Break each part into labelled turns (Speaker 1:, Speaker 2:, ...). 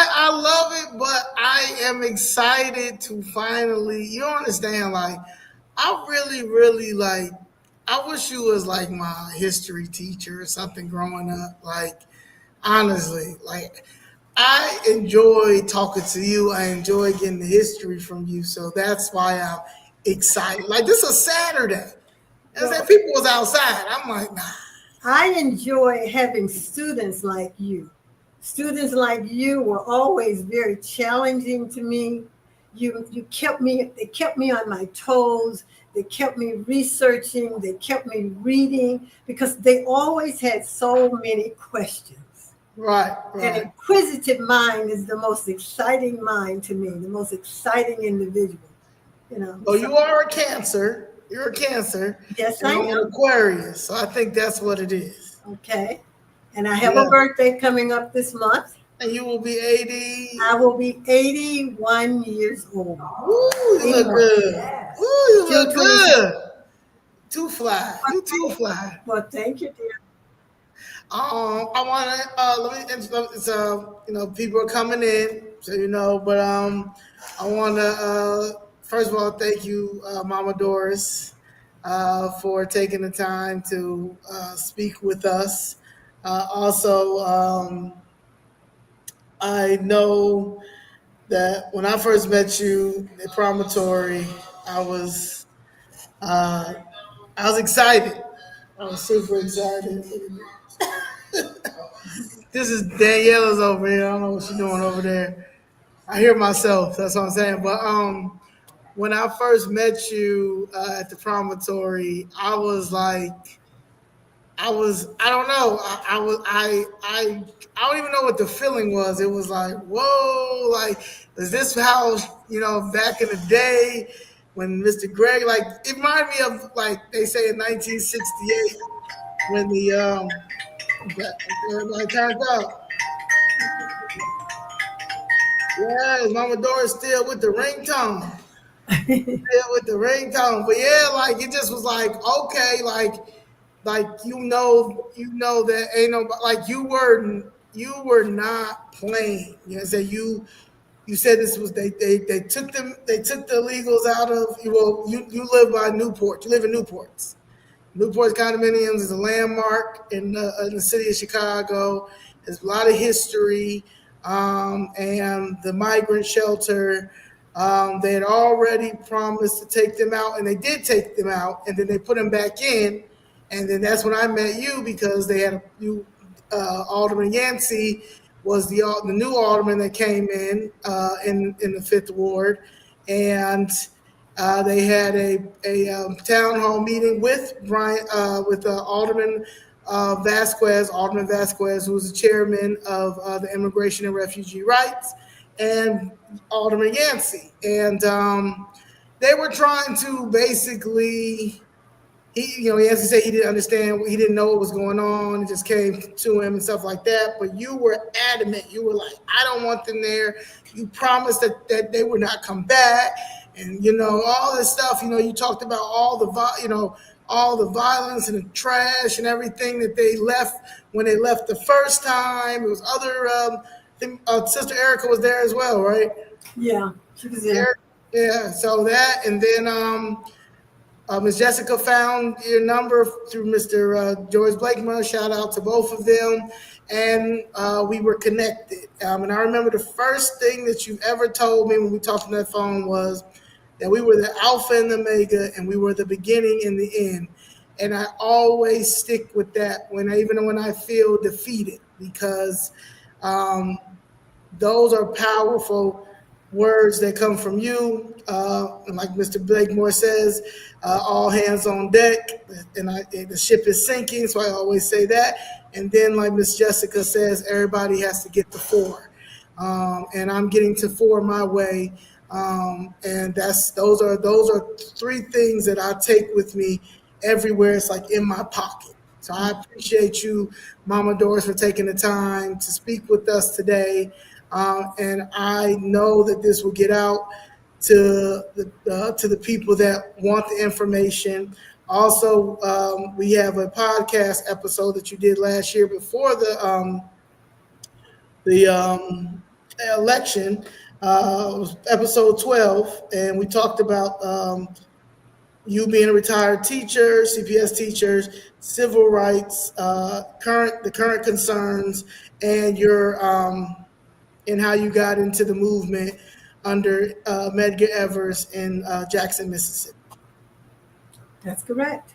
Speaker 1: I love it, but I am excited to finally. You don't understand? Like, I really, really like. I wish you was like my history teacher or something growing up. Like, honestly, like I enjoy talking to you. I enjoy getting the history from you. So that's why I'm excited. Like, this is Saturday. And
Speaker 2: Well,
Speaker 1: said people was outside. I'm like, nah.
Speaker 2: I enjoy having students like you. Students like you were always very challenging to me. You kept me they kept me on my toes. They kept me researching, they kept me reading because they always had so many questions.
Speaker 1: Right,
Speaker 2: An
Speaker 1: right.
Speaker 2: inquisitive mind is the most exciting mind to me, the most exciting individual.
Speaker 1: Well,
Speaker 2: So
Speaker 1: you are a Cancer. You're a Cancer,
Speaker 2: yes,
Speaker 1: and
Speaker 2: I
Speaker 1: I'm an
Speaker 2: am.
Speaker 1: Aquarius. So I think that's what it is.
Speaker 2: Okay. And I have a
Speaker 1: Yeah.
Speaker 2: birthday coming up this month.
Speaker 1: And you will be 80.
Speaker 2: I will be 81 years old.
Speaker 1: Woo, you look
Speaker 2: 81.
Speaker 1: good. Woo,
Speaker 2: Yes.
Speaker 1: you
Speaker 2: June
Speaker 1: look
Speaker 2: 26th.
Speaker 1: good. Too fly. You too fly.
Speaker 2: Well, thank you, dear.
Speaker 1: I want to let me. It's people are coming in, so But I want to first of all thank you, Mama Doris, for taking the time to speak with us. Also, I know that when I first met you at Promontory, I was uh, I was excited. I was super excited. This is Daniela's over here. I don't know what she's doing over there. I hear myself. That's what I'm saying. But when I first met you at the promontory, I was like, I don't know. I was I don't even know what the feeling was. It was like, whoa, like is this how back in the day when Mr. Greg, like it reminded me of like they say in 1968 when the everybody turns up. Yeah, Mama Doris still with the ringtone. Still with the ringtone. But yeah, like it just was like, okay, like that ain't no like you were not playing. So you said this was they took the illegals out of you live by Newport. You live in Newports. Newport condominiums is a landmark in the city of Chicago. There's a lot of history, and the migrant shelter. They had already promised to take them out, and they did take them out, and then they put them back in, and then that's when I met you because they had Alderman Yancey was the new alderman that came in the Fifth Ward, and they had a town hall meeting with Alderman Vasquez, who was the chairman of the Immigration and Refugee Rights, and Alderman Yancey, and they were trying to basically. Yancey said he didn't understand, he didn't know what was going on. It just came to him and stuff like that. But you were adamant. You were like, I don't want them there. You promised that they would not come back, and all this stuff. You talked about all the violence and the trash and everything that they left when they left the first time. It was Sister Erica was there as well, right?
Speaker 2: Yeah, she was there.
Speaker 1: Yeah. So that, and then Ms. Jessica found your number through Mr. George Blakemore. Shout out to both of them. And we were connected. And I remember the first thing that you ever told me when we talked on that phone was that we were the alpha and the omega, and we were the beginning and the end. And I always stick with that even when I feel defeated, because those are powerful words that come from you. And like Mr. Blakemore says, all hands on deck, and the ship is sinking, so I always say that. And then, like Miss Jessica says, everybody has to get to 4, and I'm getting to 4 my way. And those are 3 things that I take with me everywhere. It's like in my pocket. So I appreciate you, Mama Doris, for taking the time to speak with us today. And I know that this will get out to the people that want the information. Also, we have a podcast episode that you did last year before the election, episode 12, and we talked about you being a retired teacher, CPS teachers, civil rights, the current concerns, and your and how you got into the movement under Medgar Evers in Jackson, Mississippi.
Speaker 2: That's correct.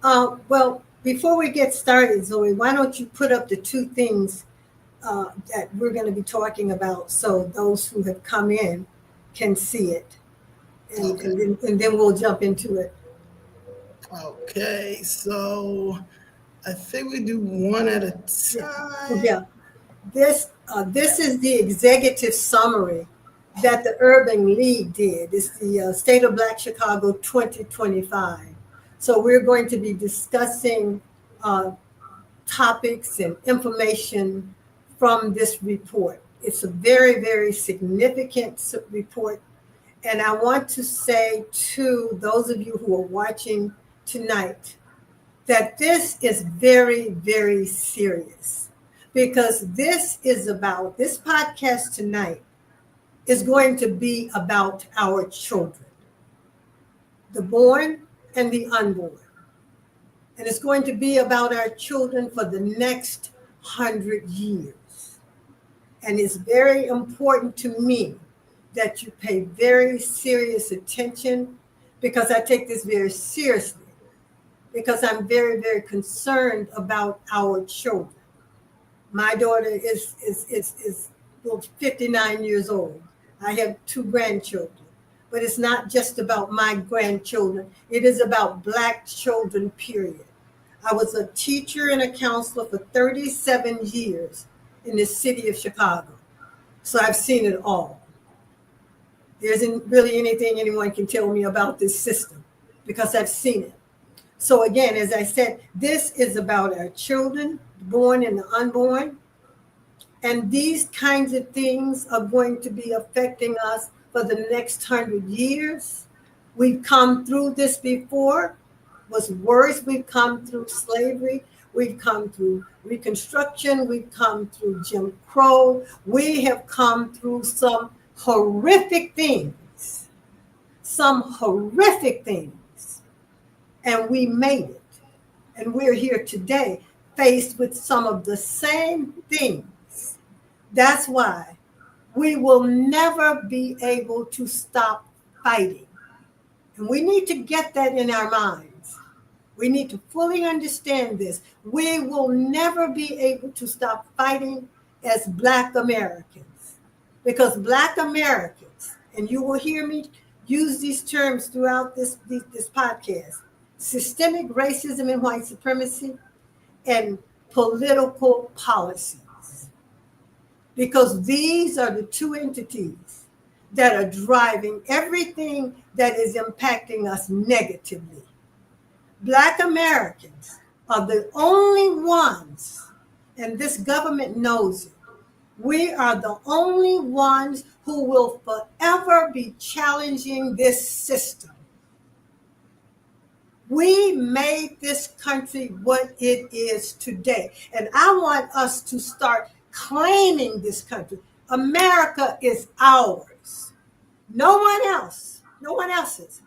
Speaker 2: Well, before we get started, Zoe, why don't you put up the two things that we're going to be talking about so those who have come in can see it.
Speaker 1: Okay.
Speaker 2: And then we'll jump into it.
Speaker 1: Okay, so I think we do one at a time.
Speaker 2: Yeah. This is the executive summary that the Urban League did. It's the State of Black Chicago 2025. So we're going to be discussing topics and information from this report. It's a very, very significant report. And I want to say to those of you who are watching tonight that this is very, very serious, because this podcast tonight is going to be about our children, the born and the unborn. And it's going to be about our children for the next 100 years. And it's very important to me that you pay very serious attention, because I take this very seriously, because I'm very, very concerned about our children. My daughter is 59 years old. I have 2 grandchildren. But it's not just about my grandchildren. It is about Black children, period. I was a teacher and a counselor for 37 years in the city of Chicago. So I've seen it all. There isn't really anything anyone can tell me about this system, because I've seen it. So again, as I said, this is about our children, born and the unborn. And these kinds of things are going to be affecting us for the next 100 years. We've come through this before. What's worse, we've come through slavery. We've come through Reconstruction. We've come through Jim Crow. We have come through some horrific things. And we made it. And we're here today faced with some of the same things. That's why we will never be able to stop fighting. And we need to get that in our minds. We need to fully understand this. We will never be able to stop fighting as Black Americans, because Black Americans, and you will hear me use these terms throughout this podcast: systemic racism and white supremacy, and political policies. Because these are the two entities that are driving everything that is impacting us negatively. Black Americans are the only ones, and this government knows it, we are the only ones who will forever be challenging this system. We made this country what it is today. And I want us to start claiming this country. America is ours. No one else's,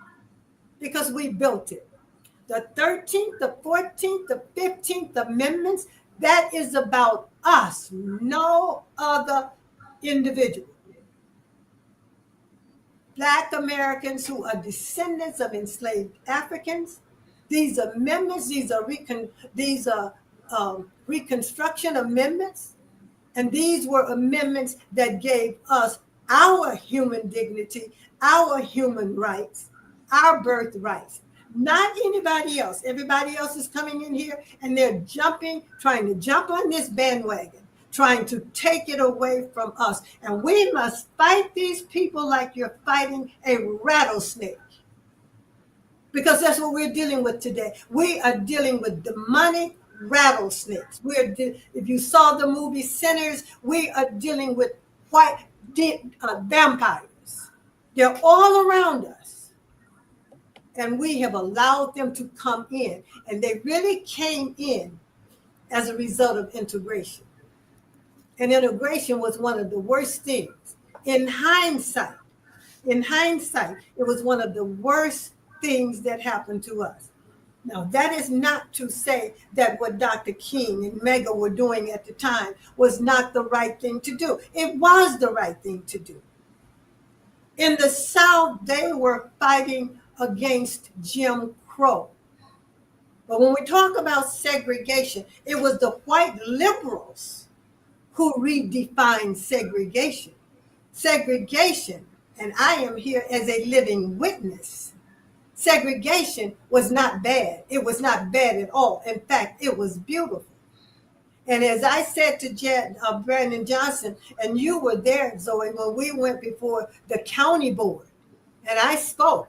Speaker 2: because we built it. The 13th, the 14th, the 15th Amendments, that is about us, no other individual. Black Americans who are descendants of enslaved Africans. These amendments, these are Reconstruction amendments, and these were amendments that gave us our human dignity, our human rights, our birthrights. Not anybody else. Everybody else is coming in here and they're trying to jump on this bandwagon, trying to take it away from us. And we must fight these people like you're fighting a rattlesnake. Because that's what we're dealing with today. We are dealing with demonic rattlesnakes. If you saw the movie Sinners, we are dealing with vampires. They're all around us. And we have allowed them to come in. And they really came in as a result of integration. And integration was one of the worst things. In hindsight, it was one of the worst things that happened to us. Now, that is not to say that what Dr. King and Mega were doing at the time was not the right thing to do. It was the right thing to do. In the South, they were fighting against Jim Crow. But when we talk about segregation, it was the white liberals who redefined segregation. Segregation, and I am here as a living witness. Segregation was not bad. It was not bad at all. In fact, it was beautiful. And as I said to Brandon Johnson, and you were there, Zoe, when we went before the county board, and I spoke,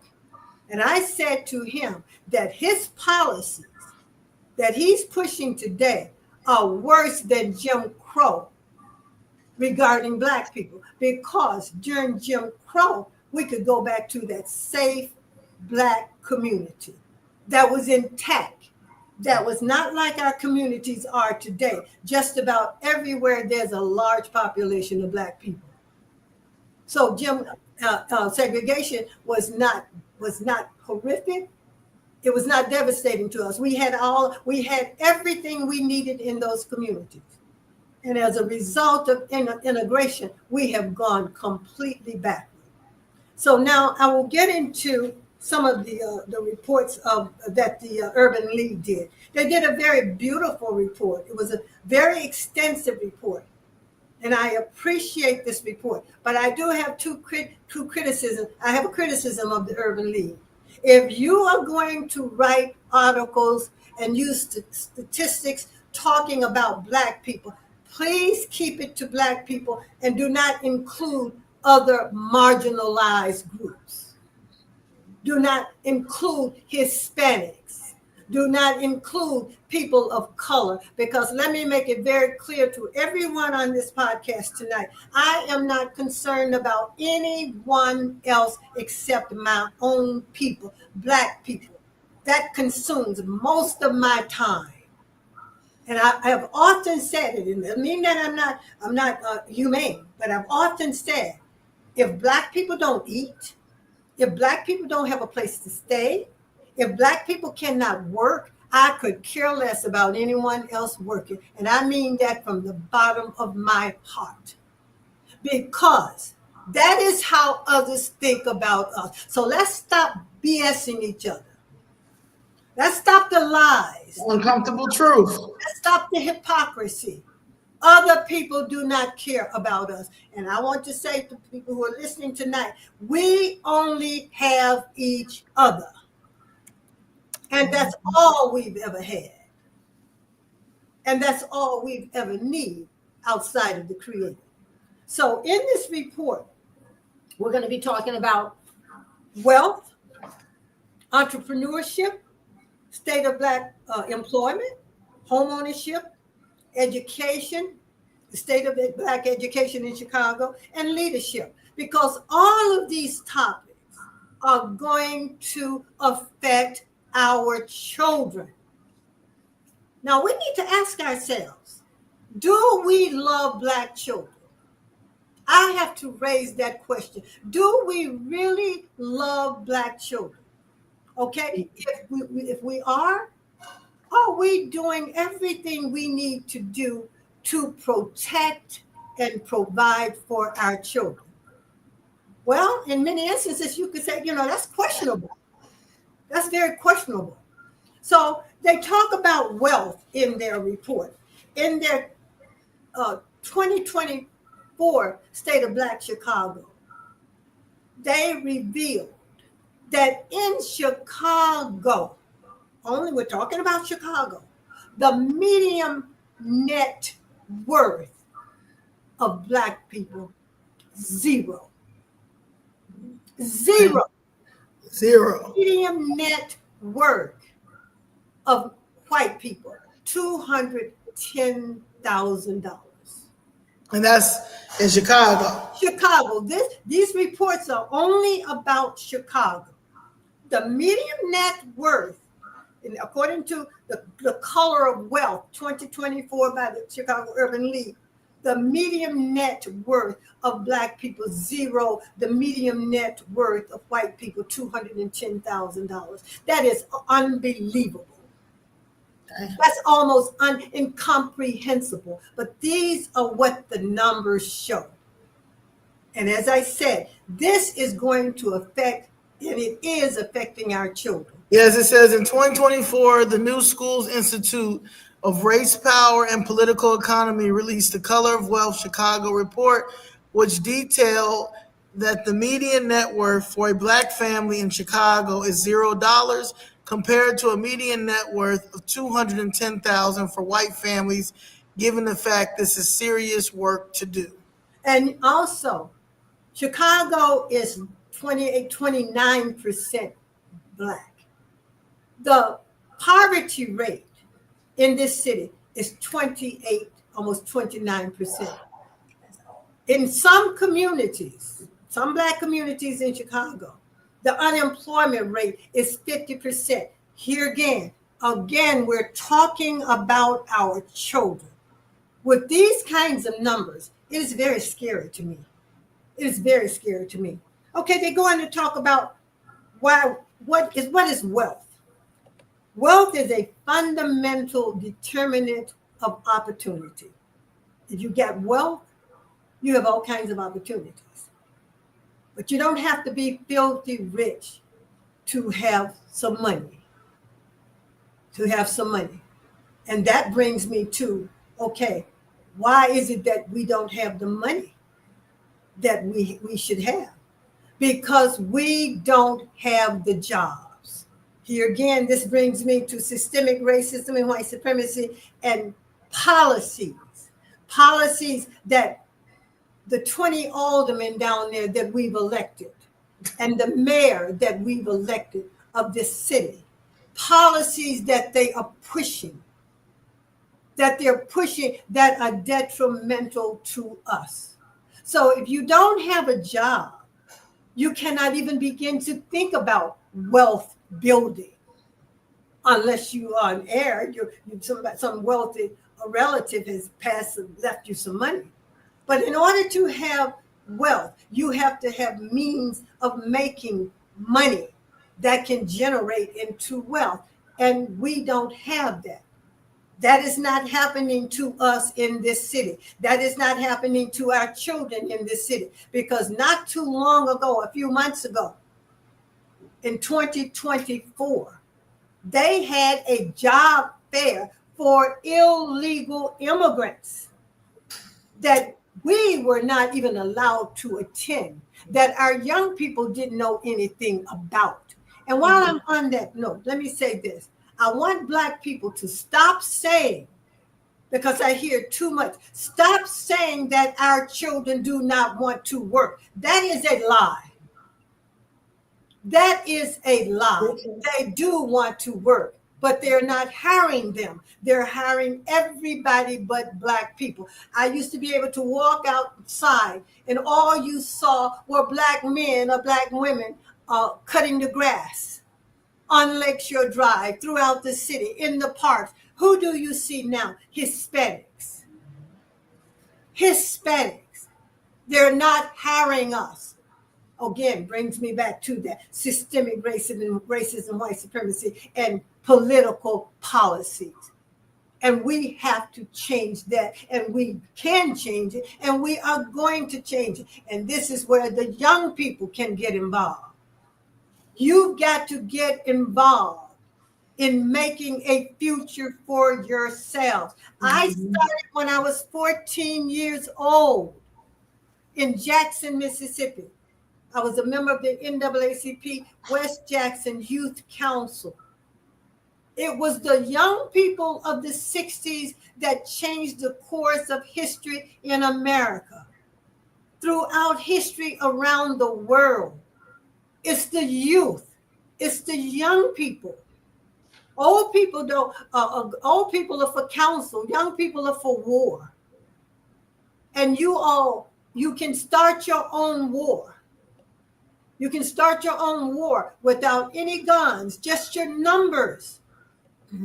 Speaker 2: and I said to him that his policies that he's pushing today are worse than Jim Crow regarding Black people, because during Jim Crow, we could go back to that safe Black community that was intact, that was not like our communities are today. Just about everywhere there's a large population of Black people. So segregation was not horrific. It was not devastating to us. We had everything we needed in those communities. And as a result of integration, we have gone completely backward. So now I will get into some of the reports that the Urban League did. They did a very beautiful report. It was a very extensive report, and I appreciate this report. But I do have two criticisms. I have a criticism of the Urban League. If you are going to write articles and use statistics talking about Black people, please keep it to Black people and do not include other marginalized groups. Do not include Hispanics. Do not include people of color, because let me make it very clear to everyone on this podcast tonight, I am not concerned about anyone else except my own people, Black people. That consumes most of my time. And I have often said it, and I mean that I'm not humane, but I've often said, if Black people don't eat, if Black people don't have a place to stay, if Black people cannot work, I could care less about anyone else working. And I mean that from the bottom of my heart, because that is how others think about us. So let's stop BSing each other. Let's stop the lies.
Speaker 1: Uncomfortable truth.
Speaker 2: Let's stop the hypocrisy. Other people do not care about us. And I want to say to people who are listening tonight, we only have each other. And that's all we've ever had. And that's all we've ever need outside of the Creator. So in this report, we're going to be talking about wealth, entrepreneurship, state of Black employment, homeownership, education, the state of Black education in Chicago, and leadership, because all of these topics are going to affect our children. Now, we need to ask ourselves, do we love Black children? I have to raise that question. Do we really love Black children? Okay, if we are we doing everything we need to do to protect and provide for our children? Well, in many instances, you could say, that's questionable. That's very questionable. So they talk about wealth in their report. In their 2024 State of Black Chicago, they revealed that in Chicago, only we're talking about Chicago, the median net worth of Black people, zero. Median net worth of white people, $210,000.
Speaker 1: And that's in Chicago.
Speaker 2: Chicago. These reports are only about Chicago. The median net worth, and according to the Color of Wealth 2024 by the Chicago Urban League, The median net worth of Black people, zero. The median net worth of white people, $210,000. That is unbelievable. That's almost incomprehensible. But these are what the numbers show. And as I said, this is going to affect, and it is affecting our children.
Speaker 1: Yes, it says in 2024, the New Schools Institute of Race, Power, and Political Economy released the Color of Wealth Chicago report, which detailed that the median net worth for a Black family in Chicago is $0 compared to a median net worth of $210,000 for white families, given the fact this is serious work to do.
Speaker 2: And also, Chicago is 29% Black. The poverty rate in this city is 28, almost 29%. In some communities, some Black communities in Chicago, the unemployment rate is 50%. Here again, we're talking about our children. With these kinds of numbers, it is very scary to me. It is very scary to me. Okay, they go on to talk about what is wealth. Wealth is a fundamental determinant of opportunity. If you get wealth, you have all kinds of opportunities. But you don't have to be filthy rich to have some money. And that brings me to, okay, why is it that we don't have the money that we should have? Because we don't have the jobs. Here again, this brings me to systemic racism and white supremacy and policies that the 20 aldermen down there that we've elected and the mayor that we've elected of this city, policies that they are pushing, that are detrimental to us. So if you don't have a job, you cannot even begin to think about wealth building unless you are an heir. Some wealthy relative has left you some money. But in order to have wealth, you have to have means of making money that can generate into wealth. And we don't have that. That is not happening to us in this city. That is not happening to our children in this city. Because not too long ago, a few months ago, in 2024, they had a job fair for illegal immigrants that we were not even allowed to attend, that our young people didn't know anything about. And while I'm on that note, let me say this. I want Black people to stop saying, because I hear too much, stop saying that our children do not want to work. That is a lie. That is a lie. They do want to work, but they're not hiring them. They're hiring everybody but Black people. I used to be able to walk outside and all you saw were Black men or Black women cutting the grass on Lakeshore Drive, throughout the city, in the parks. Who do you see now? Hispanics. They're not hiring us. Again, brings me back to that systemic racism, white supremacy, and political policies. And we have to change that, and we can change it, and we are going to change it. And this is where the young people can get involved. You've got to get involved in making a future for yourselves. Mm-hmm. I started when I was 14 years old in Jackson, Mississippi. I was a member of the NAACP West Jackson Youth Council. It was the young people of the 60s that changed the course of history in America. Throughout history around the world, it's the youth. It's the young people. Old people don't. Old people are for counsel. Young people are for war. And you can start your own war. You can start your own war without any guns, just your numbers.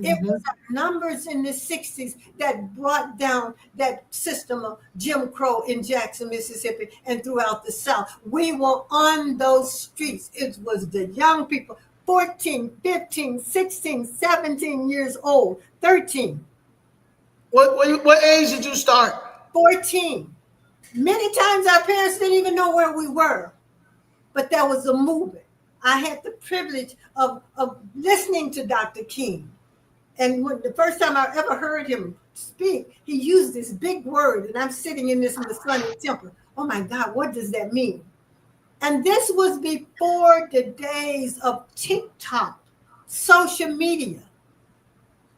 Speaker 2: It was our numbers in the 60s that brought down that system of Jim Crow in Jackson, Mississippi, and throughout the South. We were on those streets. It was the young people, 14, 15, 16, 17 years old, 13.
Speaker 1: What age did you start?
Speaker 2: 14. Many times our parents didn't even know where we were, but that was a movement. I had the privilege of listening to Dr. King. And when the first time I ever heard him speak, he used this big word, and I'm sitting in this Masonic temple. Oh my God, what does that mean? And this was before the days of TikTok, social media.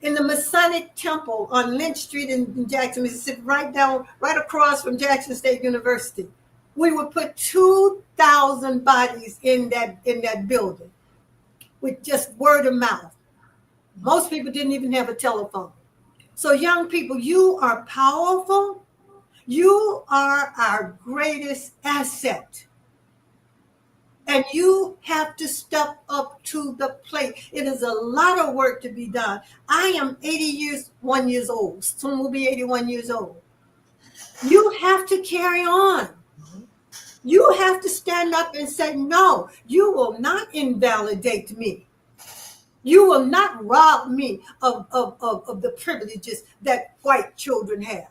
Speaker 2: In the Masonic Temple on Lynch Street in Jackson, Mississippi, right across from Jackson State University, we would put 2,000 bodies in that building with just word of mouth. Most people didn't even have a telephone. So young people, you are powerful. You are our greatest asset. And you have to step up to the plate. It is a lot of work to be done. I am 81 years old. Soon will be 81 years old. You have to carry on. You have to stand up and say, no, you will not invalidate me. You will not rob me of the privileges that white children have.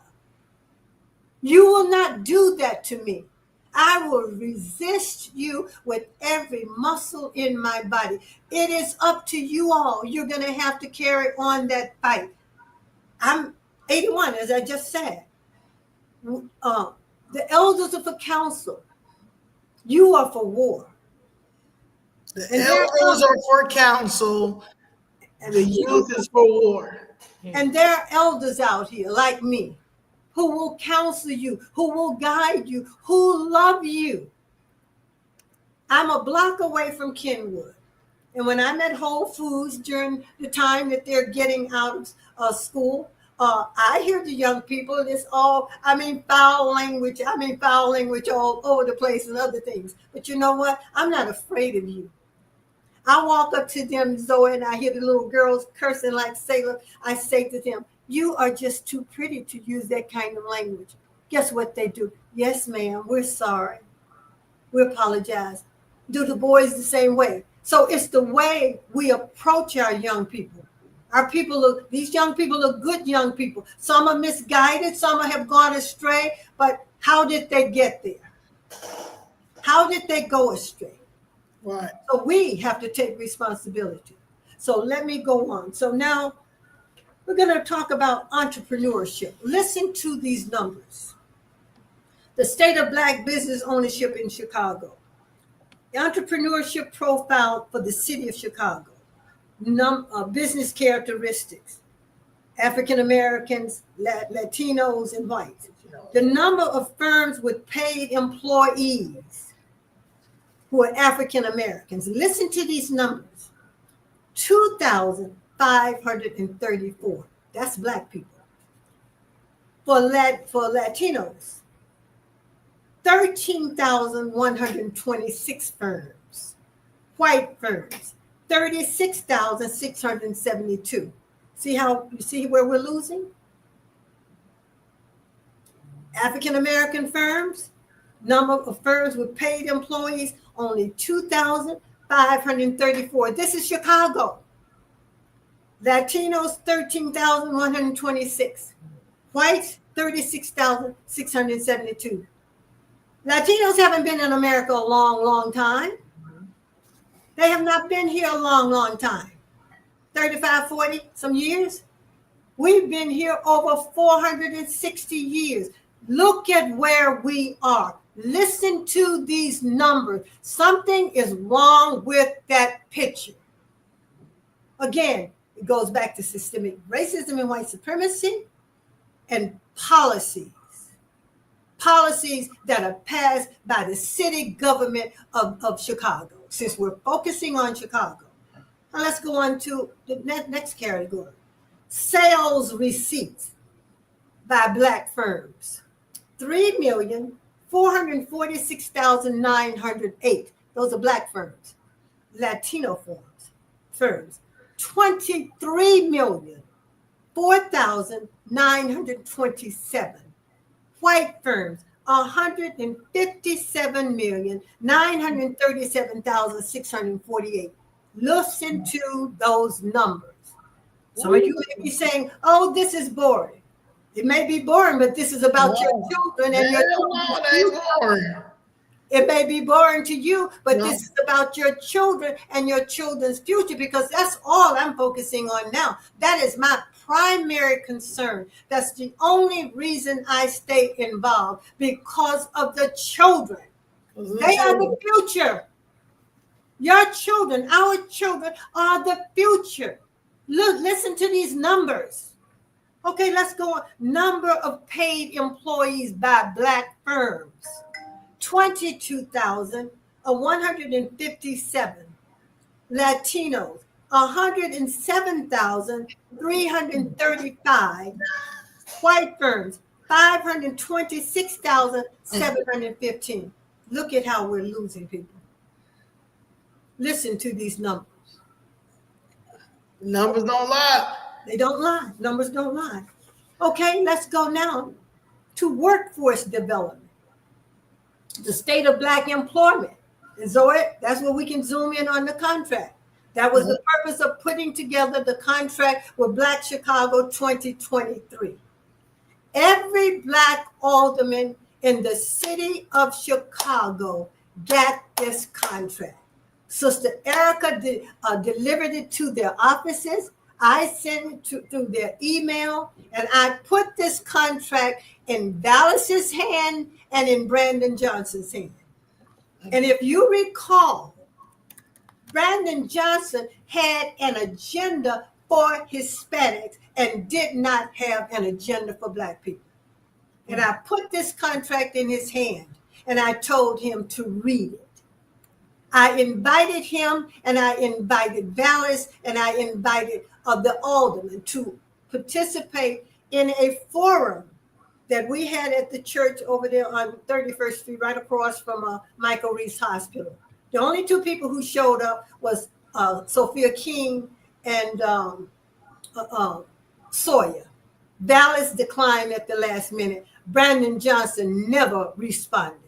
Speaker 2: You will not do that to me. I will resist you with every muscle in my body. It is up to you all. You're going to have to carry on that fight. I'm 81, as I just said. The elders of the council, you are for war.
Speaker 1: The elders are for council, and the youth is for war.
Speaker 2: And there are elders out here like me who will counsel you, who will guide you, who love you. I'm a block away from Kenwood. And when I'm at Whole Foods during the time that they're getting out of school, I hear the young people, and it's all, foul language all over the place and other things. But you know what? I'm not afraid of you. I walk up to them, Zoe, and I hear the little girls cursing like sailor. I say to them, you are just too pretty to use that kind of language. Guess what they do? Yes, ma'am, we're sorry. We apologize. Do the boys the same way? So it's the way we approach our young people. These young people are good young people. Some are misguided, some have gone astray, but how did they get there? How did they go astray?
Speaker 1: Right.
Speaker 2: So we have to take responsibility. So let me go on. So now we're going to talk about entrepreneurship. Listen to these numbers. The state of Black business ownership in Chicago. The entrepreneurship profile for the city of Chicago. Business characteristics. African Americans, Latinos, and whites. The number of firms with paid employees who are African Americans. Listen to these numbers. 2,534. That's Black people. For Latinos, 13,126 firms. White firms, 36,672. See where we're losing? African American firms, number of firms with paid employees, only 2,534. This is Chicago. Latinos, 13,126. Whites, 36,672. Latinos haven't been in America a long, long time. They have not been here a long, long time. 35, 40, some years. We've been here over 460 years. Look at where we are. Listen to these numbers. Something is wrong with that picture. Again, it goes back to systemic racism and white supremacy and policies that are passed by the city government of Chicago, since we're focusing on Chicago. Now let's go on to the next category. Sales receipts by Black firms. 3,446,908. Those are Black firms. Latino firms. 23,004,927. White firms, 157,937,648. Listen to those numbers. Some of you may be saying, oh, this is boring. It may be boring, but this is about your children and your children. It may be boring to you, but this is about your children and your children's future, because that's all I'm focusing on now. That is my primary concern. That's the only reason I stay involved, because of the children. They are the future. Your children, our children are the future. Look, listen to these numbers. Okay, let's go on. Number of paid employees by Black firms. 22,157. Latinos, 107,335. White firms, 526,715. Look at how we're losing people. Listen to these numbers.
Speaker 1: Numbers don't lie.
Speaker 2: They don't lie. Numbers don't lie. Okay, let's go now to workforce development. The state of Black employment. And Zoe, that's where we can zoom in on the contract. That was the purpose of putting together the contract with Black Chicago 2023. Every Black alderman in the city of Chicago got this contract. Sister Erica delivered it to their offices. I sent it through their email, and I put this contract in Dallas's hand and in Brandon Johnson's hand. And if you recall, Brandon Johnson had an agenda for Hispanics and did not have an agenda for Black people. And I put this contract in his hand, and I told him to read it. I invited him, and I invited Dallas, and I invited the aldermen to participate in a forum that we had at the church over there on 31st Street, right across from Michael Reese Hospital. The only two people who showed up was Sophia King and Sawyer. Dallas declined at the last minute. Brandon Johnson never responded.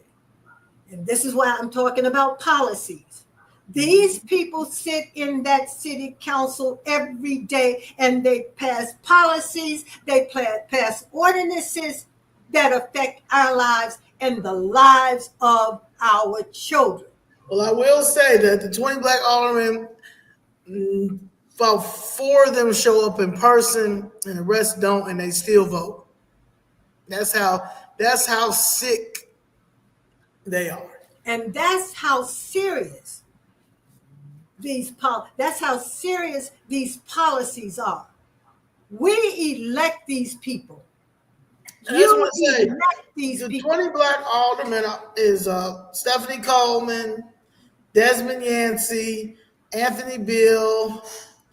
Speaker 2: And this is why I'm talking about policies. These people sit in that city council every day, and they pass policies, they pass ordinances that affect our lives and the lives of our children.
Speaker 1: Well, I will say that the 20 Black aldermen, about 4 of them show up in person, and the rest don't, and they still vote. That's how sick they are.
Speaker 2: And that's how serious these policies are. We elect these people. You elect these people.
Speaker 1: 20 Black aldermen is Stephanie Coleman, Desmond Yancey, Anthony Beal,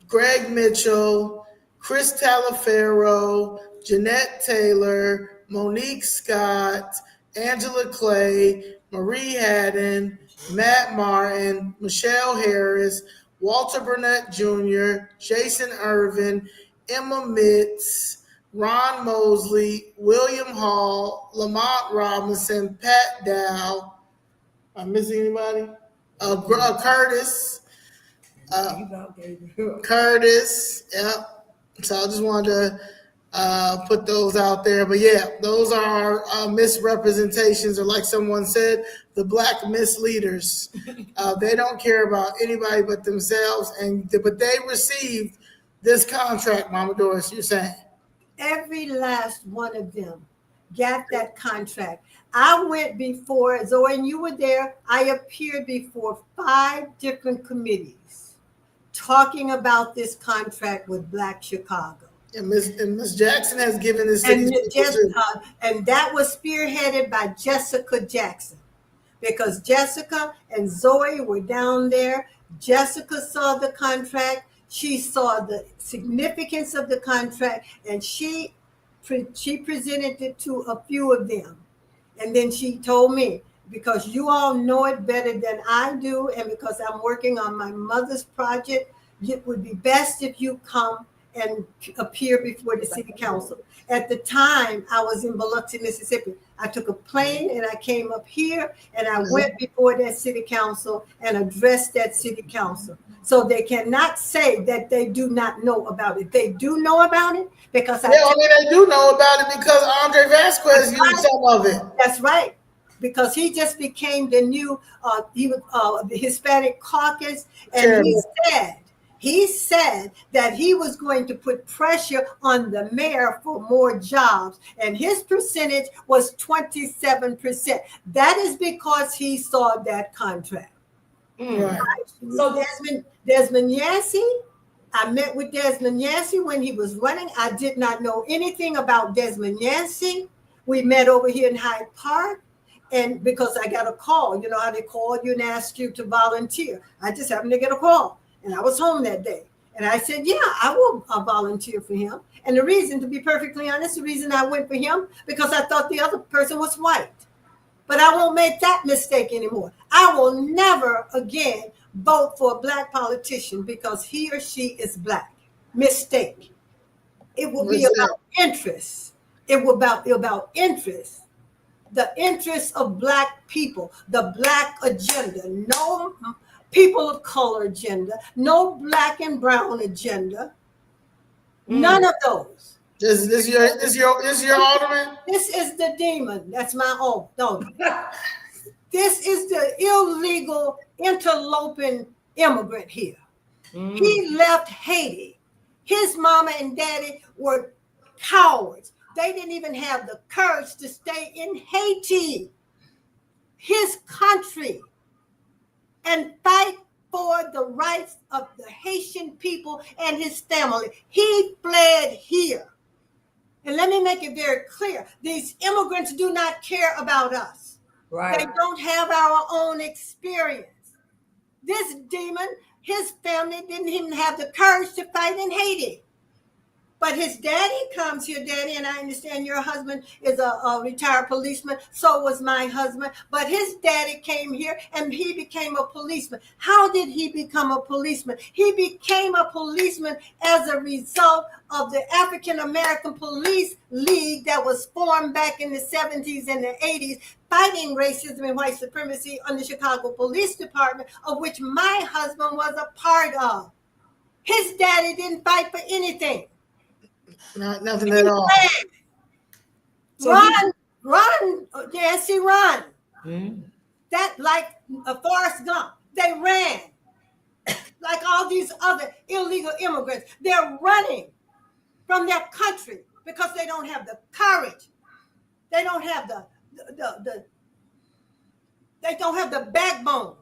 Speaker 1: Greg Mitchell, Chris Talaferro, Jeanette Taylor, Monique Scott, Angela Clay, Marie Haddon, Matt Martin, Michelle Harris, Walter Burnett Jr., Jason Irvin, Emma Mitz, Ron Mosley, William Hall, Lamont Robinson, Pat Dow. I'm missing anybody? Curtis. Curtis. Yep. So I just wanted to put those out there. But yeah, those are our misrepresentations, or like someone said, the Black misleaders. They don't care about anybody but themselves, but they received this contract, Mama Doris, you're saying.
Speaker 2: Every last one of them got that contract. I went before, Zoe, and you were there, I appeared before 5 different committees talking about this contract with Black Chicago.
Speaker 1: And Ms. Jackson has given this.
Speaker 2: And that was spearheaded by Jessica Jackson, because Jessica and Zoe were down there. Jessica saw the contract. She saw the significance of the contract, and she presented it to a few of them. And then she told me, because you all know it better than I do, and because I'm working on my mother's project, it would be best if you come and appear before the city council. At the time, I was in Biloxi, Mississippi. I took a plane and I came up here and I went before that city council and addressed that city council. So they cannot say that they do not know about it. They do know about it because
Speaker 1: they do know about it because Andre Vasquez used some of it.
Speaker 2: That's right. Because he just became the new the Hispanic caucus, and he said that he was going to put pressure on the mayor for more jobs, and his percentage was 27%. That is because he saw that contract.
Speaker 1: Right.
Speaker 2: So Desmond Yancey, I met with Desmond Yancey when he was running. I did not know anything about Desmond Yancey. We met over here in Hyde Park. And because I got a call, you know how they call you and ask you to volunteer. I just happened to get a call, and I was home that day. And I said, yeah, I will volunteer for him. And the reason, to be perfectly honest, the reason I went for him, because I thought the other person was white. But I won't make that mistake anymore. I will never again vote for a black politician because he or she is black. Mistake. It will be about interest. It will be about interest. The interests of black people, the black agenda, no people of color agenda, no black and brown agenda, none of those.
Speaker 1: This your alderman?
Speaker 2: This is the demon. That's my own. No. This is the illegal interloping immigrant here. He left Haiti. His mama and daddy were cowards. They didn't even have the courage to stay in Haiti, his country, and fight for the rights of the Haitian people and his family. He fled here. And let me make it very clear. These immigrants do not care about us. Right. They don't have our own experience. This demon, his family didn't even have the courage to fight in Haiti. But his daddy comes here, Daddy, and I understand your husband is a retired policeman. So was my husband. But his daddy came here and he became a policeman. How did he become a policeman? He became a policeman as a result of the African American Police League that was formed back in the 70s and the 80s, fighting racism and white supremacy on the Chicago Police Department, of which my husband was a part of. His daddy didn't fight for anything.
Speaker 1: Nothing at all.
Speaker 2: Run, Nancy, run. That like a Forrest Gump. They ran like all these other illegal immigrants. They're running from their country because they don't have the courage. They don't have they don't have the backbone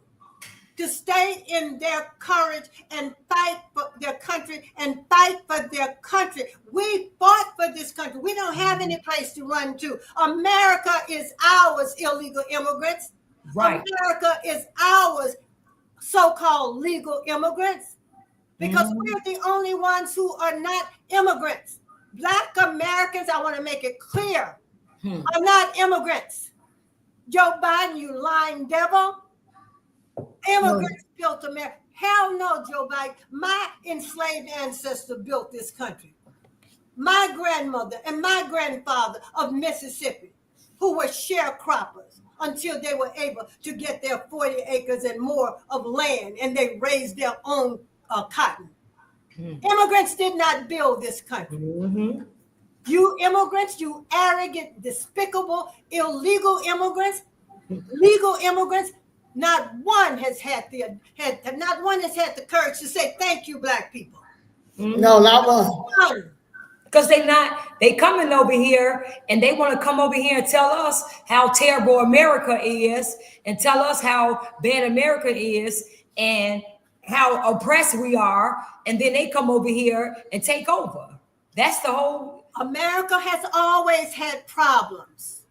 Speaker 2: to stay in their courage and fight for their country and fight for their country. We fought for this country. We don't have any place to run to. America is ours, illegal immigrants. Right. America is ours, so-called legal immigrants, because we're the only ones who are not immigrants. Black Americans, I want to make it clear, are not immigrants. Joe Biden, you lying devil. Immigrants built America. Hell no, Joe Biden. My enslaved ancestor built this country. My grandmother and my grandfather of Mississippi, who were sharecroppers until they were able to get their 40 acres and more of land, and they raised their own cotton. Immigrants did not build this country. You immigrants, you arrogant, despicable, illegal immigrants, legal immigrants, not one has had the courage to say thank you, black people.
Speaker 1: No, not one.
Speaker 3: Because they coming over here and they want to come over here and tell us how terrible America is and tell us how bad America is and how oppressed we are. And then they come over here and take over. That's the whole.
Speaker 2: America has always had problems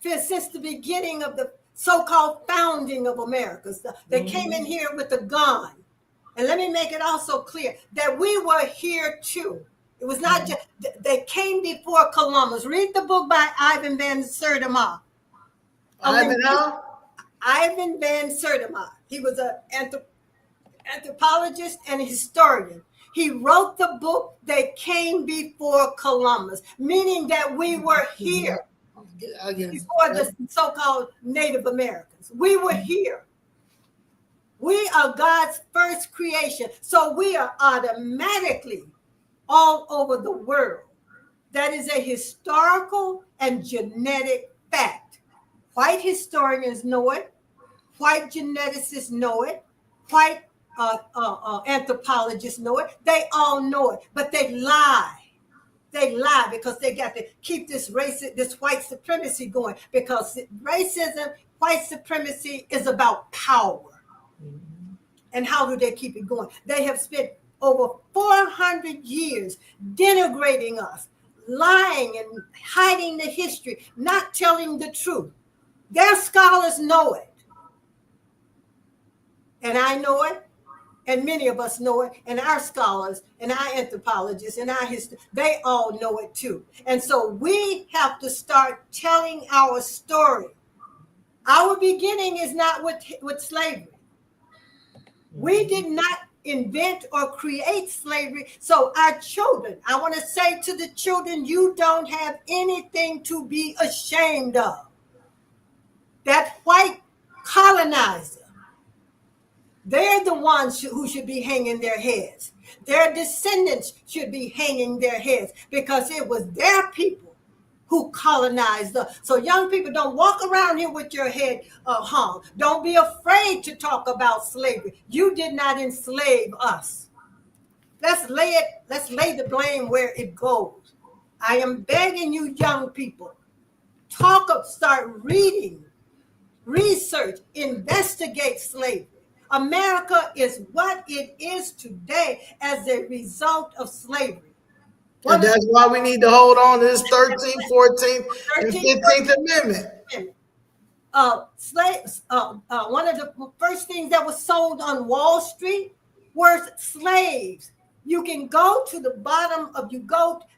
Speaker 2: since the beginning of the so-called founding of America. They came in here with a gun. And let me make it also clear that we were here too. It was not just, they came before Columbus. Read the book by Ivan van Sertima. Ivan van Sertima. He was an anthropologist and historian. He wrote the book, They Came Before Columbus, meaning that we were here before the so-called Native Americans. We were here. We are God's first creation. So we are automatically all over the world. That is a historical and genetic fact. White historians know it. White geneticists know it. White anthropologists know it. They all know it, but they lie. They lie because they got to keep this white supremacy going, because racism, white supremacy is about power. And how do they keep it going? They have spent over 400 years denigrating us, lying and hiding the history, not telling the truth. Their scholars know it. And I know it. And many of us know it. And our scholars and our anthropologists and our history, they all know it too. And so we have to start telling our story. Our beginning is not with slavery. We did not invent or create slavery. So our children, I want to say to the children, you don't have anything to be ashamed of. That white colonizer, they're the ones who should be hanging their heads. Their descendants should be hanging their heads, because it was their people who colonized us. So young people, don't walk around here with your head hung. Don't be afraid to talk about slavery. You did not enslave us. Let's lay the blame where it goes. I am begging you, young people, start reading, research, investigate slavery. America is what it is today as a result of slavery.
Speaker 1: And that's why we need to hold on to this 13th, 14th, and 15th Amendment.
Speaker 2: One of the first things that was sold on Wall Street were slaves. You can go to the bottom of,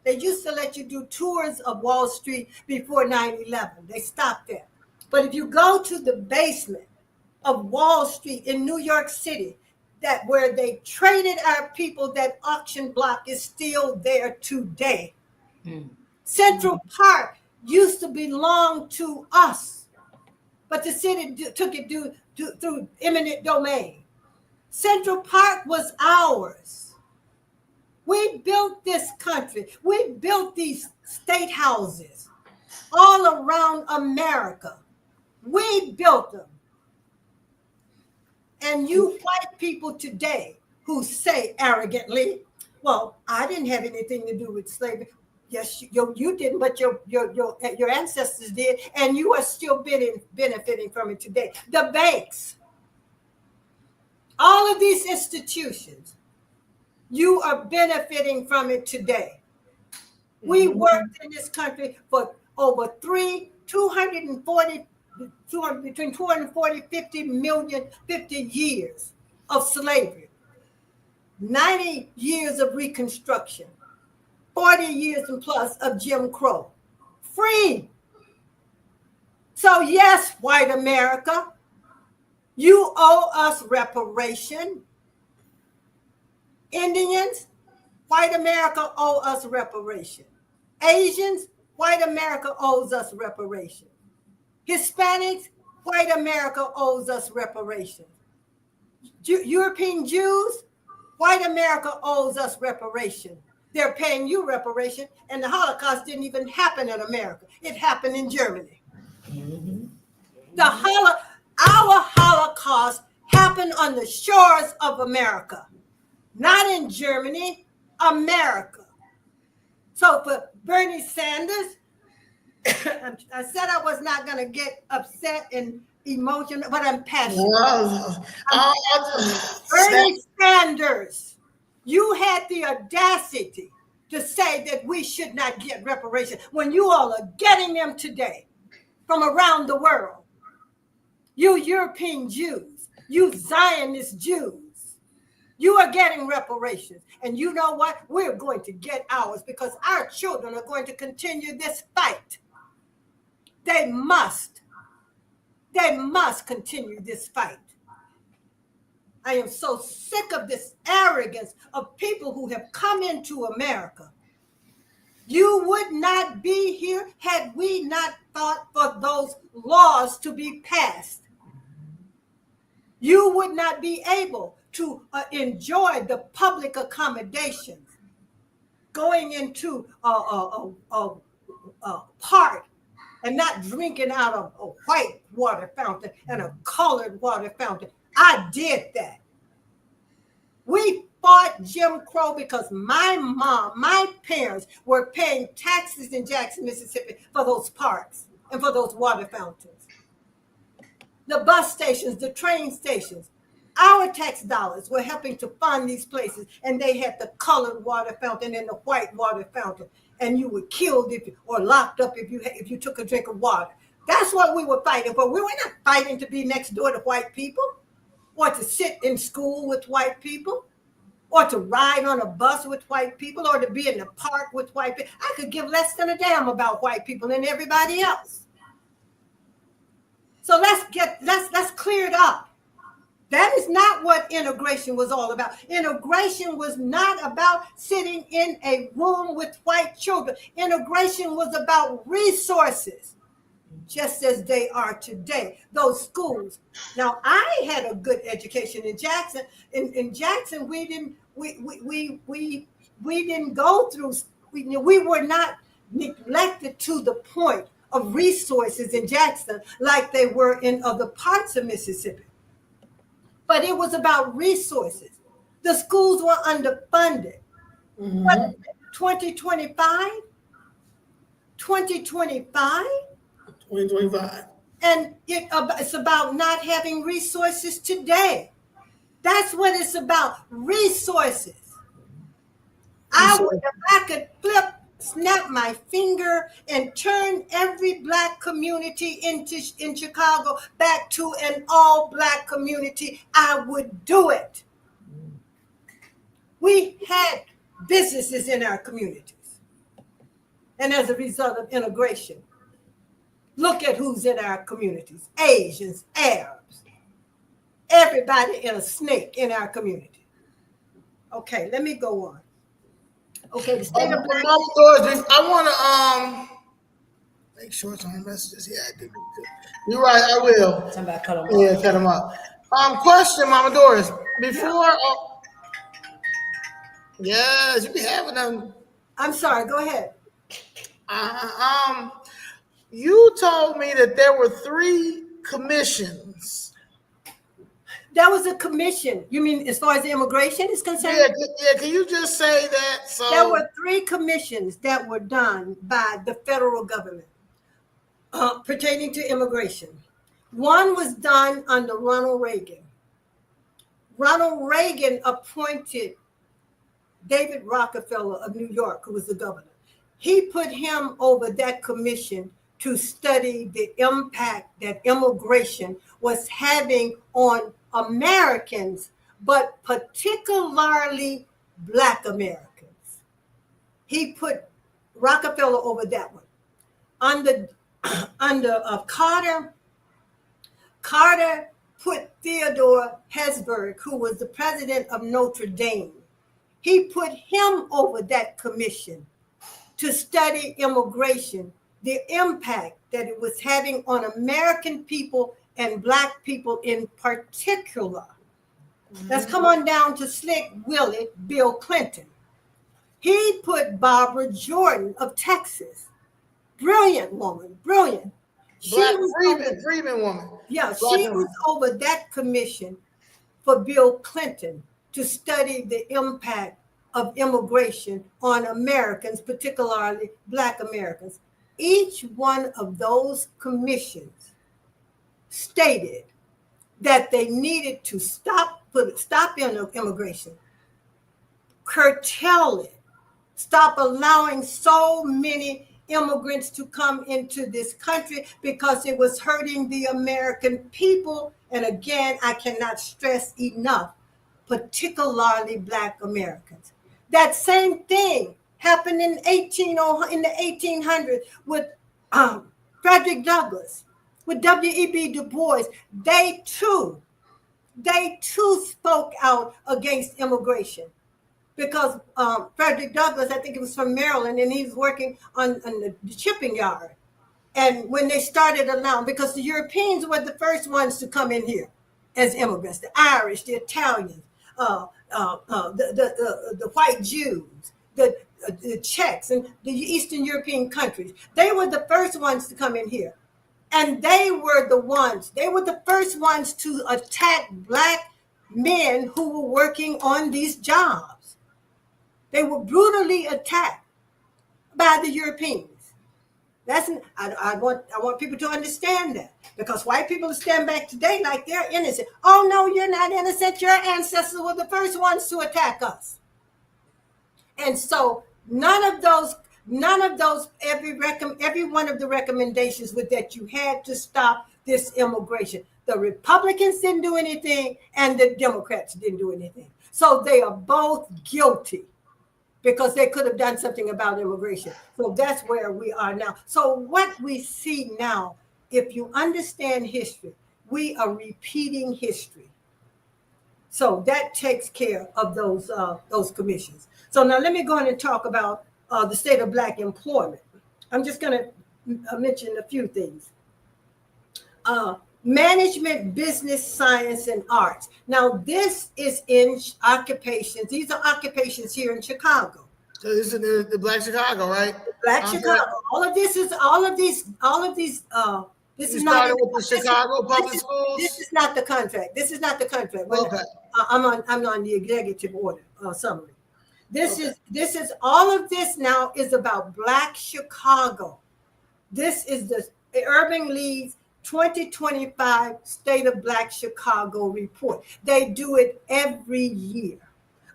Speaker 2: they used to let you do tours of Wall Street before 9/11. They stopped there. But if you go to the basement of Wall Street in New York City, that where they traded our people, that auction block is still there today. Central Park used to belong to us, but the city took it through eminent domain. Central Park was ours. We built this country. We built these state houses all around America. We built them. And you white people today who say arrogantly, well, I didn't have anything to do with slavery. Yes, you didn't, but your ancestors did, and you are still benefiting from it today. The banks, all of these institutions, you are benefiting from it today. We worked in this country for over between 240, 50 years of slavery, 90 years of Reconstruction, 40 years and plus of Jim Crow. Free. So yes, white America, you owe us reparation. Indians, white America owe us reparation. Asians, white America owes us reparation. Hispanics, white America owes us reparations. European Jews, white America owes us reparation. They're paying you reparation, and the Holocaust didn't even happen in America. It happened in Germany. Our Holocaust happened on the shores of America, not in Germany, America. So for Bernie Sanders, I said I was not going to get upset and emotional, but I'm passionate. Bernie Sanders, you had the audacity to say that we should not get reparations when you all are getting them today from around the world. You European Jews, you Zionist Jews, you are getting reparations. And you know what? We're going to get ours, because our children are going to continue this fight. They must continue this fight. I am so sick of this arrogance of people who have come into America. You would not be here had we not fought for those laws to be passed. You would not be able to enjoy the public accommodations, going into a park and not drinking out of a white water fountain and a colored water fountain. I did that. We fought Jim Crow because my mom, my parents were paying taxes in Jackson, Mississippi for those parks and for those water fountains. The bus stations, the train stations, our tax dollars were helping to fund these places, and they had the colored water fountain and the white water fountain, and you were killed or locked up if you took a drink of water. That's what we were fighting for. We were not fighting to be next door to white people, or to sit in school with white people, or to ride on a bus with white people, or to be in the park with white people. I could give less than a damn about white people and everybody else. So let's clear it up. That is not what integration was all about. Integration was not about sitting in a room with white children. Integration was about resources, just as they are today. Those schools. Now, I had a good education in Jackson. In Jackson, we didn't go through. We were not neglected to the point of resources in Jackson like they were in other parts of Mississippi. But it was about resources. The schools were underfunded.
Speaker 3: Mm-hmm.
Speaker 2: But 2025, 2025. And it's about not having resources today. That's what it's about, resources. If I could snap my finger and turn every black community in Chicago back to an all-black community, I would do it. We had businesses in our communities. And as a result of integration, look at who's in our communities: Asians, Arabs, everybody in a snake in our community. Okay, let me go on. Okay, the state of Black.
Speaker 1: Mama Doris, I want to make sure it's on messages. Yeah, I do. You're right. I will.
Speaker 3: Somebody cut them
Speaker 1: Yeah,
Speaker 3: off.
Speaker 1: cut them up. Question, Mama Doris. Before, yes, you be having them.
Speaker 2: I'm sorry. Go ahead.
Speaker 1: You told me that there were 3 commissions.
Speaker 2: That was a commission. You mean as far as the immigration is concerned?
Speaker 1: Yeah. Can you just say that? So
Speaker 2: There were 3 commissions that were done by the federal government pertaining to immigration. One was done under Ronald Reagan. Ronald Reagan appointed David Rockefeller of New York, who was the governor. He put him over that commission to study the impact that immigration was having on Americans, but particularly Black Americans. He put Rockefeller over that one. Under Carter put Theodore Hesburgh, who was the president of Notre Dame. He put him over that commission to study immigration, the impact that it was having on American people and Black people in particular. Let's come on down to Slick Willie, Bill Clinton. He put Barbara Jordan of Texas. Brilliant woman, brilliant.
Speaker 1: Freedmen woman.
Speaker 2: Yeah, she was over that commission for Bill Clinton to study the impact of immigration on Americans, particularly Black Americans. Each one of those commissions stated that they needed to stop immigration, curtail it, stop allowing so many immigrants to come into this country because it was hurting the American people. And again, I cannot stress enough, particularly Black Americans. That same thing happened in the 1800s with Frederick Douglass, with W.E.B. Du Bois. They too they too spoke out against immigration. Because Frederick Douglass, I think it was from Maryland, and he was working on the shipping yard. And when they started allowing, because the Europeans were the first ones to come in here as immigrants, the Irish, the Italians, the white Jews, the Czechs, and the Eastern European countries. They were the first ones to come in here. And they were the first ones to attack Black men who were working on these jobs. They were brutally attacked by the Europeans. I want people to understand that, because white people stand back today like they're innocent. Oh no, you're not innocent. Your ancestors were the first ones to attack us. And so none of those, every one of the recommendations was that you had to stop this immigration. The Republicans didn't do anything, and the Democrats didn't do anything. So they are both guilty, because they could have done something about immigration. So that's where we are now. So what we see now, if you understand history, we are repeating history. So that takes care of those commissions. So now let me go on and talk about the state of Black employment. I'm just going to mention a few things. Management, business, science, and arts. Now, this is in occupations. These are occupations here in Chicago.
Speaker 1: So this is the Black Chicago, right?
Speaker 2: Black Chicago. All of these. This is not
Speaker 1: with the Chicago public schools.
Speaker 2: This is not the contract. This is not the contract.
Speaker 1: Okay.
Speaker 2: I'm on the executive order summary. This is all of this now is about Black Chicago. This is the Urban League's 2025 State of Black Chicago report. They do it every year.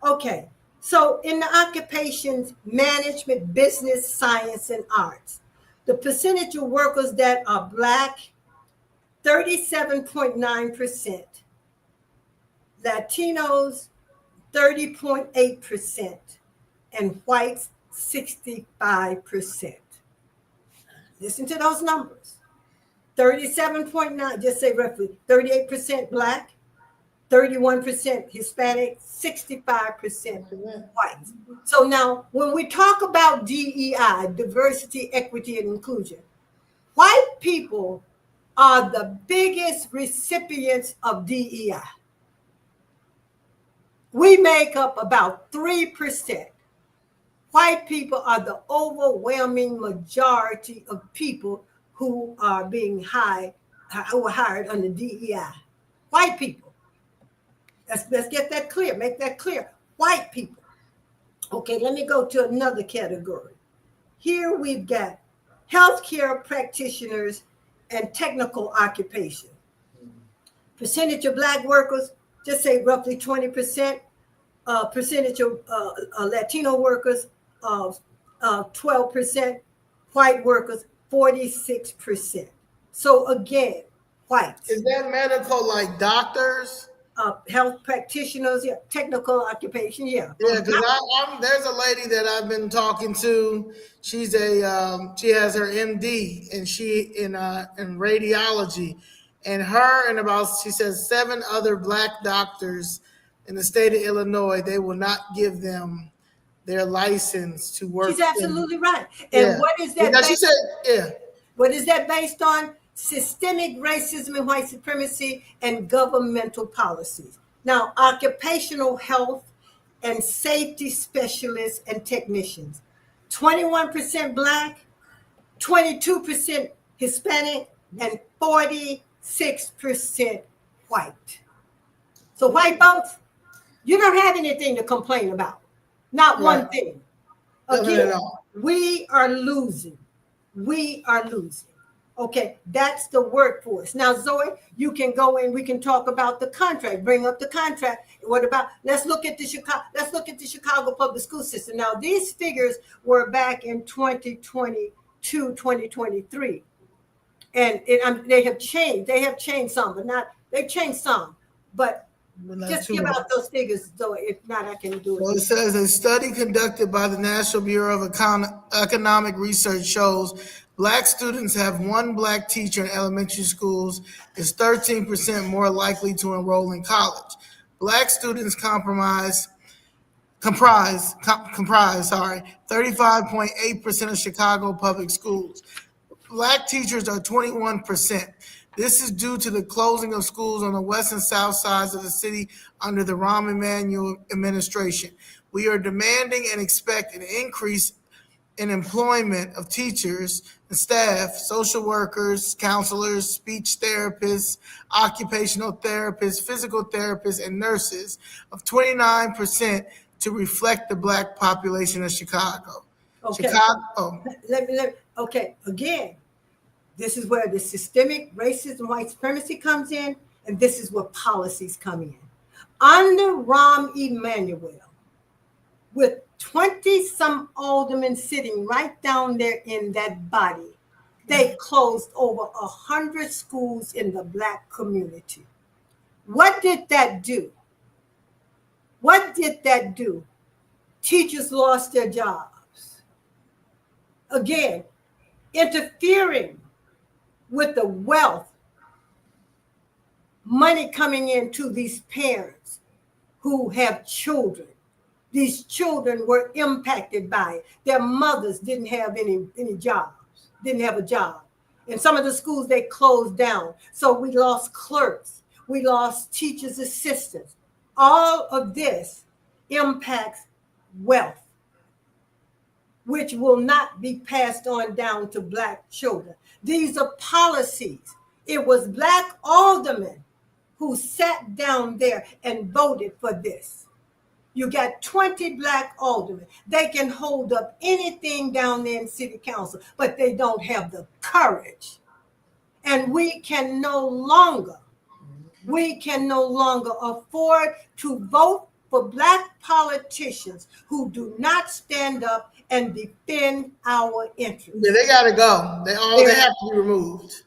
Speaker 2: Okay, so in the occupations, management, business, science, and arts, the percentage of workers that are Black, 37.9%. Latinos, 30.8%. And whites, 65%. Listen to those numbers. 37.9, just say roughly 38% Black, 31% Hispanic, 65% white. So now, when we talk about DEI, diversity, equity, and inclusion, white people are the biggest recipients of DEI. We make up about 3%. White people are the overwhelming majority of people who are being hired under DEI. White people. Let's get that clear. Make that clear. White people. Okay, let me go to another category. Here we've got healthcare practitioners and technical occupation. Percentage of Black workers, just say roughly 20%. Percentage of Latino workers of 12%. White workers, 46%. So again, whites.
Speaker 1: Is that medical, like doctors?
Speaker 2: Health practitioners, yeah, technical occupation, yeah.
Speaker 1: Yeah, because there's a lady that I've been talking to. She's she has her MD, and she in radiology, and her and she says 7 other Black doctors in the state of Illinois, they will not give them their license to work.
Speaker 2: She's absolutely right. And what is that?
Speaker 1: She said, yeah.
Speaker 2: What is that based on? Systemic racism and white supremacy and governmental policies. Now, occupational health and safety specialists and technicians, 21% Black, 22% Hispanic, and 46% white. So white folks, you don't have anything to complain about. Not one thing. Again, we are losing. We are losing. Okay, that's the workforce. Now, Zoe, you can go in. We can talk about the contract. Bring up the contract. What about? Let's look at the Chicago public school system. Now, these figures were back in 2022, 2023, and they have changed. They have changed some, but not. They've changed some, but. Just give out those figures, Zoe. If not, I can do it.
Speaker 1: Well, it says a study conducted by the National Bureau of Economic Research shows Black students have one black teacher in elementary schools is 13% more likely to enroll in college. Black students comprise 35.8% of Chicago public schools. Black teachers are 21%. This is due to the closing of schools on the west and south sides of the city under the Rahm Emanuel administration. We are demanding and expect an increase in employment of teachers and staff, social workers, counselors, speech therapists, occupational therapists, physical therapists, and nurses of 29% to reflect the black population of Chicago.
Speaker 2: Okay. Okay, again, this is where the systemic racism, white supremacy comes in, and this is where policies come in. Under Rahm Emanuel, with 20-some aldermen sitting right down there in that body, they closed over 100 schools in the black community. What did that do? What did that do? Teachers lost their jobs. Again, interfering with the wealth, money coming into these parents who have children. These children were impacted by it. Their mothers didn't have any jobs, didn't have a job. In some of the schools, they closed down. So we lost clerks. We lost teachers' assistants. All of this impacts wealth, which will not be passed on down to black children. These are policies. It was black aldermen who sat down there and voted for this. You got 20 black aldermen. They can hold up anything down there in city council, but they don't have the courage. And we can no longer afford to vote for black politicians who do not stand up and defend our interests.
Speaker 1: Yeah, they gotta go. They have to be removed.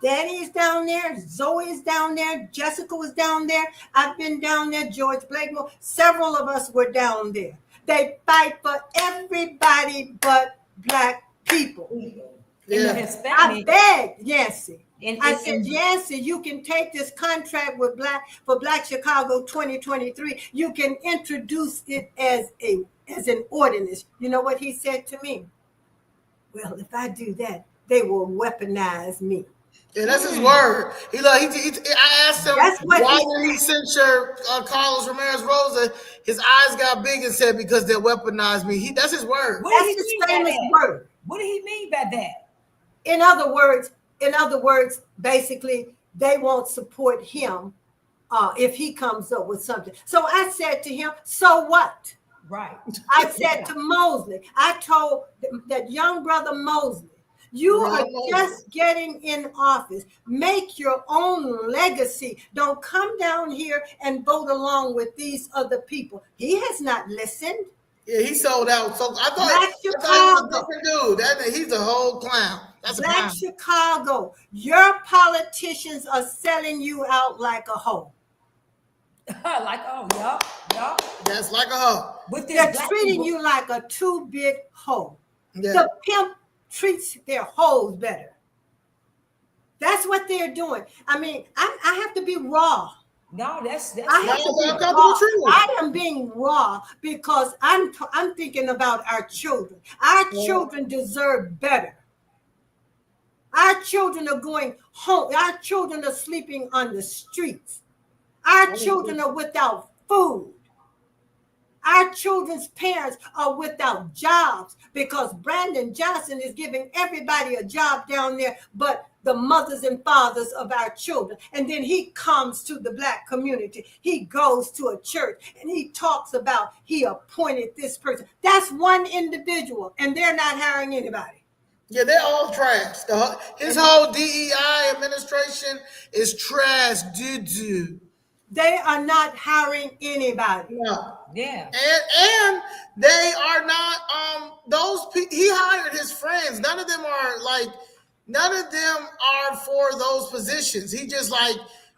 Speaker 2: Daddy is down there, Zoe is down there, Jessica was down there, I've been down there, George Blakemore, several of us were down there. They fight for everybody but black people.
Speaker 1: Yeah.
Speaker 2: I begged Yancey. I said, Yancey, you can take this contract with Black Chicago 2023. You can introduce it as an ordinance. You know what he said to me? Well, if I do that, they will weaponize me.
Speaker 1: Yeah, that's his word. I asked him, why did he censure Carlos Ramirez Rosa? His eyes got big and said, because they'll weaponize me. That's his word.
Speaker 2: That's his famous word.
Speaker 3: What did he mean by that?
Speaker 2: In other words, basically, they won't support him if he comes up with something. So I said to him, so what?
Speaker 3: Right.
Speaker 2: I said to Mosley, I told that young brother Mosley, you are just getting in office. Make your own legacy. Don't come down here and vote along with these other people. He has not listened.
Speaker 1: Yeah, he sold out. So I thought he was a different dude. He's a whole clown. That's a clown.
Speaker 2: Chicago, your politicians are selling you out like a hoe.
Speaker 3: Yup.
Speaker 1: That's like a hoe.
Speaker 2: They're treating you like a two-bit hoe.
Speaker 1: Yeah.
Speaker 2: The pimp treats their hoes better. That's what they're doing. I mean, I have to be raw.
Speaker 3: No, that's
Speaker 2: I am being raw because I'm thinking about our children. Our children deserve better. Our children are going home. Our children are sleeping on the streets. Our children are without food. Our children's parents are without jobs because Brandon Johnson is giving everybody a job down there, but the mothers and fathers of our children. And then he comes to the black community. He goes to a church and he talks about he appointed this person. That's one individual, and they're not hiring anybody.
Speaker 1: Yeah, they're all trash. His whole DEI administration is trash doo-doo.
Speaker 2: They are not hiring anybody.
Speaker 1: No.
Speaker 3: Yeah.
Speaker 1: And they are not he hired his friends. None of them are for those positions. He just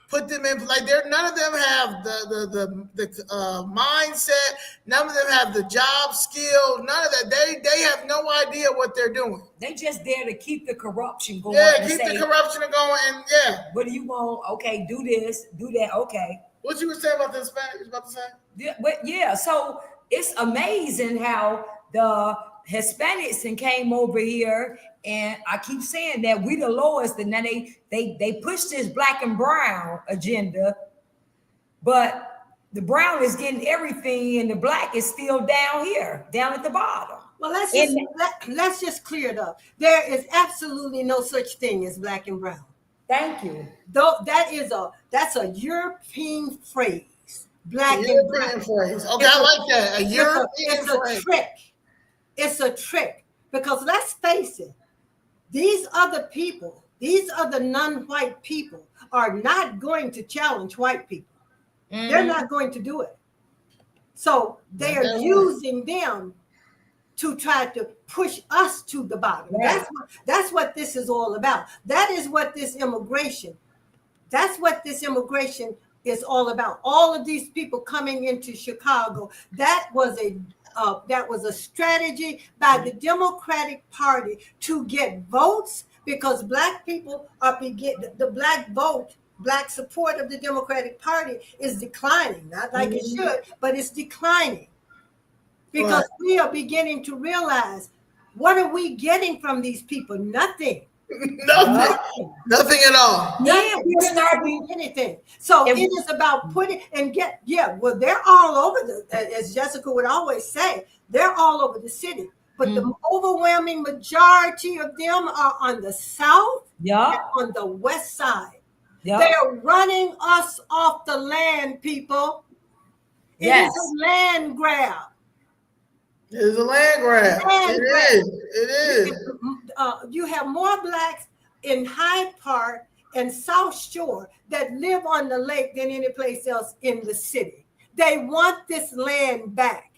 Speaker 1: put them in like they're none of them have the mindset. None of them have the job skill. None of that. They have no idea what they're doing.
Speaker 3: They just there to keep the corruption going.
Speaker 1: Yeah, keep the corruption going, and yeah.
Speaker 3: What do you want? Okay, do this, do that. Okay.
Speaker 1: What you were saying about the Hispanics? You about to say?
Speaker 3: Yeah, but yeah, so it's amazing how the Hispanics and came over here, and I keep saying that we the lowest, and then they push this black and brown agenda, but the brown is getting everything, and the black is still down here, down at the bottom.
Speaker 2: Well, let's just clear it up. There is absolutely no such thing as black and brown.
Speaker 3: Thank you.
Speaker 2: Though that's a European phrase. Black and brown
Speaker 1: phrase. Okay, I like that. A European
Speaker 2: phrase. It's a trick because let's face it, these other people, these other non-white people are not going to challenge white people. Mm-hmm. They're not going to do it. So they are using them to try to push us to the bottom. Yeah. That's what this is all about. That is what this immigration is all about. All of these people coming into Chicago, that was a strategy by the Democratic Party to get votes because black people are the black vote. Black support of the Democratic Party is declining, not like it should, but it's declining. Because we are beginning to realize, what are we getting from these people? Nothing.
Speaker 1: Nothing at all.
Speaker 2: Yeah, we're not doing anything. So it is about putting well, they're all over as Jessica would always say, they're all over the city. But the overwhelming majority of them are on the south and on the west side. Yep. They're running us off the land, people. It is a land grab.
Speaker 1: It is a land grab. It is.
Speaker 2: You have more blacks in Hyde Park and South Shore that live on the lake than any place else in the city. They want this land back.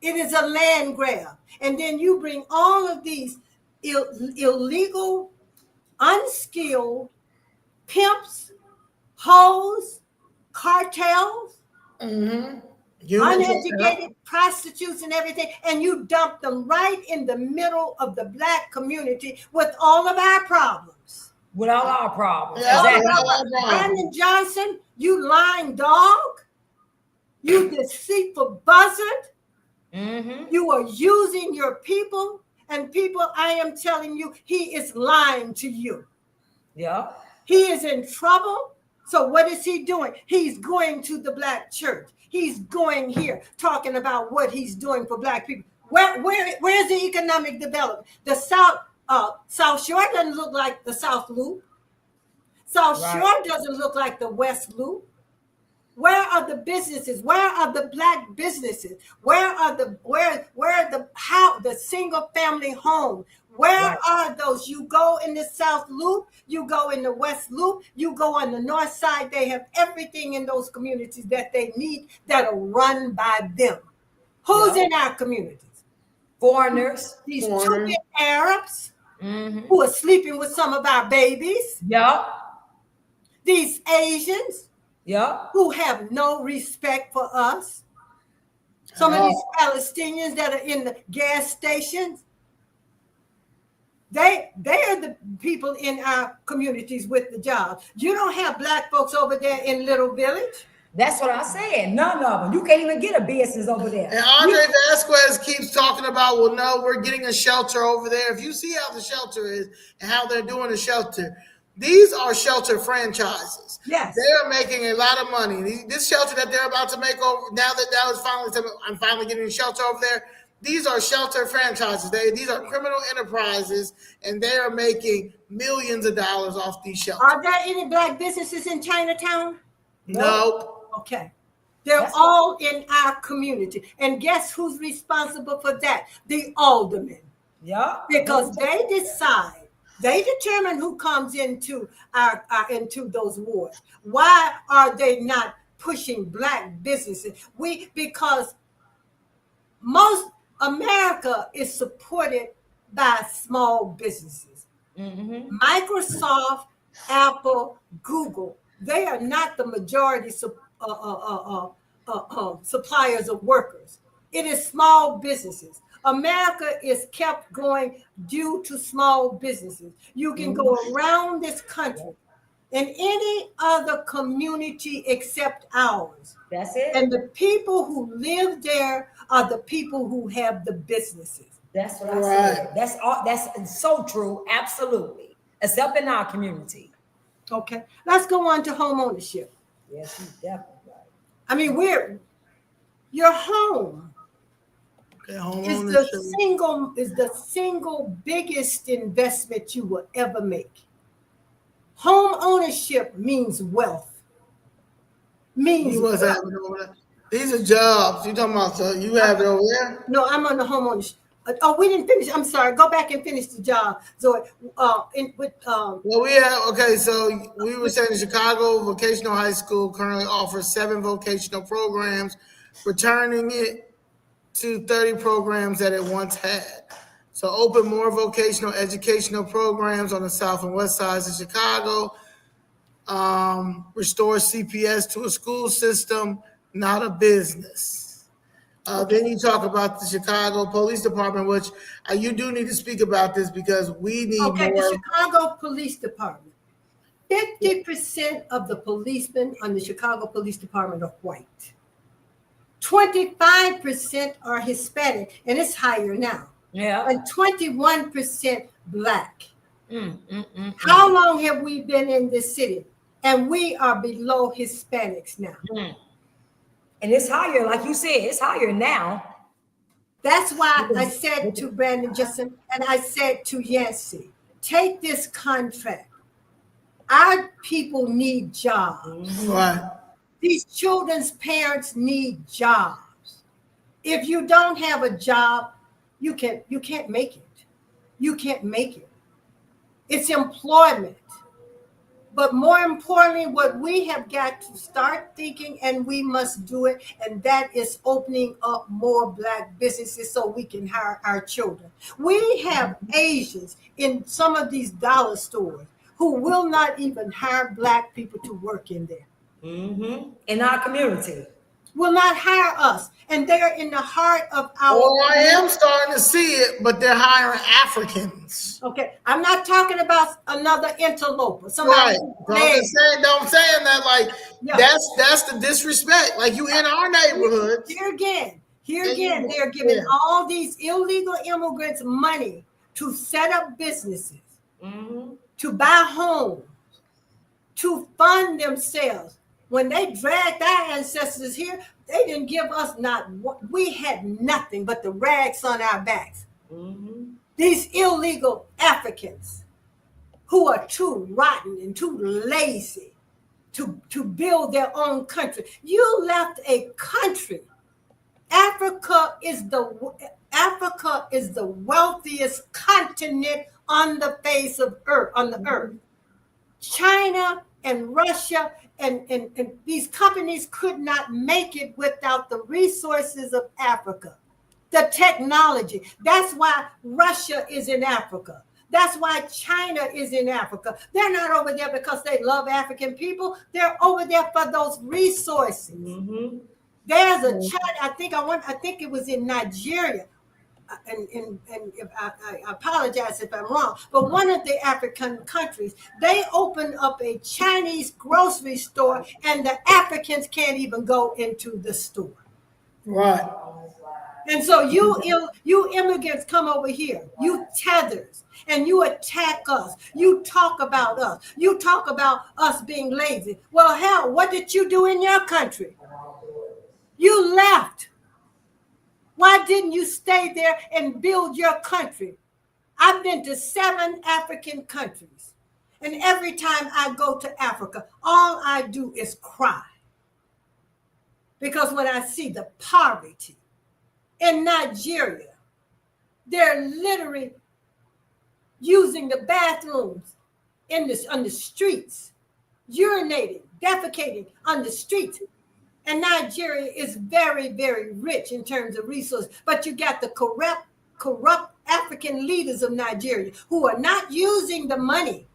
Speaker 2: It is a land grab. And then you bring all of these illegal, unskilled pimps, hoes, cartels, uneducated prostitutes and everything, and you dump them right in the middle of the black community with all of our problems.
Speaker 3: With all our problems.
Speaker 2: Yeah, exactly. Brandon Johnson, you lying dog, you deceitful buzzard, you are using your people, and people, I am telling you, he is lying to you.
Speaker 3: Yeah.
Speaker 2: He is in trouble. So what is he doing? He's going to the black church. He's going here, talking about what he's doing for black people. Where's the economic development? The South Shore doesn't look like the South Loop. South Shore doesn't look like the West Loop. Where are the businesses? Where are the black businesses? Where are the single family home? Where are those? You go in the South Loop, you go in the West Loop, you go on the North Side. They have everything in those communities that they need that are run by them. Who's in our communities?
Speaker 3: Foreigners.
Speaker 2: These stupid Arabs who are sleeping with some of our babies.
Speaker 3: Yeah.
Speaker 2: These Asians.
Speaker 3: Yeah.
Speaker 2: Who have no respect for us. Some of these Palestinians that are in the gas stations. They are the people in our communities with the jobs. You don't have black folks over there in Little Village.
Speaker 3: That's what I said. None of them. You can't even get a business over there.
Speaker 1: And Andre Vasquez keeps talking about, well, no, we're getting a shelter over there. If you see how the shelter is and how they're doing the shelter, these are shelter franchises.
Speaker 2: Yes.
Speaker 1: They're making a lot of money. This shelter that they're about to make over, I'm finally getting a shelter over there. These are shelter franchises. These are criminal enterprises, and they are making millions of dollars off these shelters.
Speaker 2: Are there any black businesses in Chinatown?
Speaker 1: Nope.
Speaker 2: Okay. They're all in our community. And guess who's responsible for that? The aldermen.
Speaker 3: Yeah.
Speaker 2: Because they determine who comes into into those wards. Why are they not pushing black businesses? Because most America is supported by small businesses. Microsoft, Apple, Google they are not the majority suppliers of workers. It is small businesses. America is kept going due to small businesses. You can go around this country in any other community except ours.
Speaker 3: That's it.
Speaker 2: And the people who live there are the people who have the businesses.
Speaker 3: That's what I said. That's all. That's so true. Absolutely. Except in our community.
Speaker 2: Okay. Let's go on to home ownership.
Speaker 3: Yes, you're definitely right.
Speaker 2: I mean, your home is the single biggest investment you will ever make. Home ownership means wealth.
Speaker 1: These are jobs. You talking about? So you have it over there?
Speaker 2: No, I'm on the home ownership. Oh, we didn't finish. I'm sorry. Go back and finish the job. So,
Speaker 1: well, we have. Okay, so we were saying Chicago Vocational High School currently offers 7 vocational programs, returning it to 30 programs that it once had. So, open more vocational educational programs on the south and west sides of Chicago. Restore CPS to a school system, not a business. Then you talk about the Chicago Police Department, which you do need to speak about this because we need more.
Speaker 2: The Chicago Police Department. 50% of the policemen on the Chicago Police Department are white. 25% are Hispanic, and it's higher now.
Speaker 3: Yeah.
Speaker 2: And 21% Black. How long have we been in this city? And we are below Hispanics now.
Speaker 3: And it's higher, like you said, it's higher now.
Speaker 2: That's why I said to Brandon Justin and I said to Yancey, take this contract. Our people need jobs.
Speaker 1: Right.
Speaker 2: These children's parents need jobs. If you don't have a job, you can't make it. You can't make it. It's employment. But more importantly, what we have got to start thinking, and we must do it, and that is opening up more Black businesses so we can hire our children. We have Asians in some of these dollar stores who will not even hire Black people to work in there.
Speaker 3: In our community.
Speaker 2: Will not hire us. And they're in the heart of our...
Speaker 1: Well, I am starting to see it, but they're hiring Africans.
Speaker 2: Okay, I'm not talking about another interloper. Somebody
Speaker 1: right. I'm saying that like that's the disrespect. Like you in our neighborhood.
Speaker 2: Here again, they're giving all these illegal immigrants money to set up businesses, to buy homes, to fund themselves. When they dragged our ancestors here, they didn't give us we had nothing but the rags on our backs. These illegal Africans who are too rotten and too lazy to build their own country. You left a country. Africa is the wealthiest continent on the face of the earth. China and Russia and these companies could not make it without the resources of Africa, the technology. That's why Russia is in Africa. That's why China is in Africa. They're not over there because they love African people. They're over there for those resources. There's a China, I think it was in Nigeria. And if I apologize if I'm wrong, but one of the African countries, they opened up a Chinese grocery store and the Africans can't even go into the store.
Speaker 1: Right.
Speaker 2: And so you immigrants come over here, you tethers, and you attack us. You talk about us. You talk about us being lazy. Well, hell, what did you do in your country? You left. Why didn't you stay there and build your country? I've been to 7 African countries. And every time I go to Africa, all I do is cry. Because when I see the poverty in Nigeria, they're literally using the bathrooms on the streets, urinating, defecating on the streets. And Nigeria is very, very rich in terms of resources. But you got the corrupt African leaders of Nigeria who are not using the money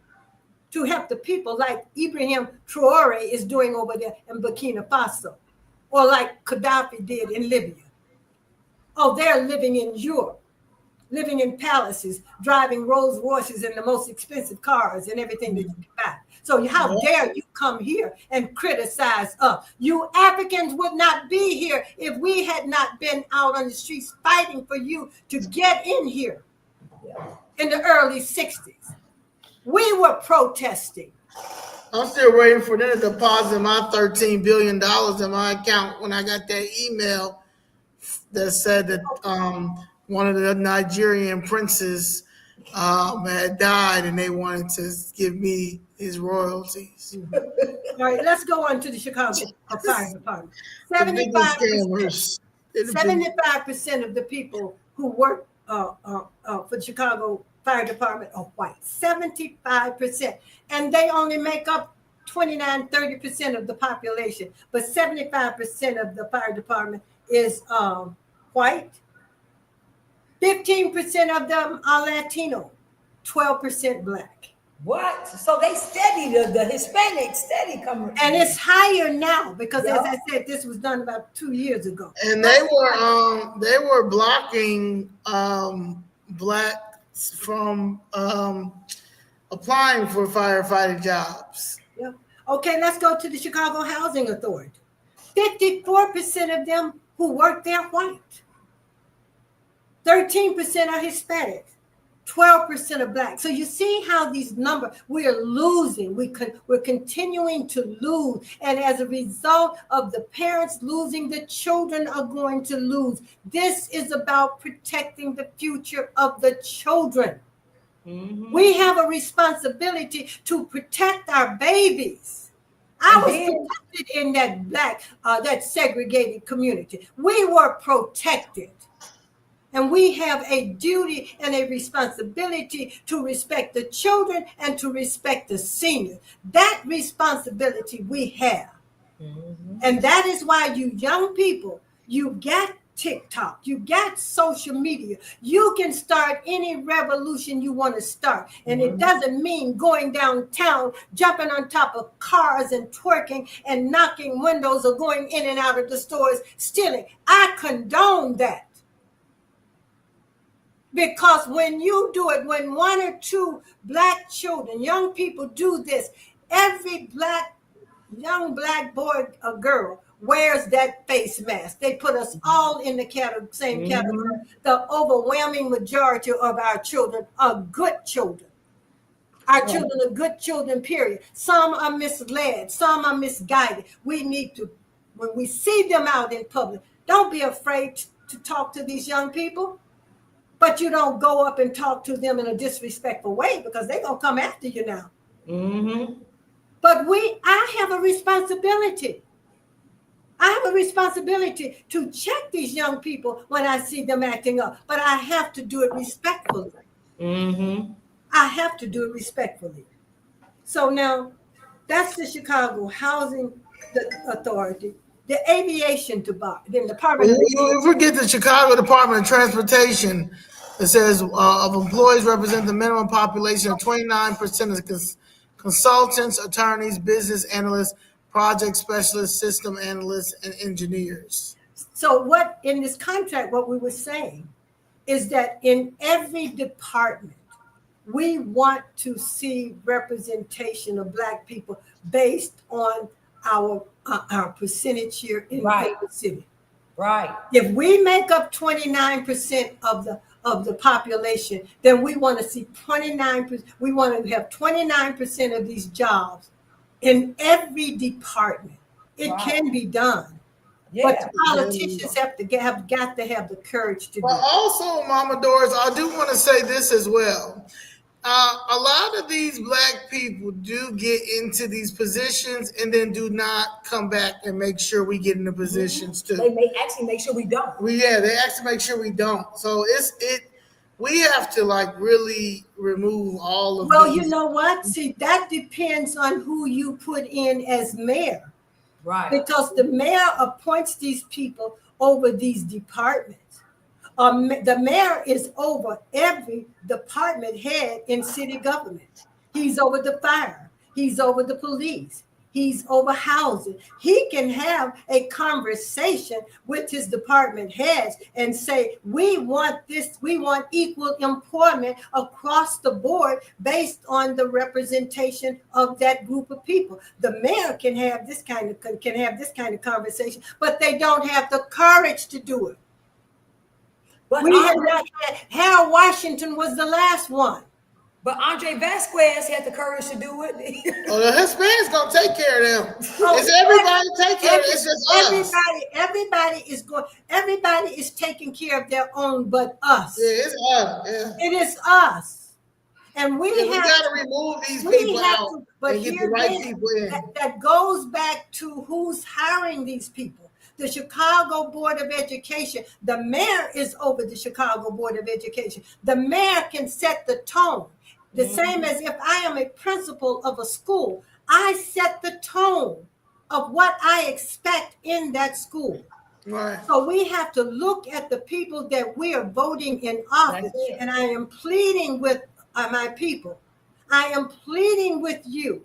Speaker 2: to help the people like Ibrahim Traore is doing over there in Burkina Faso, or like Gaddafi did in Libya. Oh, they're living in Europe, living in palaces, driving Rolls Royces and the most expensive cars and everything that you can buy. So how dare you come here and criticize us? You Africans would not be here if we had not been out on the streets fighting for you to get in here in the early 60s. We were protesting.
Speaker 1: I'm still waiting for them to deposit my $13 billion in my account when I got that email that said that one of the Nigerian princes had died and they wanted to give me his royalties.
Speaker 2: All right, let's go on to the Chicago Fire Department.
Speaker 1: 75%
Speaker 2: of the people who work for the Chicago Fire Department are white. 75%. And they only make up 29-30% of the population. But 75% of the fire department is white. 15% of them are Latino. 12% black.
Speaker 3: What? So they steady, the Hispanics steady coming.
Speaker 2: And it's higher now because, as I said, this was done about 2 years ago.
Speaker 1: And they were blocking blacks from applying for firefighting jobs.
Speaker 2: Yeah. Okay, let's go to the Chicago Housing Authority. 54% of them who work there white. 13% are Hispanic. 12% are black. So you see how these numbers, we are losing. We're continuing to lose. And as a result of the parents losing, the children are going to lose. This is about protecting the future of the children. Mm-hmm. We have a responsibility to protect our babies. I was protected in that that segregated community. We were protected. And we have a duty and a responsibility to respect the children and to respect the seniors. That responsibility we have. Mm-hmm. And that is why you young people, you got TikTok, you got social media. You can start any revolution you want to start. And it doesn't mean going downtown, jumping on top of cars and twerking and knocking windows or going in and out of the stores, stealing. I condone that. Because when you do it, when one or two black children, young people do this, every young black boy or girl wears that face mask. They put us all in the same category. The overwhelming majority of our children are good children. Our children are good children, period. Some are misled. Some are misguided. We need to, when we see them out in public, don't be afraid to talk to these young people. But you don't go up and talk to them in a disrespectful way because they're going to come after you now. Mm-hmm. But I have a responsibility. I have a responsibility to check these young people when I see them acting up. But I have to do it respectfully. Mm-hmm. I have to do it respectfully. So now, that's the Chicago Housing Authority. The aviation department, the Department of
Speaker 1: You forget the Chicago Department of Transportation. It says of employees represent the minimum population of 29% of consultants, attorneys, business analysts, project specialists, system analysts, and engineers.
Speaker 2: So what in this contract, what we were saying is that in every department, we want to see representation of Black people based on our percentage here in the city. Right. If we make up 29% of the population, then we want to see 29%. We want to have 29% of these jobs in every department. It can be done. Yeah. But the politicians have got to have the courage to do it.
Speaker 1: But also, Mama Doris, I do want to say this as well. A lot of these Black people do get into these positions and then do not come back and make sure we get in the positions too.
Speaker 3: They may actually make sure we don't.
Speaker 1: They actually make sure we don't. So we have to really remove all of.
Speaker 2: Well, you know what? See, that depends on who you put in as mayor. Right. Because the mayor appoints these people over these departments. The mayor is over every department head in city government. He's over the fire. He's over the police. He's over housing. He can have a conversation with his department heads and say, we want this, we want equal employment across the board based on the representation of that group of people. The mayor can have this kind of conversation, but they don't have the courage to do it.
Speaker 3: But
Speaker 2: We have not had, Harold Washington was the last one.
Speaker 3: But Andre Vasquez had the courage to do it.
Speaker 1: Oh, the Hispanics gonna take care of them. It's everybody take care of it. It's just us.
Speaker 2: Everybody is taking care of their own but us.
Speaker 1: Yeah, it's us. Yeah.
Speaker 2: It is us. And we
Speaker 1: gotta remove these people out and get the right people in.
Speaker 2: That goes back to who's hiring these people. The Chicago Board of Education. The mayor is over the Chicago Board of Education. The mayor can set the tone. The same as if I am a principal of a school, I set the tone of what I expect in that school.
Speaker 1: Right.
Speaker 2: So we have to look at the people that we are voting in office. And I am pleading with my people. I am pleading with you.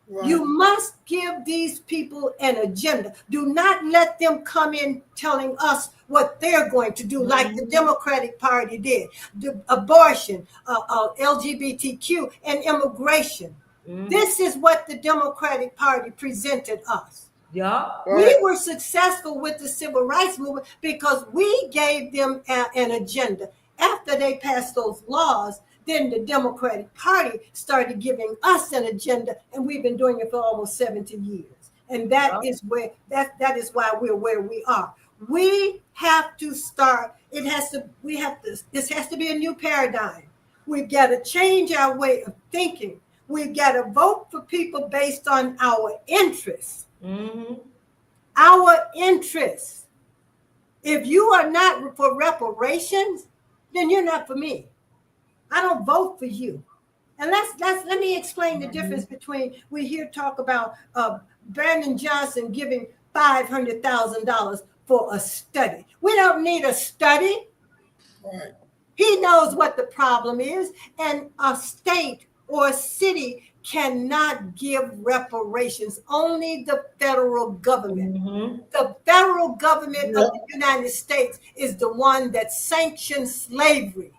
Speaker 2: Right. You must give these people an agenda. Do not let them come in telling us what they're going to do, like the Democratic Party did. The abortion, LGBTQ, and immigration. This is what the Democratic Party presented us.
Speaker 3: Yeah.
Speaker 2: We were successful with the civil rights movement because we gave them an agenda. After they passed those laws, then the Democratic Party started giving us an agenda, and we've been doing it for almost 70 years. And that is where that is why we're where we are. We have to start. This has to be a new paradigm. We've got to change our way of thinking. We've got to vote for people based on our interests. Our interests. If you are not for reparations, then you're not for me. I don't vote for you. And let me explain the difference between, we hear talk about Brandon Johnson giving $500,000 for a study. We don't need a study.
Speaker 1: Right.
Speaker 2: He knows what the problem is, and a state or a city cannot give reparations. Only the federal government. The federal government of the United States is the one that sanctions slavery,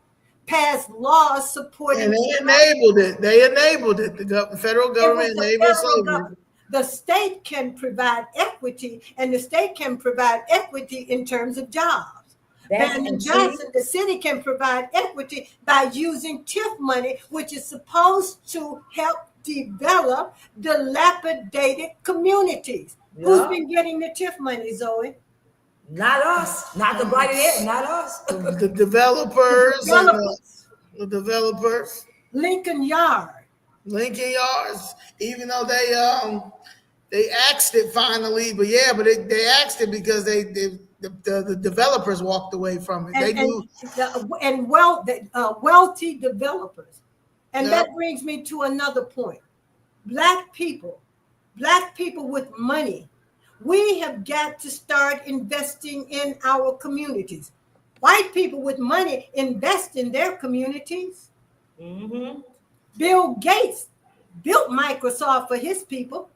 Speaker 2: passed laws supporting.
Speaker 1: And they enabled it. The federal government enabled slavery.
Speaker 2: The state can provide equity, and the state can provide equity in terms of jobs. And Johnson, the city can provide equity by using TIF money, which is supposed to help develop dilapidated communities. Yeah. Who's been getting the TIF money, Zoe?
Speaker 3: Not us. Not the body there. Not us.
Speaker 1: The developers. The developers.
Speaker 2: Lincoln Yards,
Speaker 1: even though they axed it finally, but they axed it because the developers walked away from it. Wealthy developers.
Speaker 2: And that brings me to another point. Black people with money, we have got to start investing in our communities. White people with money invest in their communities. Bill Gates built Microsoft for his people.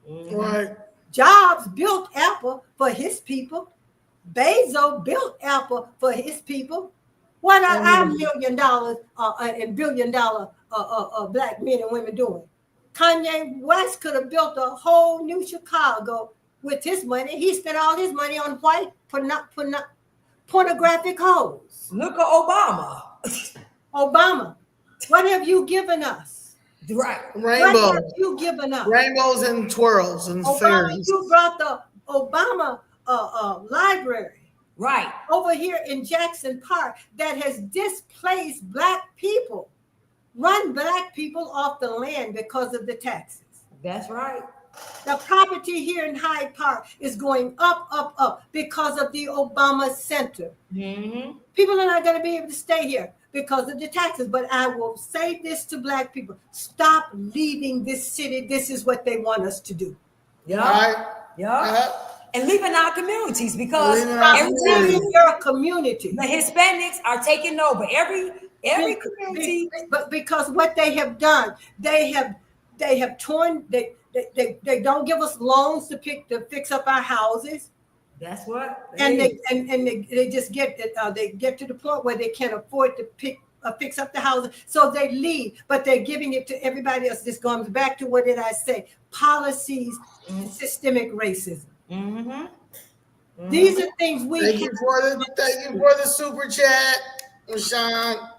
Speaker 1: Right.
Speaker 2: Jobs built Apple for his people. Bezos built Apple for his people. What are our $1 million and $1 billion black men and women doing? Kanye West could have built a whole new Chicago with his money. He spent all his money on white pornographic hoes.
Speaker 3: Look at Obama.
Speaker 2: Obama, what have you given us?
Speaker 3: Right.
Speaker 1: Rainbows.
Speaker 2: What have you given us?
Speaker 1: Rainbows and twirls and fairies.
Speaker 2: You brought the Obama library.
Speaker 3: Right.
Speaker 2: Over here in Jackson Park that has displaced black people, run black people off the land because of the taxes.
Speaker 3: That's right.
Speaker 2: The property here in Hyde Park is going up, up, up because of the Obama Center. People are not going to be able to stay here because of the taxes. But I will say this to black people. Stop leaving this city. This is what they want us to do.
Speaker 3: Yeah.
Speaker 1: Right.
Speaker 3: Yeah. And leaving our communities because
Speaker 2: leaving your community.
Speaker 3: The Hispanics are taking over every community.
Speaker 2: But because what they have done, they have They have torn. They don't give us loans to fix up our houses.
Speaker 3: That's what.
Speaker 2: And they just get they get to the point where they can't afford to fix up the houses, so they leave. But they're giving it to everybody else. This comes back to, what did I say? Policies, systemic racism. These are things we.
Speaker 1: Thank you for the super chat, Rashawn.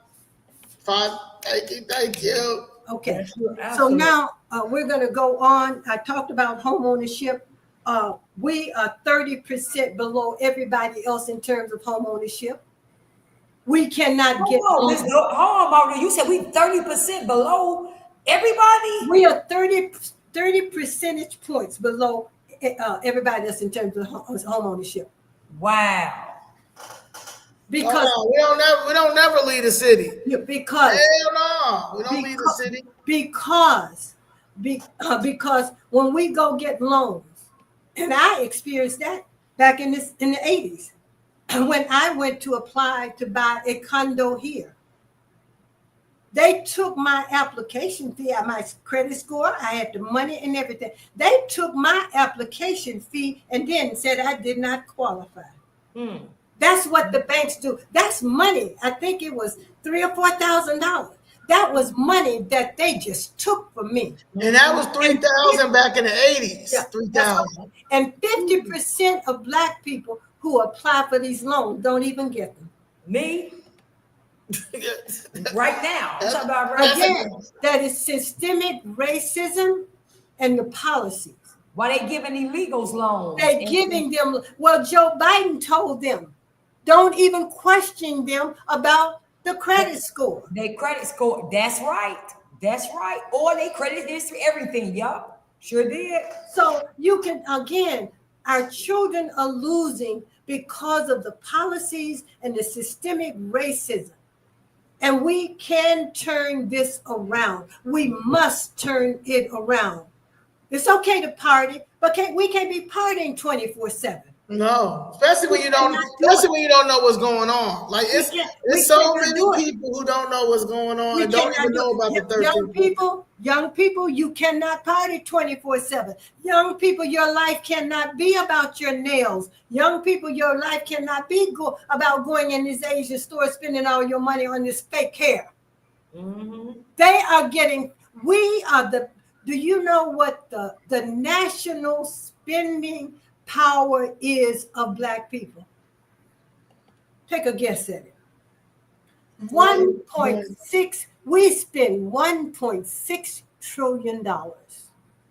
Speaker 1: Thank you.
Speaker 2: Okay, so now we're going to go on. I talked about home ownership. We are 30% below everybody else in terms of home ownership. We cannot get.
Speaker 3: Hold on, Mama. You said we 30% below everybody.
Speaker 2: We are 30 percentage points below everybody else in terms of home ownership.
Speaker 3: Wow.
Speaker 2: Because
Speaker 1: we don't never leave the city.
Speaker 2: Yeah, because
Speaker 1: hell no, we don't leave the city.
Speaker 2: Because when we go get loans, and I experienced that back in the 80s, when I went to apply to buy a condo here, they took my application fee, my credit score, I had the money and everything. They took my application fee and then said I did not qualify. That's what the banks do. That's money. I think it was $3,000 or $4,000. That was money that they just took from me.
Speaker 1: And that was $3,000 back in the 80s.
Speaker 2: Yeah,
Speaker 1: $3,000.
Speaker 2: And 50% of Black people who apply for these loans don't even get them.
Speaker 3: Me? Right now. I'm talking about right
Speaker 2: Again, that is systemic racism and the policies.
Speaker 3: Why they giving illegals loans?
Speaker 2: They're giving them. Well, Joe Biden told them, don't even question them about the credit score.
Speaker 3: They credit score. That's right. That's right. Or they credit history, everything. Yup. Sure did.
Speaker 2: So you can, again, our children are losing because of the policies and the systemic racism. And we can turn this around. We must turn it around. It's okay to party, but we can't be partying 24/7.
Speaker 1: No, especially when you don't know what's going on. Like it's so many people who don't know what's going on and don't even know about the 13
Speaker 2: Young people, you cannot party 24/7. Young people, your life cannot be about your nails. Young people, your life cannot be about going in these Asian stores, spending all your money on this fake hair. They are getting. Do you know what the national spending power is of Black people? Take a guess at it. 1.6. We spend $1.6 trillion.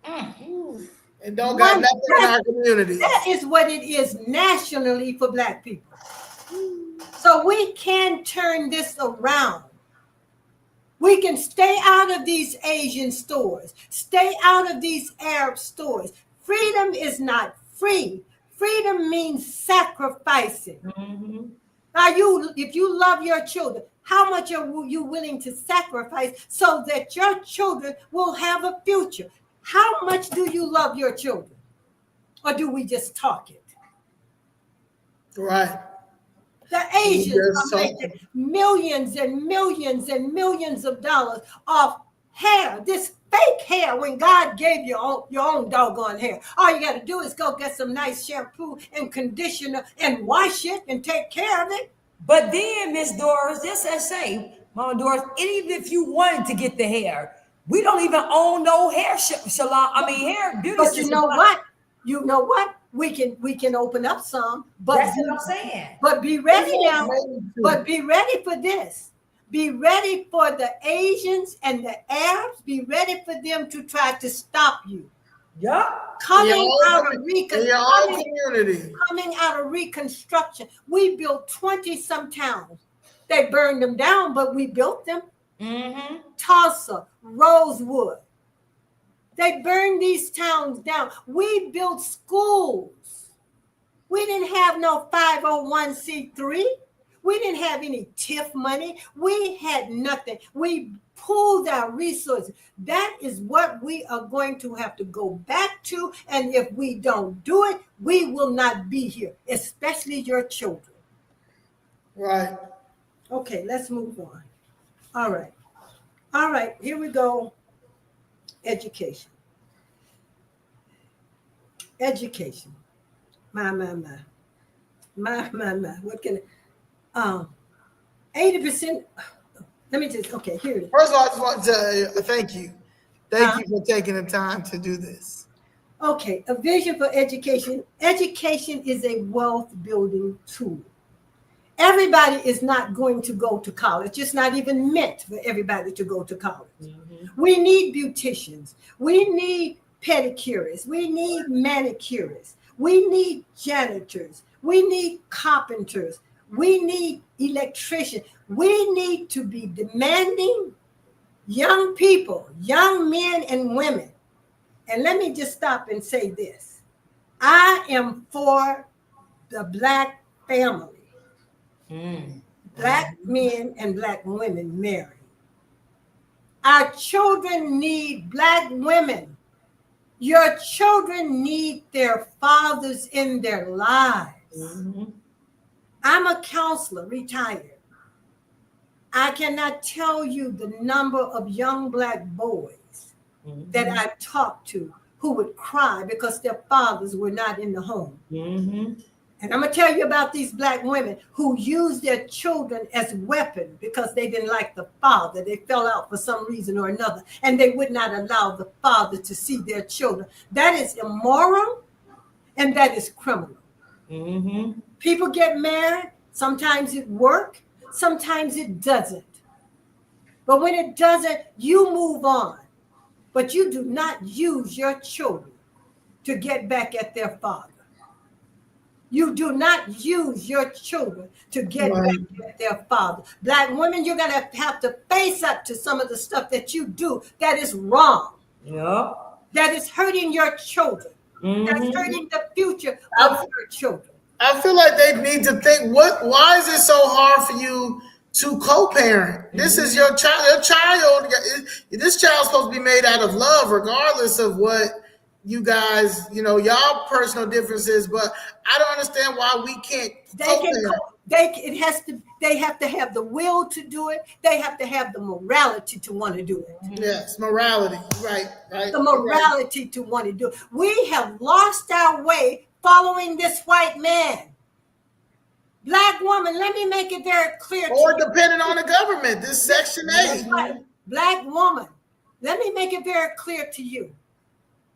Speaker 1: And don't got nothing in our community.
Speaker 2: That is what it is nationally for Black people. So we can turn this around. We can stay out of these Asian stores, stay out of these Arab stores. Freedom is not free. Freedom means sacrificing. Now, if you love your children, how much are you willing to sacrifice so that your children will have a future? How much do you love your children? Or do we just talk it?
Speaker 1: Right.
Speaker 2: The Asians are making millions and millions and millions of dollars off hair, this fake hair, when God gave you your own doggone hair. All you got to do is go get some nice shampoo and conditioner and wash it and take care of it.
Speaker 3: But then, Miss Doris, just as say, Mama Doris, even if you wanted to get the hair, we don't even own no hair salon. Hair beauty.
Speaker 2: But you know what? You know what? We can open up some, but
Speaker 3: that's what I'm saying.
Speaker 2: But be ready now. But be ready for this. Be ready for the Asians and the Arabs. Be ready for them to try to stop you.
Speaker 3: Yeah.
Speaker 2: Coming out of Reconstruction, we built 20-some towns. They burned them down, but we built them. Tulsa, Rosewood. They burned these towns down. We built schools. We didn't have no 501c3. We didn't have any TIF money. We had nothing. We pooled our resources. That is what we are going to have to go back to. And if we don't do it, we will not be here, especially your children.
Speaker 1: Right.
Speaker 2: Okay, let's move on. All right, here we go. Education. Education. My. What can 80%? Let me just, okay, here it is.
Speaker 1: First of all, I just want to thank you. Thank you for taking the time to do this.
Speaker 2: Okay, a vision for education. Education is a wealth building tool. Everybody is not going to go to college. It's not even meant for everybody to go to college. Mm-hmm. We need beauticians. We need pedicurists. We need manicurists. We need janitors. We need carpenters. We need electricians. We need to be demanding young people, young men and women. And let me just stop and say this. I am for the Black family. Black men and Black women marry. Our children need Black women. Your children need their fathers in their lives. Mm-hmm. I'm a counselor, retired. I cannot tell you the number of young Black boys that I talked to who would cry because their fathers were not in the home. Mm-hmm. And I'm going to tell you about these Black women who used their children as weapons because they didn't like the father. They fell out for some reason or another, and they would not allow the father to see their children. That is immoral, and that is criminal. Mm-hmm. People get married. Sometimes it works. Sometimes it doesn't. But when it doesn't, you move on. But you do not use your children to get back at their father. You do not use your children to get back at their father. Black women, you're going to have to face up to some of the stuff that you do that is wrong. Yeah. That is hurting your children. Mm-hmm. That's hurting the future of your children.
Speaker 1: I feel like they need to think, why is it so hard for you to co-parent? Mm-hmm. This is your child. This child's supposed to be made out of love, regardless of what you guys, y'all personal differences, but I don't understand why we can't.
Speaker 2: They have to have the will to do it. They have to have the morality to want to do it.
Speaker 1: Yes, morality, right.
Speaker 2: The morality to want to do it. We have lost our way following this white man. Black woman, let me make it very clear.
Speaker 1: Or depending on the government, this Section 8.
Speaker 2: Right. Black woman, let me make it very clear to you.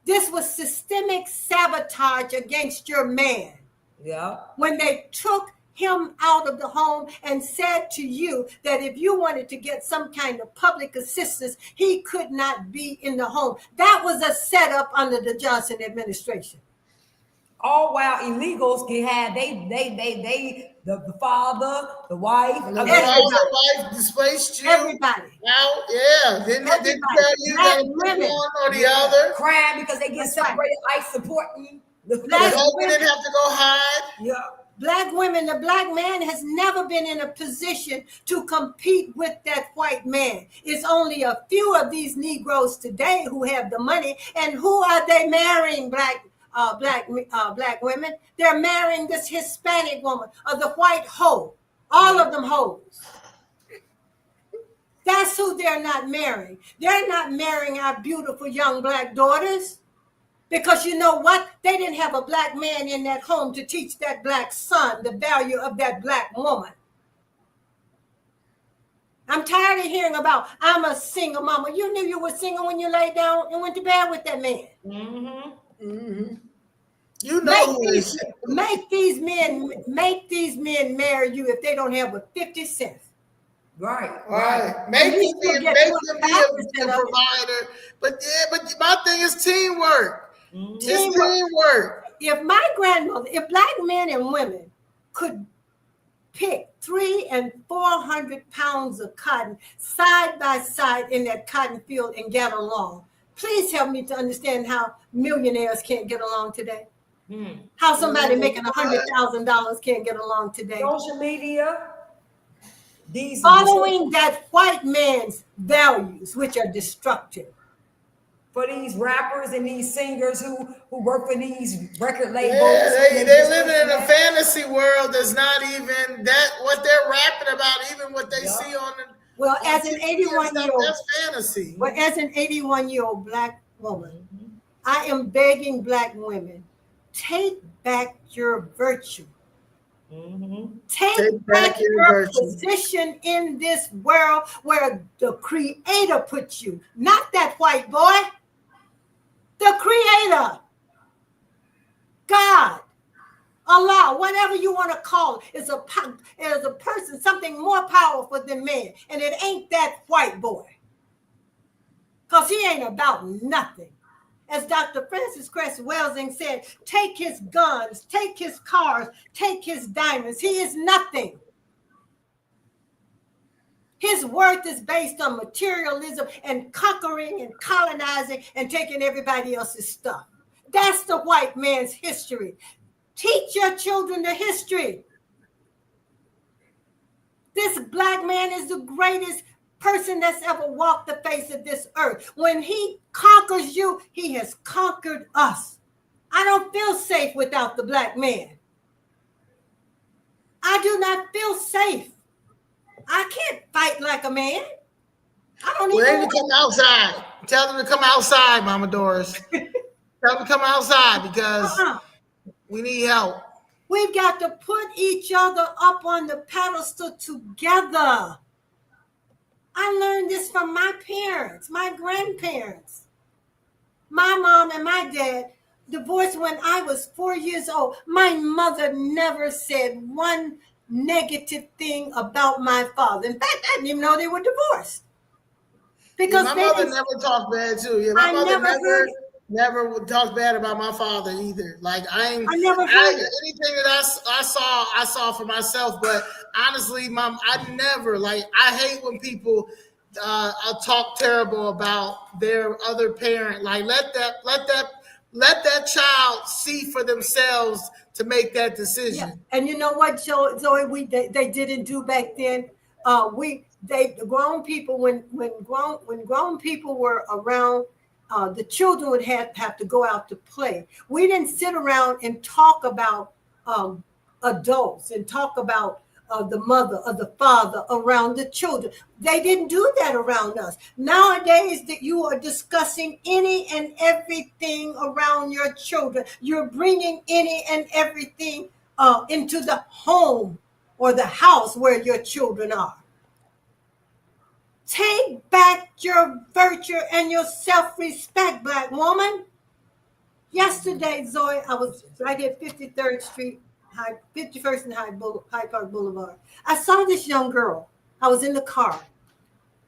Speaker 2: This was systemic sabotage against your man. Yeah. When they took him out of the home and said to you that if you wanted to get some kind of public assistance, he could not be in the home. That was a setup under the Johnson administration.
Speaker 3: All while illegals had the father, the wife,
Speaker 1: the wife displaced you.
Speaker 2: Everybody.
Speaker 1: Well, yeah. Didn't tell you that one or the other.
Speaker 3: Crying because they get separated, like supporting
Speaker 1: the husband didn't have to go hide.
Speaker 2: Yeah. Black women, the Black man has never been in a position to compete with that white man. It's only a few of these Negroes today who have the money, and who are they marrying? Black women. They're marrying this Hispanic woman or the white hoe. All of them hoes. That's who they're not marrying. They're not marrying our beautiful young Black daughters because you know what? They didn't have a Black man in that home to teach that Black son the value of that Black woman. I'm tired of hearing about, I'm a single mama. You knew you were single when you laid down and went to bed with that man. Mm-hmm. Mm-hmm. Make these men marry you if they don't have a 50 cents.
Speaker 1: Right. Make them be a provider. But my thing is teamwork. Mm-hmm. It's teamwork.
Speaker 2: If Black men and women could pick 300 and 400 pounds of cotton side by side in that cotton field and get along, please help me to understand how millionaires can't get along today. How somebody making $100,000 can't get along today.
Speaker 3: Social media.
Speaker 2: Following that white man's values, which are destructive.
Speaker 3: For these rappers and these singers who work for these record labels.
Speaker 1: Yeah, they living in a fantasy world that's not even that what they're rapping about, even what they see on the
Speaker 2: Well, as an 81-year-old,
Speaker 1: that's fantasy.
Speaker 2: well, as an 81-year-old Black woman, I am begging Black women, take back your virtue. Take back your position in this world where the Creator put you, not that white boy. The Creator, God, Allah, whatever you want to call it, is a person, something more powerful than man, and it ain't that white boy, because he ain't about nothing. As Dr. Francis Cress Welsing said, take his guns, take his cars, take his diamonds. He is nothing. His worth is based on materialism and conquering and colonizing and taking everybody else's stuff. That's the white man's history. Teach your children the history. This Black man is the greatest person that's ever walked the face of this earth. When he conquers you, he has conquered us. I don't feel safe without the Black man. I do not feel safe. I can't fight like a man. I don't even.
Speaker 1: Well, they to come outside. Tell them to come outside, Mama Doris. Tell them to come outside because we need help.
Speaker 2: We've got to put each other up on the pedestal together. I learned this from my parents, my grandparents. My mom and my dad divorced when I was 4 years old. My mother never said one negative thing about my father. In fact, I didn't even know they were divorced. Because
Speaker 1: my mother never talked bad too. Yeah, my mother never would talk bad about my father either. Like I never heard anything that I saw for myself. But honestly, Mom, I never I hate when people talk terrible about their other parent. Like let that child see for themselves to make that decision.
Speaker 2: Yeah. And you know what, Zoe, they didn't do back then. The grown people when grown people were around. The children would have to go out to play. We didn't sit around and talk about adults and talk about the mother or the father around the children. They didn't do that around us. Nowadays, that you are discussing any and everything around your children. You're bringing any and everything into the home or the house where your children are. Take back your virtue and your self-respect, Black woman. Yesterday, Zoe, I was right at 53rd Street, 51st and Hyde Park Boulevard. I saw this young girl. I was in the car.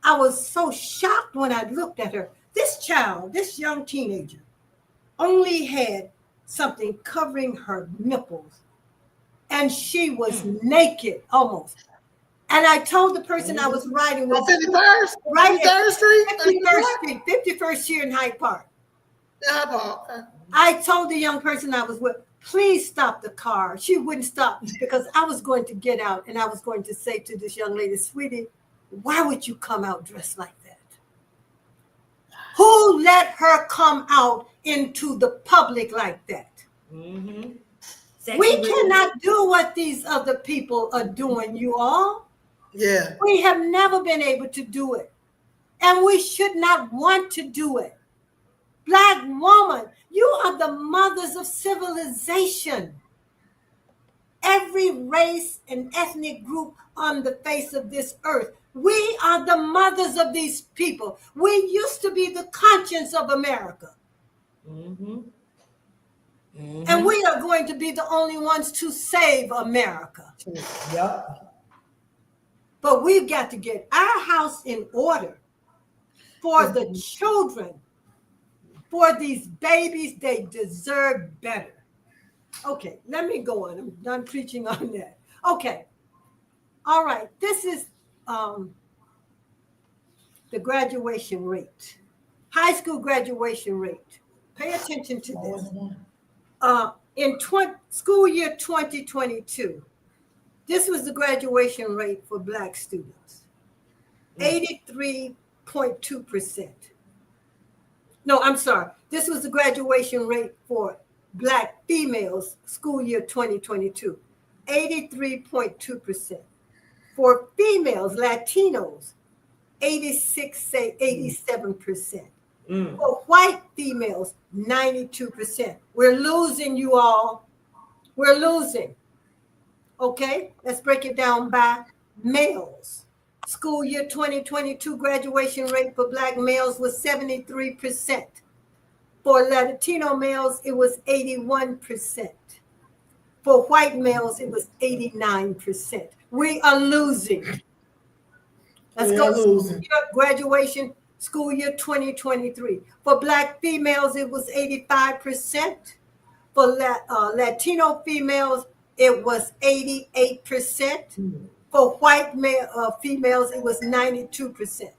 Speaker 2: I was so shocked when I looked at her. This child, this young teenager, only had something covering her nipples. And she was naked almost. And I told the person I was riding with.
Speaker 1: 51st? Right 53rd Street?
Speaker 2: 51st Street, 51st here in Hyde Park.
Speaker 1: Yeah, Hyde Park.
Speaker 2: I told the young person I was with, please stop the car. She wouldn't stop because I was going to get out and I was going to say to this young lady, sweetie, why would you come out dressed like that? Who let her come out into the public like that? Mm-hmm. We cannot do what these other people are doing, you all.
Speaker 1: Yeah.
Speaker 2: We have never been able to do it. And we should not want to do it. Black woman, you are the mothers of civilization. Every race and ethnic group on the face of this earth, we are the mothers of these people. We used to be the conscience of America. Mm-hmm. Mm-hmm. And we are going to be the only ones to save America.
Speaker 3: Yep.
Speaker 2: But we've got to get our house in order for the children, for these babies. They deserve better. Okay, let me go on. I'm done preaching on that. Okay. All right. This is the graduation rate, high school graduation rate. Pay attention to this. In school year 2022, this was the graduation rate for Black students, 83.2%. No, I'm sorry. This was the graduation rate for Black females, school year 2022, 83.2%. For females, Latinos, 87%. For white females, 92%. We're losing, you all. We're losing. Okay, let's break it down by males. School year 2022 graduation rate for Black males was 73%. For Latino males, it was 81%. For white males, it was 89%. We are losing. Let's go to graduation, school year 2023. For Black females, it was 85%. For Latino females, it was 88%. For white females, it was 92%.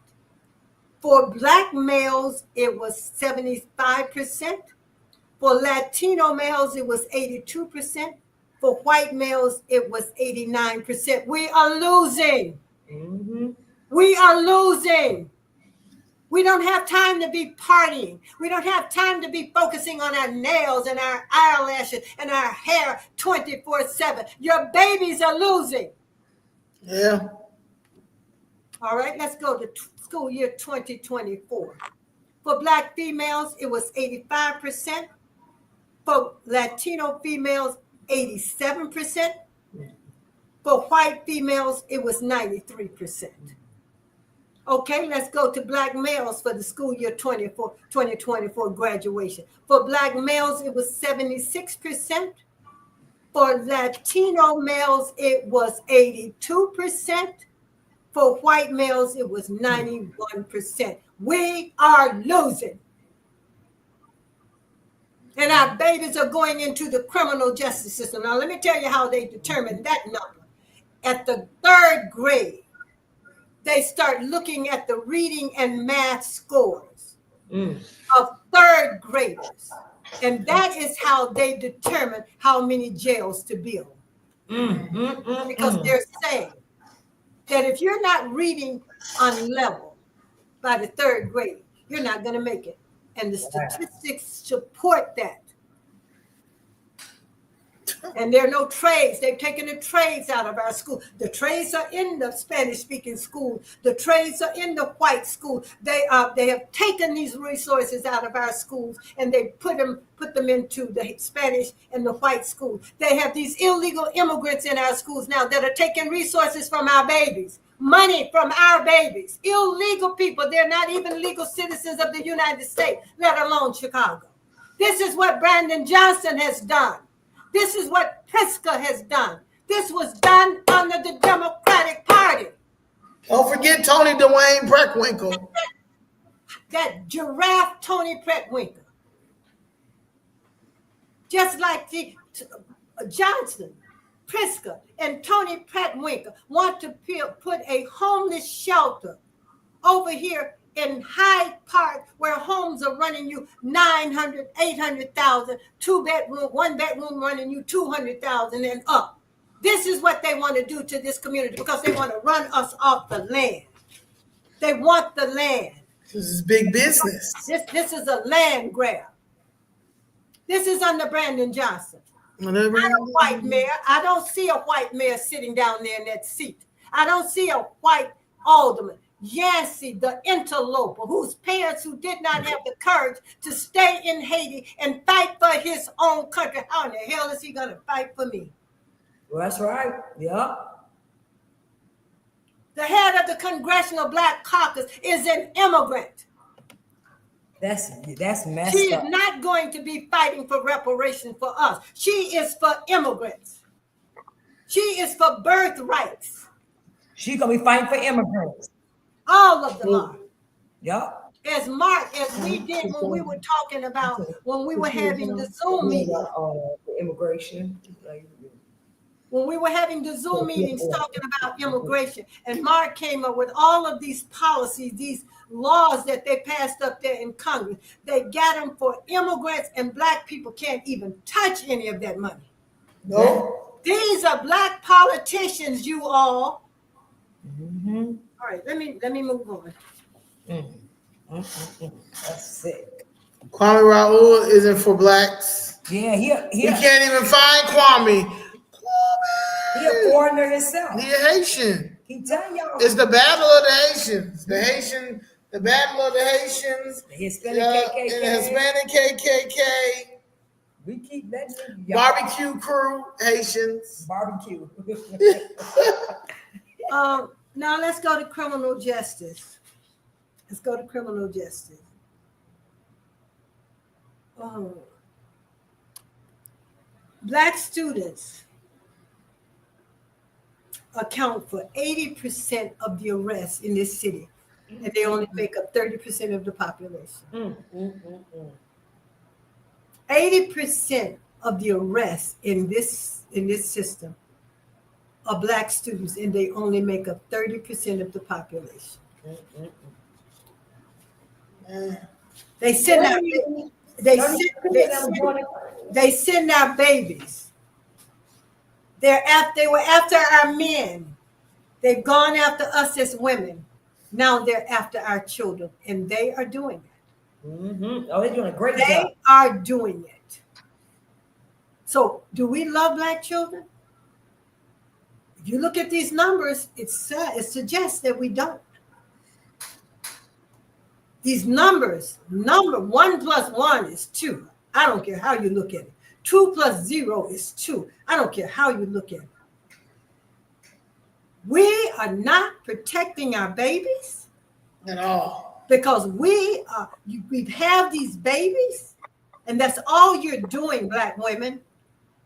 Speaker 2: For Black males, it was 75%. For Latino males, it was 82%. For white males, it was 89%. We are losing. We are losing. We don't have time to be partying. We don't have time to be focusing on our nails and our eyelashes and our hair 24/7. Your babies are losing.
Speaker 1: Yeah.
Speaker 2: All right, let's go to school year 2024. For Black females, it was 85%. For Latino females, 87%. For white females, it was 93%. Okay, let's go to Black males for the school year 2024 graduation. For Black males, it was 76%. For Latino males, it was 82%. For white males, it was 91%. We are losing. And our babies are going into the criminal justice system. Now, let me tell you how they determine that number. At the 3rd grade, they start looking at the reading and math scores of 3rd graders. And that is how they determine how many jails to build. Because they're saying that if you're not reading on level by the 3rd grade, you're not going to make it. And the statistics support that. And there are no trades. They've taken the trades out of our school. The trades are in the Spanish-speaking school. The trades are in the white school. They have taken these resources out of our schools and they put them into the Spanish and the white school. They have these illegal immigrants in our schools now that are taking resources from our babies, money from our babies. Illegal people. They're not even legal citizens of the United States, let alone Chicago. This is what Brandon Johnson has done. This is what Pritzker has done. This was done under the Democratic Party.
Speaker 1: Don't forget Tony Dwayne Preckwinkle.
Speaker 2: That giraffe Tony Preckwinkle. Just like the Johnson, Pritzker, and Tony Preckwinkle want to put a homeless shelter over here in Hyde Park, where homes are running you $900,000, $800,000, 2-bedroom, 1-bedroom running you $200,000 and up. This is what they want to do to this community because they want to run us off the land. They want the land.
Speaker 1: This is big business.
Speaker 2: This is a land grab. This is under Brandon Johnson. Not a white mayor. I don't see a white mayor sitting down there in that seat. I don't see a white alderman. Yancey, the interloper, whose parents who did not have the courage to stay in Haiti and fight for his own country. How in the hell is he going to fight for me?
Speaker 3: Well, that's right. Yeah.
Speaker 2: The head of the Congressional Black Caucus is an immigrant.
Speaker 3: That's messed
Speaker 2: She
Speaker 3: up.
Speaker 2: is not going to be fighting for reparations for us. She is for immigrants. She is for birthrights.
Speaker 3: She's going to be fighting for immigrants.
Speaker 2: All of them are.
Speaker 3: Yep.
Speaker 2: As we did when we were talking about, when we were having the Zoom meeting.
Speaker 3: Immigration.
Speaker 2: When we were having the Zoom meetings talking about immigration, and Mark came up with all of these policies, these laws that they passed up there in Congress. They got them for immigrants, and Black people can't even touch any of that money.
Speaker 1: No.
Speaker 2: These are Black politicians, you all.
Speaker 3: Mm-hmm.
Speaker 2: All right, let me move on.
Speaker 3: That's sick.
Speaker 1: Kwame Raoul isn't for Blacks.
Speaker 3: Yeah,
Speaker 1: He can't even find Kwame.
Speaker 3: He a foreigner himself.
Speaker 1: He a Haitian.
Speaker 3: Keep telling y'all.
Speaker 1: It's the battle of the Haitians. The battle of the Haitians.
Speaker 3: The Hispanic KKK.
Speaker 1: And the Hispanic KKK.
Speaker 3: We keep letting
Speaker 1: barbecue crew, Haitians.
Speaker 3: Barbecue.
Speaker 2: Now let's go to criminal justice. Let's go to criminal justice. Black students account for 80% of the arrests in this city, and they only make up 30% of the population. 80% of the arrests in this system are Black students, and they only make up 30% of the population. They send out babies. They were after our men. They've gone after us as women. Now they're after our children, and they are doing it.
Speaker 3: Oh, they're doing a great job.
Speaker 2: They are doing it. So, do we love Black children? If you look at these numbers, it suggests that we don't. These numbers, 1 + 1 is 2. I don't care how you look at it. 2 + 0 is 2. I don't care how you look at it. We are not protecting our babies
Speaker 1: at all,
Speaker 2: because we have these babies, and that's all you're doing, Black women.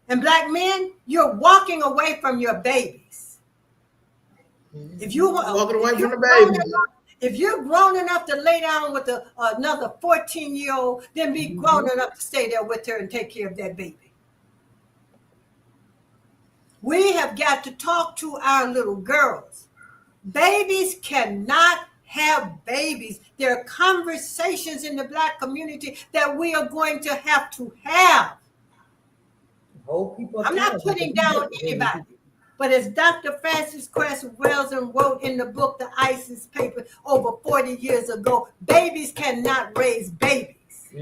Speaker 2: And Black men, you're walking away from your babies. If you
Speaker 1: walking away from the baby,
Speaker 2: if you're grown enough to lay down with another 14-year-old, then be grown enough to stay there with her and take care of that baby. We have got to talk to our little girls. Babies cannot have babies. There are conversations in the Black community that we are going to have. I'm not putting down anybody, but as Dr. Francis Cress Welsing wrote in the book, The ISIS Paper, over 40 years ago, babies cannot raise babies.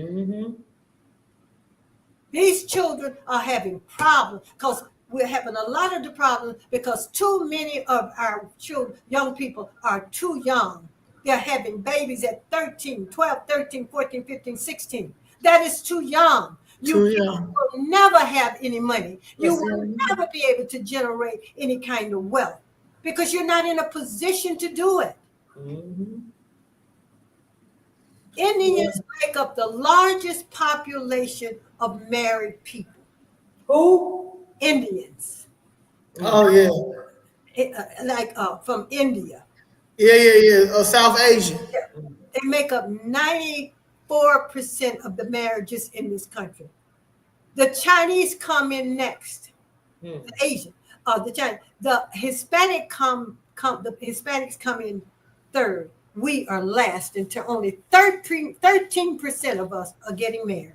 Speaker 2: These children are having problems because we're having a lot of the problems because too many of our children, young people, are too young. They're having babies at 13, 12, 13, 14, 15, 16. That is too young. You will never have any money. You will never be able to generate any kind of wealth because you're not in a position to do it. Indians make up the largest population of married people.
Speaker 3: Who?
Speaker 2: Indians.
Speaker 1: Oh, yeah.
Speaker 2: From India.
Speaker 1: Yeah. South Asia.
Speaker 2: They make up 94% of the marriages in this country. The Chinese come in next. The Asian, the Chinese, the Hispanics come in third. We are last until only 13% of us are getting married.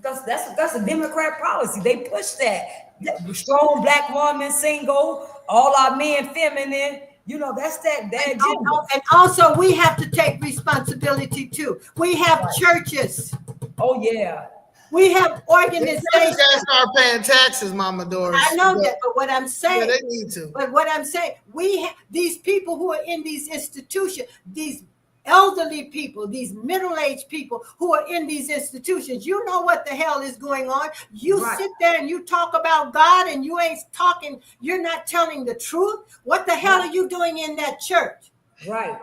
Speaker 3: That's a Democrat policy. They push that. Strong Black woman, single, all our men feminine. You know, that's that agenda.
Speaker 2: And also, we have to take responsibility too. We have churches.
Speaker 3: Oh, yeah.
Speaker 2: We have organizations.
Speaker 1: They gotta start paying taxes, Mama Doris.
Speaker 2: I know that, but what I'm saying,
Speaker 1: they need to.
Speaker 2: But what I'm saying, we have these people who are in these institutions, these elderly people, these middle-aged people who are in these institutions. You know what the hell is going on. You sit there and you talk about God and you ain't talking, you're not telling the truth. What the hell are you doing in that church?
Speaker 3: Right.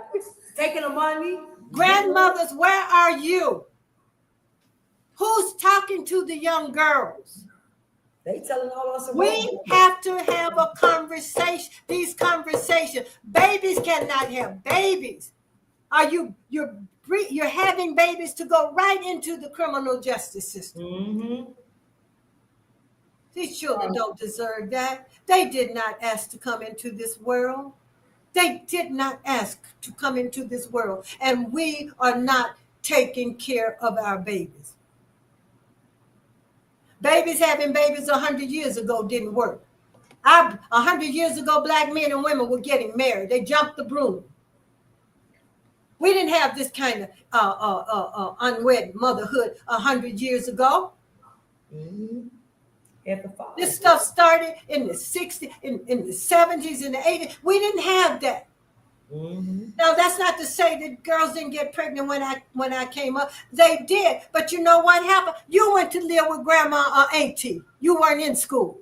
Speaker 3: Taking the money.
Speaker 2: Grandmothers, where are you? Who's talking to the young girls?
Speaker 3: They telling all us.
Speaker 2: We have to have a conversation. These conversations. Babies cannot have babies. You're having babies to go right into the criminal justice system. These children don't deserve that. They did not ask to come into this world. They did not ask to come into this world, and we are not taking care of our babies. Babies having babies 100 years ago didn't work. 100 years ago, Black men and women were getting married. They jumped the broom. We didn't have this kind of unwed motherhood 100 years ago.
Speaker 3: Have the father.
Speaker 2: This stuff started in the 60s, in the 70s, in the 80s. We didn't have that.
Speaker 3: Mm-hmm.
Speaker 2: Now, that's not to say that girls didn't get pregnant when I came up. They did. But you know what happened? You went to live with grandma or auntie. You weren't in school.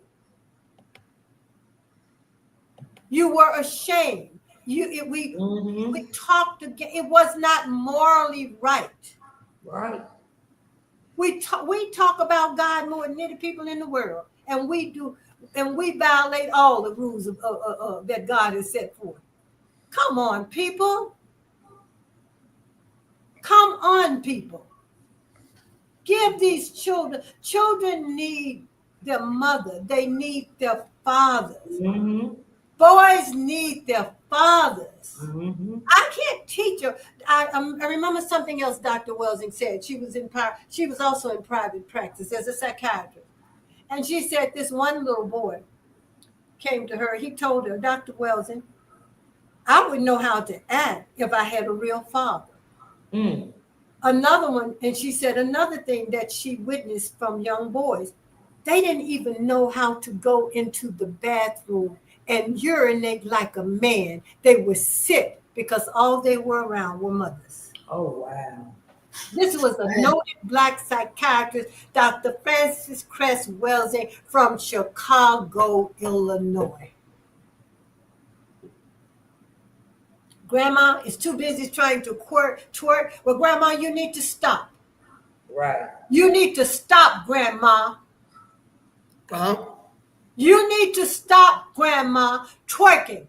Speaker 2: You were ashamed. We talked again. It was not morally right.
Speaker 3: Right.
Speaker 2: We talk about God more than any people in the world, and we violate all the rules that God has set forth. Come on, people. Come on, people. Give these children need their mother. They need their fathers.
Speaker 3: Mm-hmm.
Speaker 2: Boys need their fathers.
Speaker 3: Mm-hmm.
Speaker 2: I can't teach her. I remember something else Dr. Welsing said. She was also in private practice as a psychiatrist. And she said this one little boy came to her. He told her, Dr. Welsing, I would know how to act if I had a real father.
Speaker 3: Mm.
Speaker 2: Another one, and she said another thing that she witnessed from young boys, they didn't even know how to go into the bathroom and urinate like a man. They would sit because all they were around were mothers.
Speaker 3: Oh, wow.
Speaker 2: This was a noted Black psychiatrist, Dr. Francis Cress Welsing from Chicago, Illinois. Grandma is too busy trying to twerk. Well, Grandma, you need to stop.
Speaker 3: Right.
Speaker 2: You need to stop, Grandma.
Speaker 1: Uh-huh.
Speaker 2: You need to stop, Grandma, twerking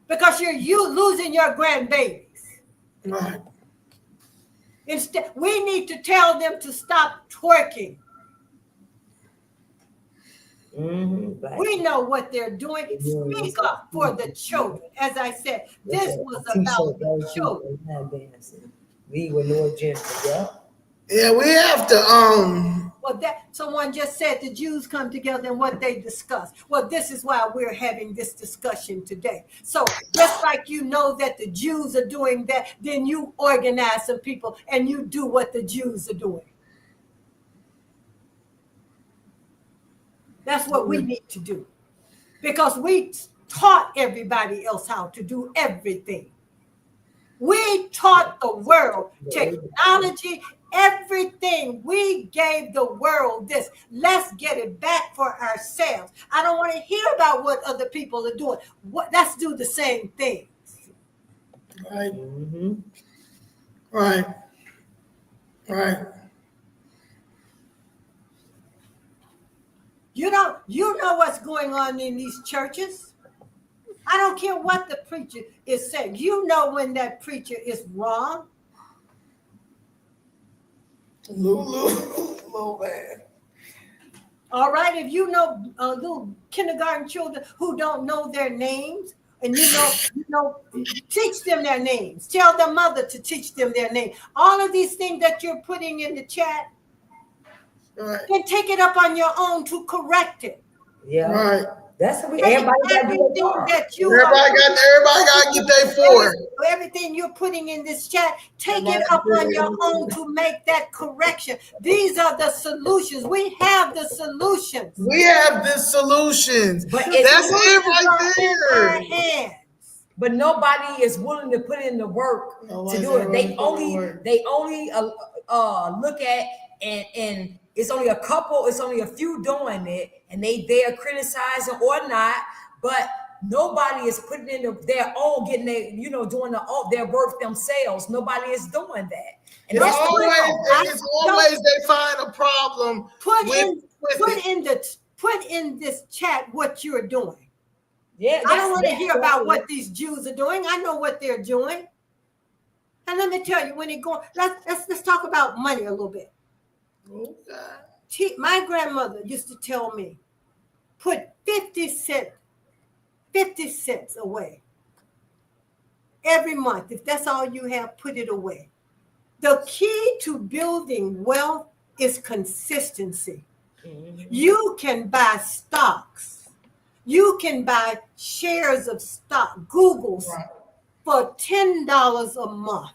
Speaker 2: because you're losing your grandbabies.
Speaker 1: Right.
Speaker 2: Instead, we need to tell them to stop twerking.
Speaker 3: Mm-hmm.
Speaker 2: We know what they're doing. Speak up for the children. As I said, this was about the children.
Speaker 3: We were no agenda. Yeah.
Speaker 1: Yeah, we have to
Speaker 2: Well, that someone just said the Jews come together and what they discuss. Well, this is why we're having this discussion today. So just like you know that the Jews are doing that, then you organize some people and you do what the Jews are doing. That's what we need to do. Because we taught everybody else how to do everything. We taught the world technology, everything. We gave the world this. Let's get it back for ourselves. I don't want to hear about what other people are doing. Let's do the same thing.
Speaker 1: right.
Speaker 3: Mm-hmm.
Speaker 1: Right. Right.
Speaker 2: You know what's going on in these churches? I don't care what the preacher is saying. You know when that preacher is wrong.
Speaker 1: Little man.
Speaker 2: All right, if you know little kindergarten children who don't know their names, and you know, teach them their names. Tell their mother to teach them their name. All of these things that you're putting in the chat,
Speaker 1: Right.
Speaker 2: then take it up on your own to correct it.
Speaker 3: Yeah.
Speaker 1: Right.
Speaker 3: That's what everybody got to do.
Speaker 1: Everybody got to get their four.
Speaker 2: Everything you're putting in this chat, take it up on your own to make that correction. These are the solutions. We have the solutions.
Speaker 1: We have the solutions.
Speaker 3: But
Speaker 1: That's it right there.
Speaker 2: Our hands.
Speaker 3: But nobody is willing to put in the work to do it. They only look at and it's only a couple, it's only a few doing it, and they are criticizing or not, but nobody is putting in their own, getting their, doing their work themselves. Nobody is doing that. And
Speaker 1: it's always they find a problem.
Speaker 2: Put in this chat what you're doing.
Speaker 3: Yeah,
Speaker 2: I don't want to hear about what these Jews are doing. I know what they're doing. And let me tell you, when it go, let's talk about money a little bit.
Speaker 1: Okay.
Speaker 2: My grandmother used to tell me, put 50 cents away every month. If that's all you have, put it away. The key to building wealth is consistency. Mm-hmm. You can buy stocks. You can buy shares of stock, Google's, for $10 a month.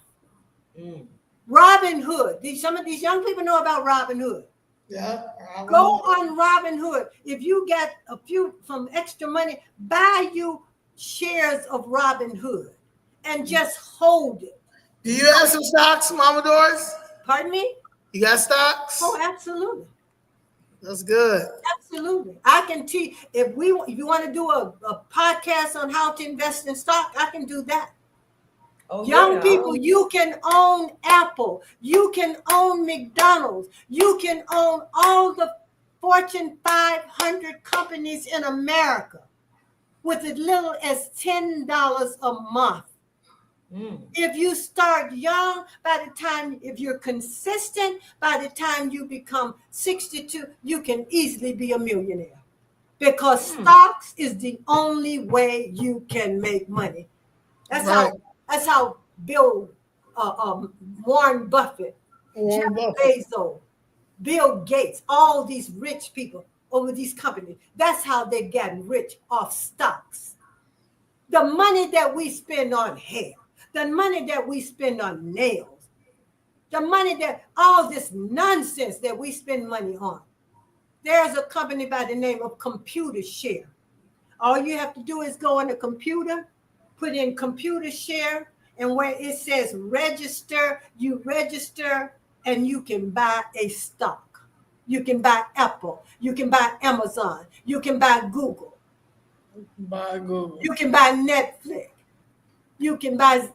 Speaker 2: Mm. Robin Hood. Some of these young people know about Robin Hood.
Speaker 1: Yeah.
Speaker 2: Go on Robinhood. If you got a few from extra money, buy you shares of Robinhood and just hold it.
Speaker 1: Do you have some stocks, Mama Doris?
Speaker 2: Pardon me?
Speaker 1: You got stocks?
Speaker 2: Oh, absolutely.
Speaker 1: That's good.
Speaker 2: Absolutely. I can teach if you want to do a podcast on how to invest in stock, I can do that.
Speaker 3: Oh,
Speaker 2: Young people, you can own Apple, you can own McDonald's, you can own all the Fortune 500 companies in America with as little as $10 a month. If you start young, by the time, if you're consistent, by the time you become 62, you can easily be a millionaire. Because stocks is the only way you can make money. That's
Speaker 1: Right.
Speaker 2: how Bill, Warren Buffett,
Speaker 1: Warren
Speaker 2: Jeff
Speaker 1: Buffett.
Speaker 2: Bezos, Bill Gates, all these rich people over these companies. That's how they got rich off stocks. The money that we spend on hair, the money that we spend on nails, the money that all this nonsense that we spend money on. There's a company by the name of Computer Share. All you have to do is go on the computer, put in Computer Share, and where it says register, you register and you can buy a stock. You can buy Apple, you can buy Amazon, you can buy Google.
Speaker 1: By Google.
Speaker 2: You can buy Netflix. You can buy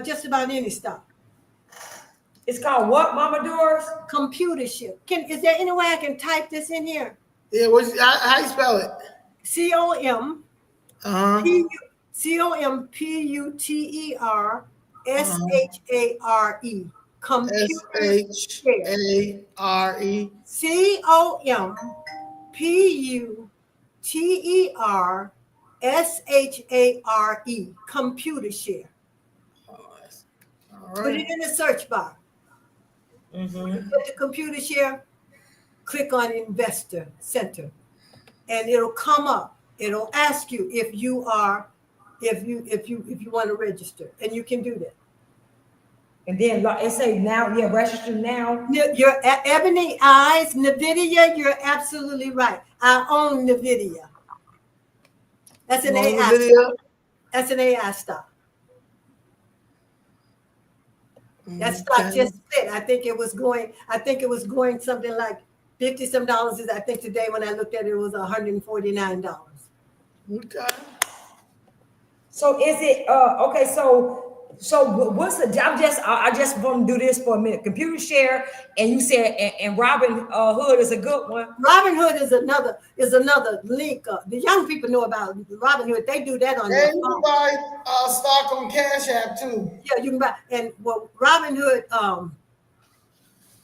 Speaker 2: just about any stock.
Speaker 3: It's called what, Mama Doris?
Speaker 2: Computer Share. Is there any way I can type this in here?
Speaker 1: Yeah, how you spell it?
Speaker 2: COM.
Speaker 1: Uh-huh.
Speaker 2: COMPUTERSHARE. Computer
Speaker 1: SHARE.
Speaker 2: COMPUTERSHARE. Computer Share.
Speaker 1: All
Speaker 2: Put
Speaker 1: right.
Speaker 2: it in the search bar. Get the Computer Share, click on Investor Center, and it'll come up. It'll ask you if you want to register, and you can do that.
Speaker 3: And then it say now, register now.
Speaker 2: Your Ebony Eyes, NVIDIA, you're absolutely right. I own NVIDIA. That's an AI stock. That's an AI stock. That stock just split. I think it was going something like $50 some. I think today when I looked at it, it was $149.
Speaker 1: Okay.
Speaker 3: So is it okay? So what's the? I just want to do this for a minute. Computer Share, and you said and Robin Hood is a good one.
Speaker 2: Robinhood is another link. The young people know about Robinhood. They do that on their
Speaker 1: And you
Speaker 2: phone.
Speaker 1: can buy stock on Cash App too.
Speaker 2: Yeah, you can buy. And well, Robinhood,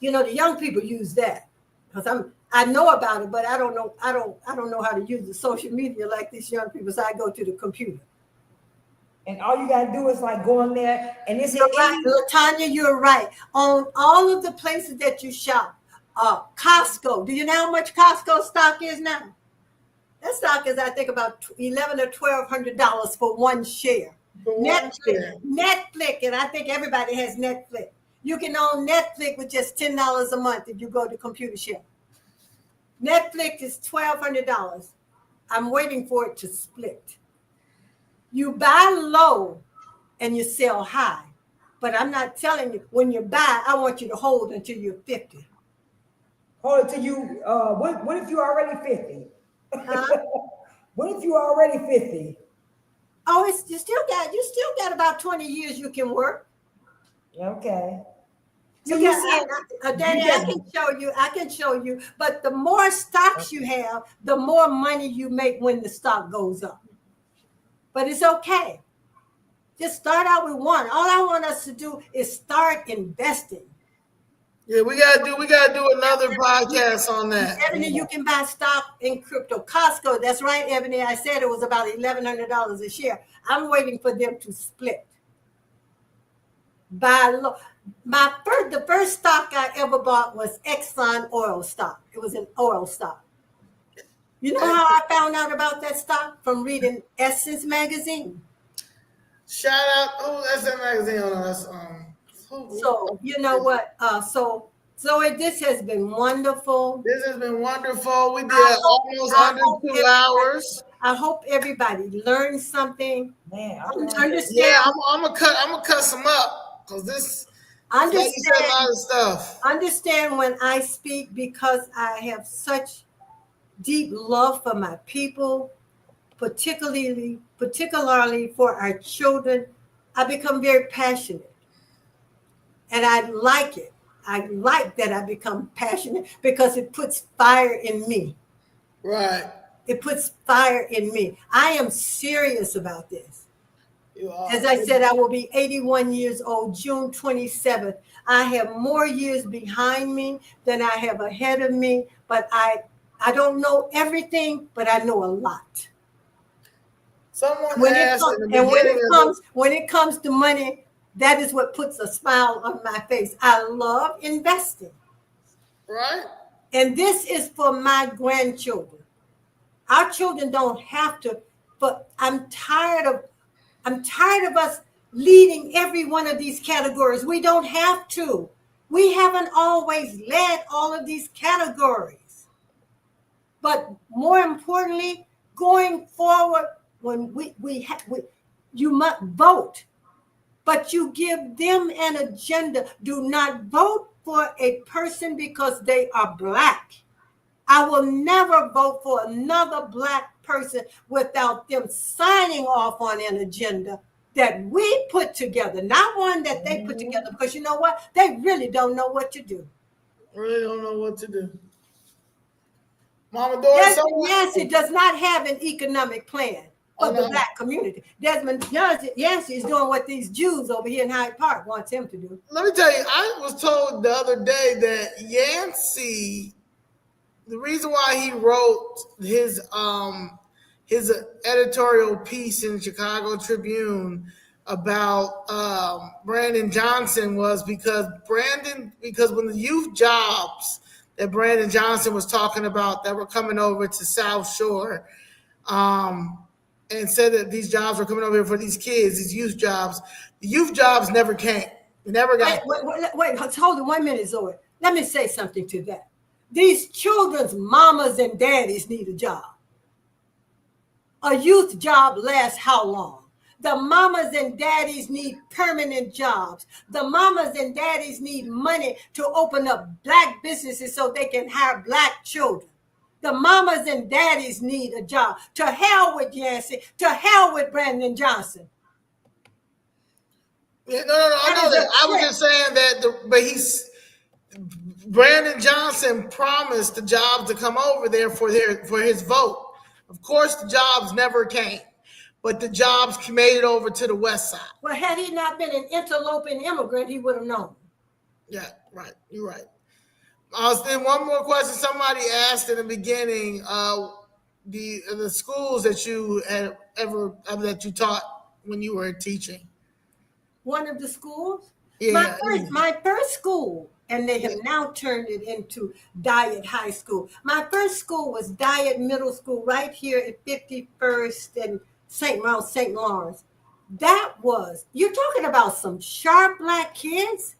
Speaker 2: the young people use that because I know about it, but I don't know how to use the social media like these young people. So I go to the computer.
Speaker 3: And all you gotta do is like go in there, and it's
Speaker 2: right, Latanya, you're right. On all of the places that you shop, Costco. Do you know how much Costco stock is now? That stock is, I think, about $1,100 or $1,200 for one share. Netflix, and I think everybody has Netflix. You can own Netflix with just $10 a month if you go to Computer Share. Netflix is $1,200. I'm waiting for it to split. You buy low and you sell high. But I'm not telling you, when you buy, I want you to hold until you're 50.
Speaker 3: Hold it till you, what if you're already 50?
Speaker 2: Huh?
Speaker 3: What if you're already 50?
Speaker 2: Oh, you still got about 20 years you can work.
Speaker 3: Okay.
Speaker 2: So Danny, I can show you. But the more stocks you have, the more money you make when the stock goes up. But it's okay. Just start out with one. All I want us to do is start investing.
Speaker 1: Yeah, we gotta do another podcast on that.
Speaker 2: Ebony, you can buy stock in crypto. Costco, that's right, Ebony. I said it was about $1,100 a share. I'm waiting for them to split. The first stock I ever bought was Exxon oil stock. It was an oil stock. You know how I found out about that stock? From reading Essence magazine.
Speaker 1: Shout out! Oh, that's that magazine on us.
Speaker 2: So you know what? So Zoe, this has been wonderful.
Speaker 1: This has been wonderful. We did
Speaker 2: I hope-
Speaker 1: almost
Speaker 2: I
Speaker 1: under
Speaker 2: hope
Speaker 1: 2 hours.
Speaker 2: I hope everybody learned something.
Speaker 3: Man,
Speaker 1: Yeah,
Speaker 2: Understand,
Speaker 1: I'm gonna cut some up because this, like you said, a
Speaker 2: understand,
Speaker 1: lot of stuff.
Speaker 2: understand when I speak, because I have such deep love for my people, particularly for our children. I become very passionate, and I like it. I like that I become passionate because it puts fire in me.
Speaker 1: Right.
Speaker 2: It puts fire in me. I am serious about this.
Speaker 1: You are.
Speaker 2: As I said, I will be 81 years old June 27th. I have more years behind me than I have ahead of me, but I don't know everything, but I know a lot.
Speaker 1: Someone
Speaker 2: When it
Speaker 1: asked
Speaker 2: comes,
Speaker 1: in the
Speaker 2: and
Speaker 1: beginning of the,
Speaker 2: when it comes to money, that is what puts a smile on my face. I love investing.
Speaker 1: right?
Speaker 2: And this is for my grandchildren. Our children don't have to, but I'm tired of us leading every one of these categories. We don't have to. We haven't always led all of these categories. But more importantly, going forward, when you must vote, but you give them an agenda. Do not vote for a person because they are Black. I will never vote for another Black person without them signing off on an agenda that we put together, not one that they put together, because you know what? They really don't know what to do.
Speaker 1: Really don't know what to do. Mama Doris,
Speaker 2: Desmond Yancey does not have an economic plan for the
Speaker 1: no.
Speaker 2: Black community. Desmond Yancey is doing what these Jews over here in Hyde Park wants him to do.
Speaker 1: Let me tell you, I was told the other day that Yancey, the reason why he wrote his editorial piece in Chicago Tribune about Brandon Johnson was because when the youth jobs that Brandon Johnson was talking about that were coming over to South Shore, and said that these jobs were coming over here for these kids, these youth jobs. The youth jobs never came. They never got.
Speaker 2: Wait, hold on 1 minute, Zoe. Let me say something to that. These children's mamas and daddies need a job. A youth job lasts how long? The mamas and daddies need permanent jobs. The mamas and daddies need money to open up Black businesses so they can hire Black children. The mamas and daddies need a job. To hell with Yancey. To hell with Brandon Johnson.
Speaker 1: Yeah, no. I know that. I was just saying that. Brandon Johnson promised the jobs to come over there for his vote. Of course, the jobs never came, but the jobs made it over to the West Side.
Speaker 2: Well, had he not been an interloping immigrant, he would have known.
Speaker 1: Yeah, right. You're right. Then one more question. Somebody asked in the beginning, the schools that you had that you taught when you were teaching.
Speaker 2: One of the schools?
Speaker 1: Yeah.
Speaker 2: My first school, and they have now turned it into Diet High School. My first school was Diet Middle School right here at 51st and St. Lawrence. You're talking about some sharp Black kids?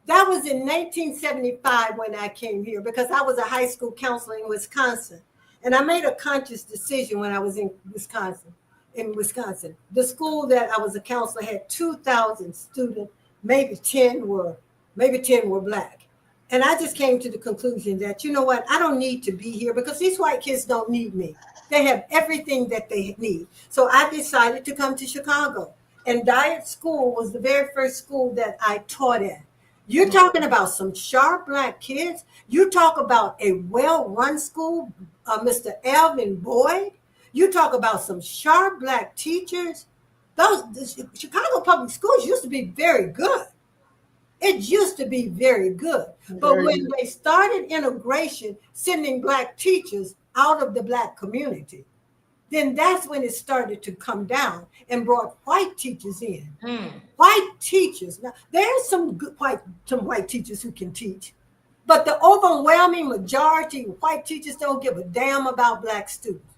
Speaker 2: That was in 1975 when I came here, because I was a high school counselor in Wisconsin. And I made a conscious decision when I was in Wisconsin. The school that I was a counselor had 2,000 students, maybe 10 were Black. And I just came to the conclusion that, you know what, I don't need to be here because these white kids don't need me. They have everything that they need. So I decided to come to Chicago. And Diet School was the very first school that I taught at. You're talking about some sharp Black kids. You talk about a well-run school, Mr. Alvin Boyd. You talk about some sharp Black teachers. The Chicago public schools used to be very good. It used to be very good. But when they started integration, sending Black teachers out of the Black community, then that's when it started to come down and brought white teachers in. White teachers. Now, there's some white teachers who can teach, but the overwhelming majority of white teachers don't give a damn about Black students.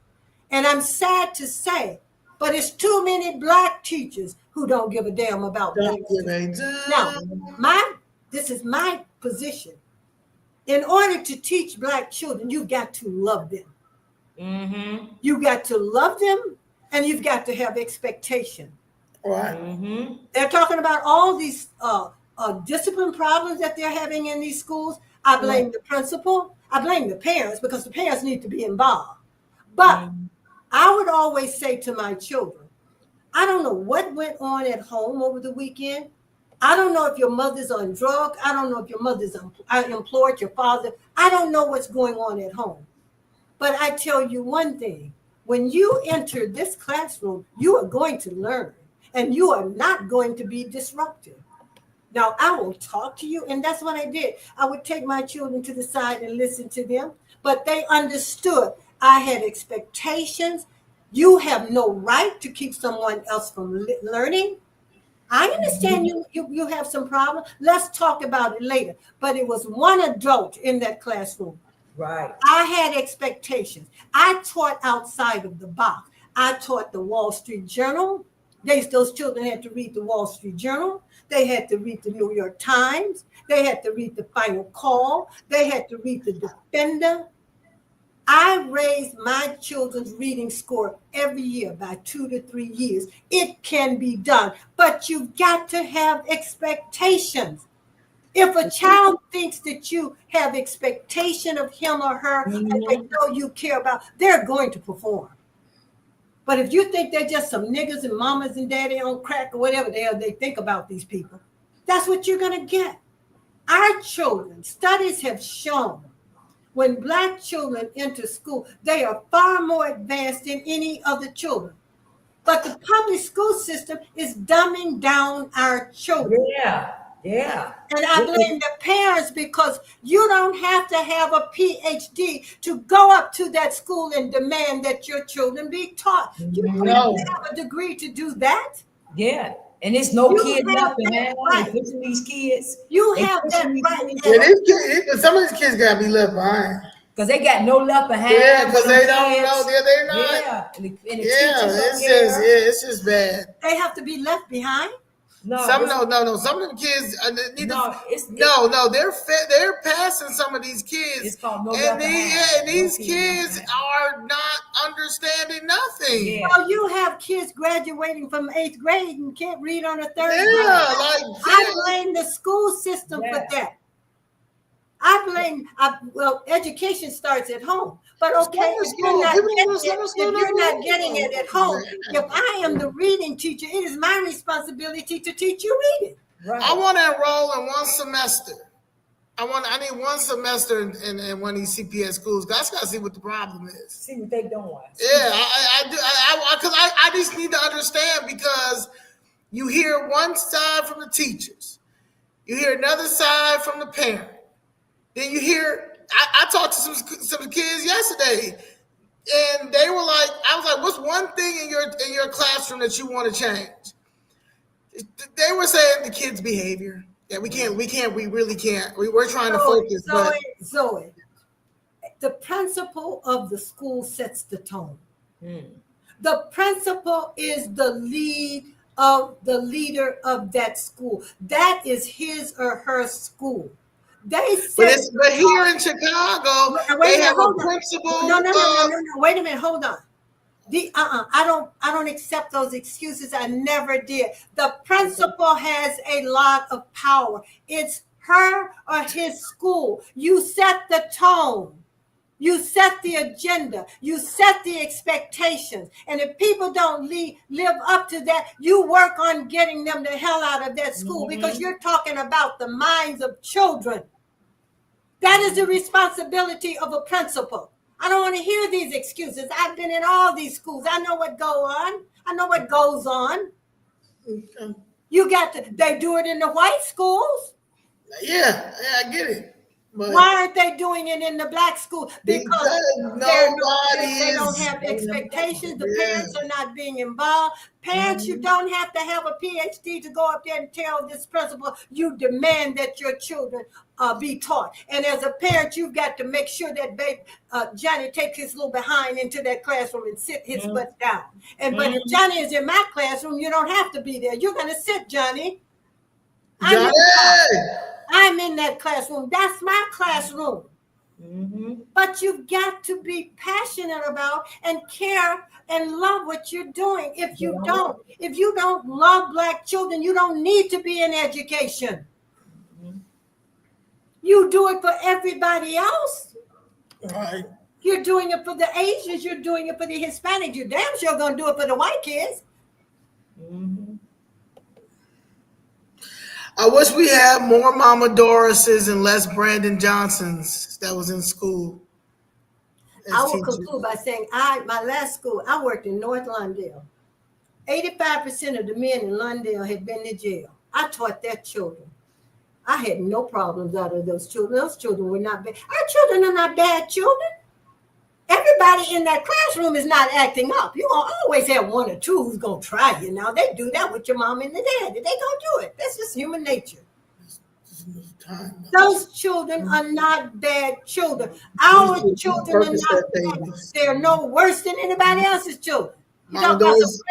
Speaker 2: And I'm sad to say, but it's too many Black teachers who don't give a damn about Black students. Now, this is my position. In order to teach Black children, you've got to love them.
Speaker 3: Mm-hmm.
Speaker 2: You got to love them, and you've got to have expectation.
Speaker 1: Right.
Speaker 3: Mm-hmm.
Speaker 2: They're talking about all these discipline problems that they're having in these schools. I blame the principal. I blame the parents, because the parents need to be involved. But I would always say to my children, I don't know what went on at home over the weekend. I don't know if your mother's on drugs. I don't know if your mother's employed your father. I don't know what's going on at home. But I tell you one thing, when you enter this classroom, you are going to learn, and you are not going to be disruptive. Now, I will talk to you, and that's what I did. I would take my children to the side and listen to them, but they understood. I had expectations. You have no right to keep someone else from learning. I understand you have some problem. Let's talk about it later. But it was one adult in that classroom.
Speaker 3: Right.
Speaker 2: I had expectations. I taught outside of the box. I taught the Wall Street Journal. Those children had to read the Wall Street Journal. They had to read the New York Times. They had to read the Final Call. They had to read the Defender. I raised my children's reading score every year by 2 to 3 years. It can be done, but you've got to have expectations. If a child thinks that you have expectation of him or her, and they know you care about, they're going to perform. But if you think they're just some niggas and mamas and daddy on crack or whatever the hell they think about these people, that's what you're going to get. Our children, studies have shown, when Black children enter school, they are far more advanced than any other children. But the public school system is dumbing down our children.
Speaker 3: Yeah. Yeah.
Speaker 2: And I blame the parents, because you don't have to have a PhD to go up to that school and demand that your children be taught. You don't have to have a degree to do that.
Speaker 3: Yeah. And there's no
Speaker 2: You
Speaker 3: kid
Speaker 2: have
Speaker 3: left behind.
Speaker 2: that
Speaker 3: They're pushing these kids.
Speaker 2: You have that right.
Speaker 1: Yeah, some of these kids gotta be left behind.
Speaker 3: Because they got no left behind.
Speaker 1: Yeah, because they don't know. They're not.
Speaker 3: Yeah. And the
Speaker 1: it's just bad.
Speaker 2: They have to be left behind.
Speaker 3: No,
Speaker 1: Some of them kids need they're passing some of these kids.
Speaker 3: It's called no
Speaker 1: and
Speaker 3: left behind.
Speaker 1: These kids are not understanding nothing.
Speaker 3: Yeah.
Speaker 2: Well, you have kids graduating from 8th grade and can't read on a 3rd grade. I blame the school system for that. Education starts at home. But okay, if you're not getting it at home, if I am the reading teacher, it is my responsibility to teach you reading.
Speaker 3: Right.
Speaker 1: I want to enroll in one semester. I need one semester in one of these CPS schools. I just got to see what the problem is.
Speaker 3: See what they doing.
Speaker 1: Yeah, I do. Because I just need to understand, because you hear one side from the teachers. You hear another side from the parent. Then you hear, I talked to some kids yesterday, and they were like, I was like, what's one thing in your classroom that you want to change? They were saying the kids' behavior. Yeah, we really can't. We're trying to focus.
Speaker 2: Zoe, the principal of the school sets the tone. The principal is the leader of that school. That is his or her school. But
Speaker 1: here in Chicago, they have a principal.
Speaker 2: No. Wait a minute. Hold on. I don't accept those excuses. I never did. The principal has a lot of power. It's her or his school. You set the tone. You set the agenda. You set the expectations. And if people don't live up to that, you work on getting them the hell out of that school, because you're talking about the minds of children. That is the responsibility of a principal. I don't want to hear these excuses. I've been in all these schools. I know what goes on.
Speaker 1: Okay.
Speaker 2: They do it in the white schools.
Speaker 1: Yeah, I get it. But
Speaker 2: why aren't they doing it in the Black school? Because they don't have expectations. The parents are not being involved. Parents, you don't have to have a PhD to go up there and tell this principal you demand that your children be taught. And as a parent, you've got to make sure that Johnny takes his little behind into that classroom and sit his butt down. But if Johnny is in my classroom, you don't have to be there. You're going to sit, Johnny. I'm in that classroom. That's my classroom.
Speaker 3: Mm-hmm.
Speaker 2: But you've got to be passionate about and care and love what you're doing. If you don't love Black children, you don't need to be in education.
Speaker 3: Mm-hmm.
Speaker 2: You do it for everybody else.
Speaker 1: Right.
Speaker 2: You're doing it for the Asians. You're doing it for the Hispanics. You're damn sure going to do it for the white kids.
Speaker 3: Mm-hmm.
Speaker 1: I wish we had more Mama Dorises and less Brandon Johnsons that was in school.
Speaker 2: I will conclude by saying my last school, I worked in North Lawndale. 85% of the men in Lawndale had been to jail. I taught their children. I had no problems out of those children. Those children were not bad. Our children are not bad children. Everybody in that classroom is not acting up. You're going to always have one or two who's going to try you. Now, they do that with your mom and the dad. They going to do it. That's just human nature. Those children are not bad children. Our children are not bad. They're no worse than anybody else's children.
Speaker 1: Mama Doris,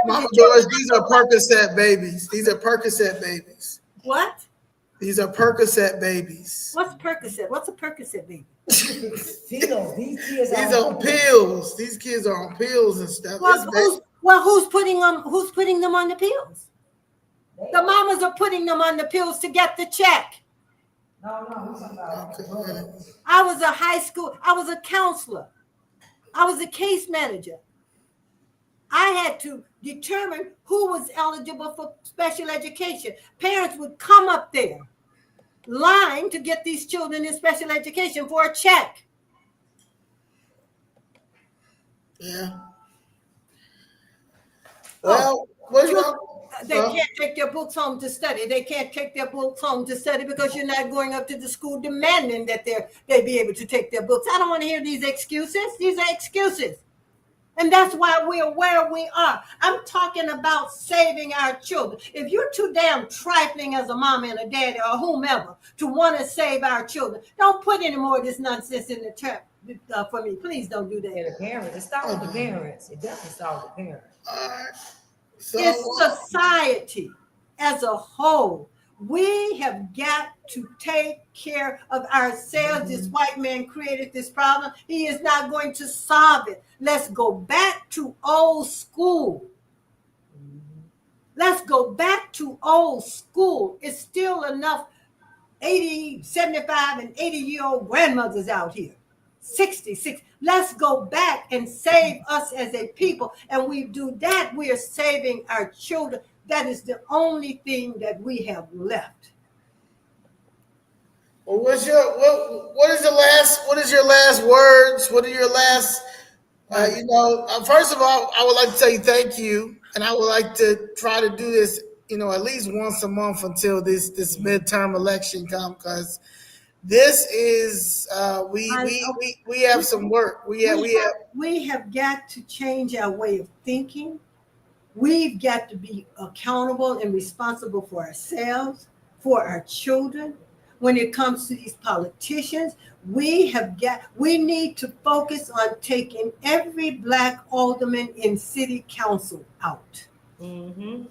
Speaker 1: these are Percocet babies. These are Percocet babies.
Speaker 2: What?
Speaker 1: These are Percocet babies.
Speaker 2: What's Percocet? What's a Percocet baby?
Speaker 3: These kids
Speaker 1: are on pills. These kids are on pills and stuff.
Speaker 2: Who's putting them on the pills? The mamas are putting them on the pills to get the check.
Speaker 3: No.
Speaker 2: I was a counselor. I was a case manager. I had to determine who was eligible for special education. Parents would come up there, line to get these children in special education for a check.
Speaker 1: Yeah. Well,
Speaker 2: they can't take their books home to study. They can't take their books home to study because you're not going up to the school demanding that they be able to take their books. I don't want to hear these excuses. These are excuses. And that's why we're where we are. I'm talking about saving our children. If you're too damn trifling as a mom and a daddy or whomever to want to save our children, don't put any more of this nonsense in the trap for me. Please don't do that.
Speaker 3: And the parents. It starts with the parents. It definitely starts with the parents.
Speaker 2: It's society as a whole. We have got to take care of ourselves. This white man created this problem. He is not going to solve it. Let's go back to old school. Let's go back to old school. It's still enough 80, 75, and 80-year-old grandmothers out here. 66. Let's go back and save us as a people. And we do that, we are saving our children. That is the only thing that we have left.
Speaker 1: Well, what is your last words? What are your last first of all, I would like to tell you thank you. And I would like to try to do this, at least once a month until this midterm election comes, because this is we have some work. We
Speaker 2: have got to change our way of thinking. We've got to be accountable and responsible for ourselves, for our children. When it comes to these politicians, we need to focus on taking every Black alderman in city council out.
Speaker 3: Mm-hmm.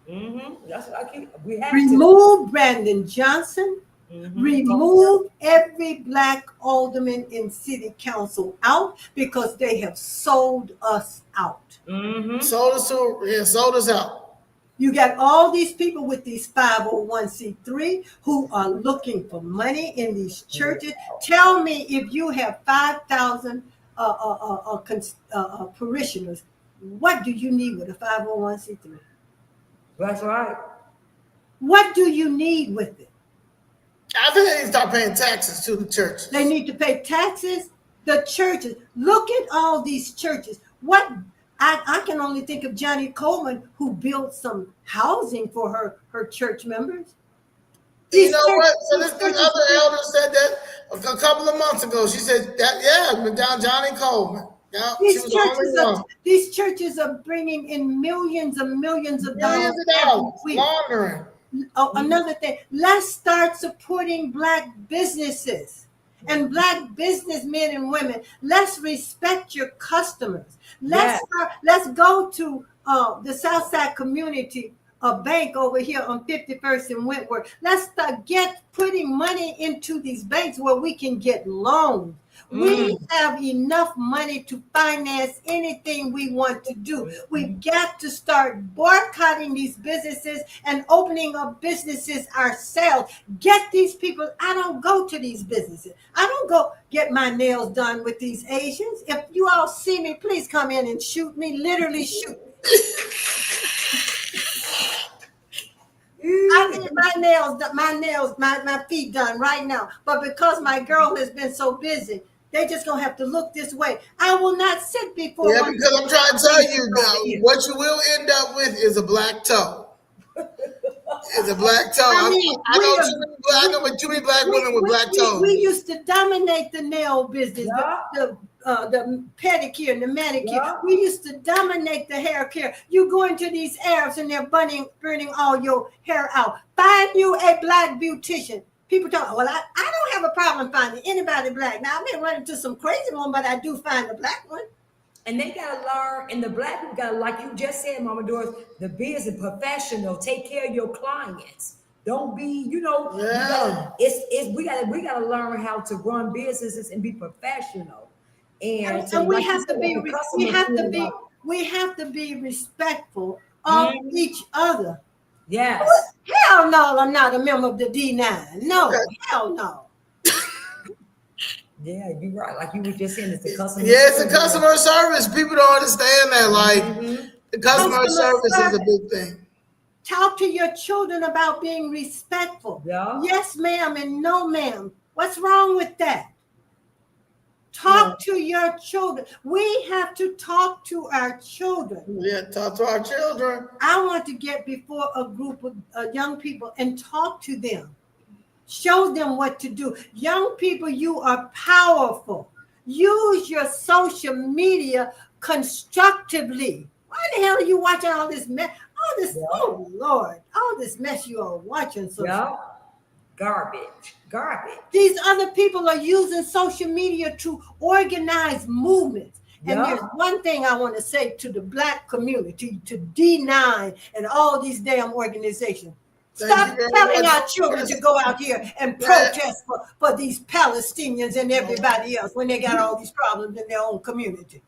Speaker 3: Mm-hmm. That's what we have
Speaker 2: remove Brandon Johnson.
Speaker 3: Mm-hmm.
Speaker 2: Remove every Black alderman in city council out because they have sold us out.
Speaker 3: Mm-hmm.
Speaker 1: Sold us out.
Speaker 2: You got all these people with these 501c3 who are looking for money in these churches. Tell me, if you have 5,000 parishioners, what do you need with a 501c3?
Speaker 3: That's right.
Speaker 2: What do you need with it?
Speaker 1: I think they need to start paying taxes to the churches.
Speaker 2: They need to pay taxes. The churches. Look at all these churches. What I can only think of Johnny Coleman, who built some housing for her church members.
Speaker 1: You know what? So this other elder said that a couple of months ago. She said that, Johnny Coleman. Yeah,
Speaker 2: these churches are bringing in millions and millions of dollars.
Speaker 1: Laundering.
Speaker 2: Oh, another thing, let's start supporting Black businesses and Black businessmen and women. Let's respect your customers. Let's go to the Southside community a bank over here on 51st and Wentworth. Let's start putting money into these banks where we can get loans. We have enough money to finance anything we want to do. We've got to start boycotting these businesses and opening up businesses ourselves. Get these people. I don't go to these businesses. I don't go get my nails done with these Asians. If you all see me, please come in and shoot me, literally shoot me. I need my feet done right now. But because my girl has been so busy, they just gonna have to look this way. I will not sit before.
Speaker 1: Yeah, because I'm trying to tell you, what you will end up with is a black toe. It's a black toe. I know too many black women with black toes.
Speaker 2: We used to dominate the nail business, the pedicure and the manicure. Yeah. We used to dominate the hair care. You go into these Arabs and they're burning all your hair out. Find you a black beautician. People talk, well, I don't have a problem finding anybody black. Now, I may run into some crazy one, but I do find a black one.
Speaker 3: And they got to learn, and the black people got to, like you just said, Mama Doris, the business professional, take care of your clients. Don't be, we got to learn how to run businesses and be professional. And
Speaker 2: we have to be respectful of each other.
Speaker 3: Yes.
Speaker 2: Hell no, I'm not a member of the D9. No, hell no.
Speaker 3: Yeah, you're right. Like you were just saying, it's the customer
Speaker 1: service. Yeah, it's the customer service. People don't understand that. Like, the customer service is a big thing.
Speaker 2: Talk to your children about being respectful. Yeah. Yes, ma'am, and no, ma'am. What's wrong with that? Talk to your children. We have to talk to our children.
Speaker 1: Yeah, talk to our children.
Speaker 2: I want to get before a group of young people and talk to them. Show them what to do. Young people, you are powerful. Use your social media constructively. Why the hell are you watching all this mess? Oh, Lord. All this mess you are watching.
Speaker 3: Garbage.
Speaker 2: These other people are using social media to organize movements. And there's one thing I want to say to the black community, to D9 and all these damn organizations. Stop telling our children to go out here and protest for these Palestinians and everybody else when they got all these problems in their own community.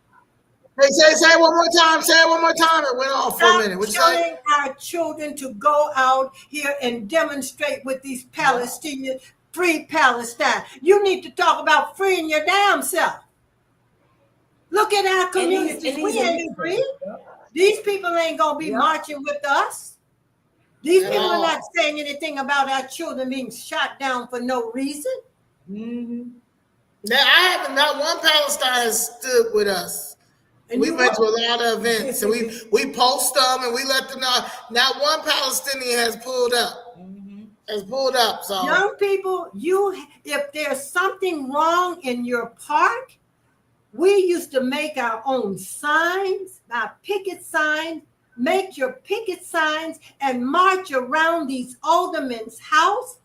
Speaker 1: Hey, say it one more time. Say it one more time. It went off for a minute.
Speaker 2: Stop telling our children to go out here and demonstrate with these Palestinians, free Palestine. You need to talk about freeing your damn self. Look at our communities. We ain't free. These people ain't going to be marching with us. These people are not saying anything about our children being shot down for no reason.
Speaker 1: Mm-hmm. Now, I haven't, not one Palestine has stood with us. And we went to a lot of events, and we post them, and we let them know. Not one Palestinian has pulled up. Has pulled up. So
Speaker 2: young people, if there's something wrong in your park, we used to make our own signs, our picket signs. Make your picket signs and march around these aldermen's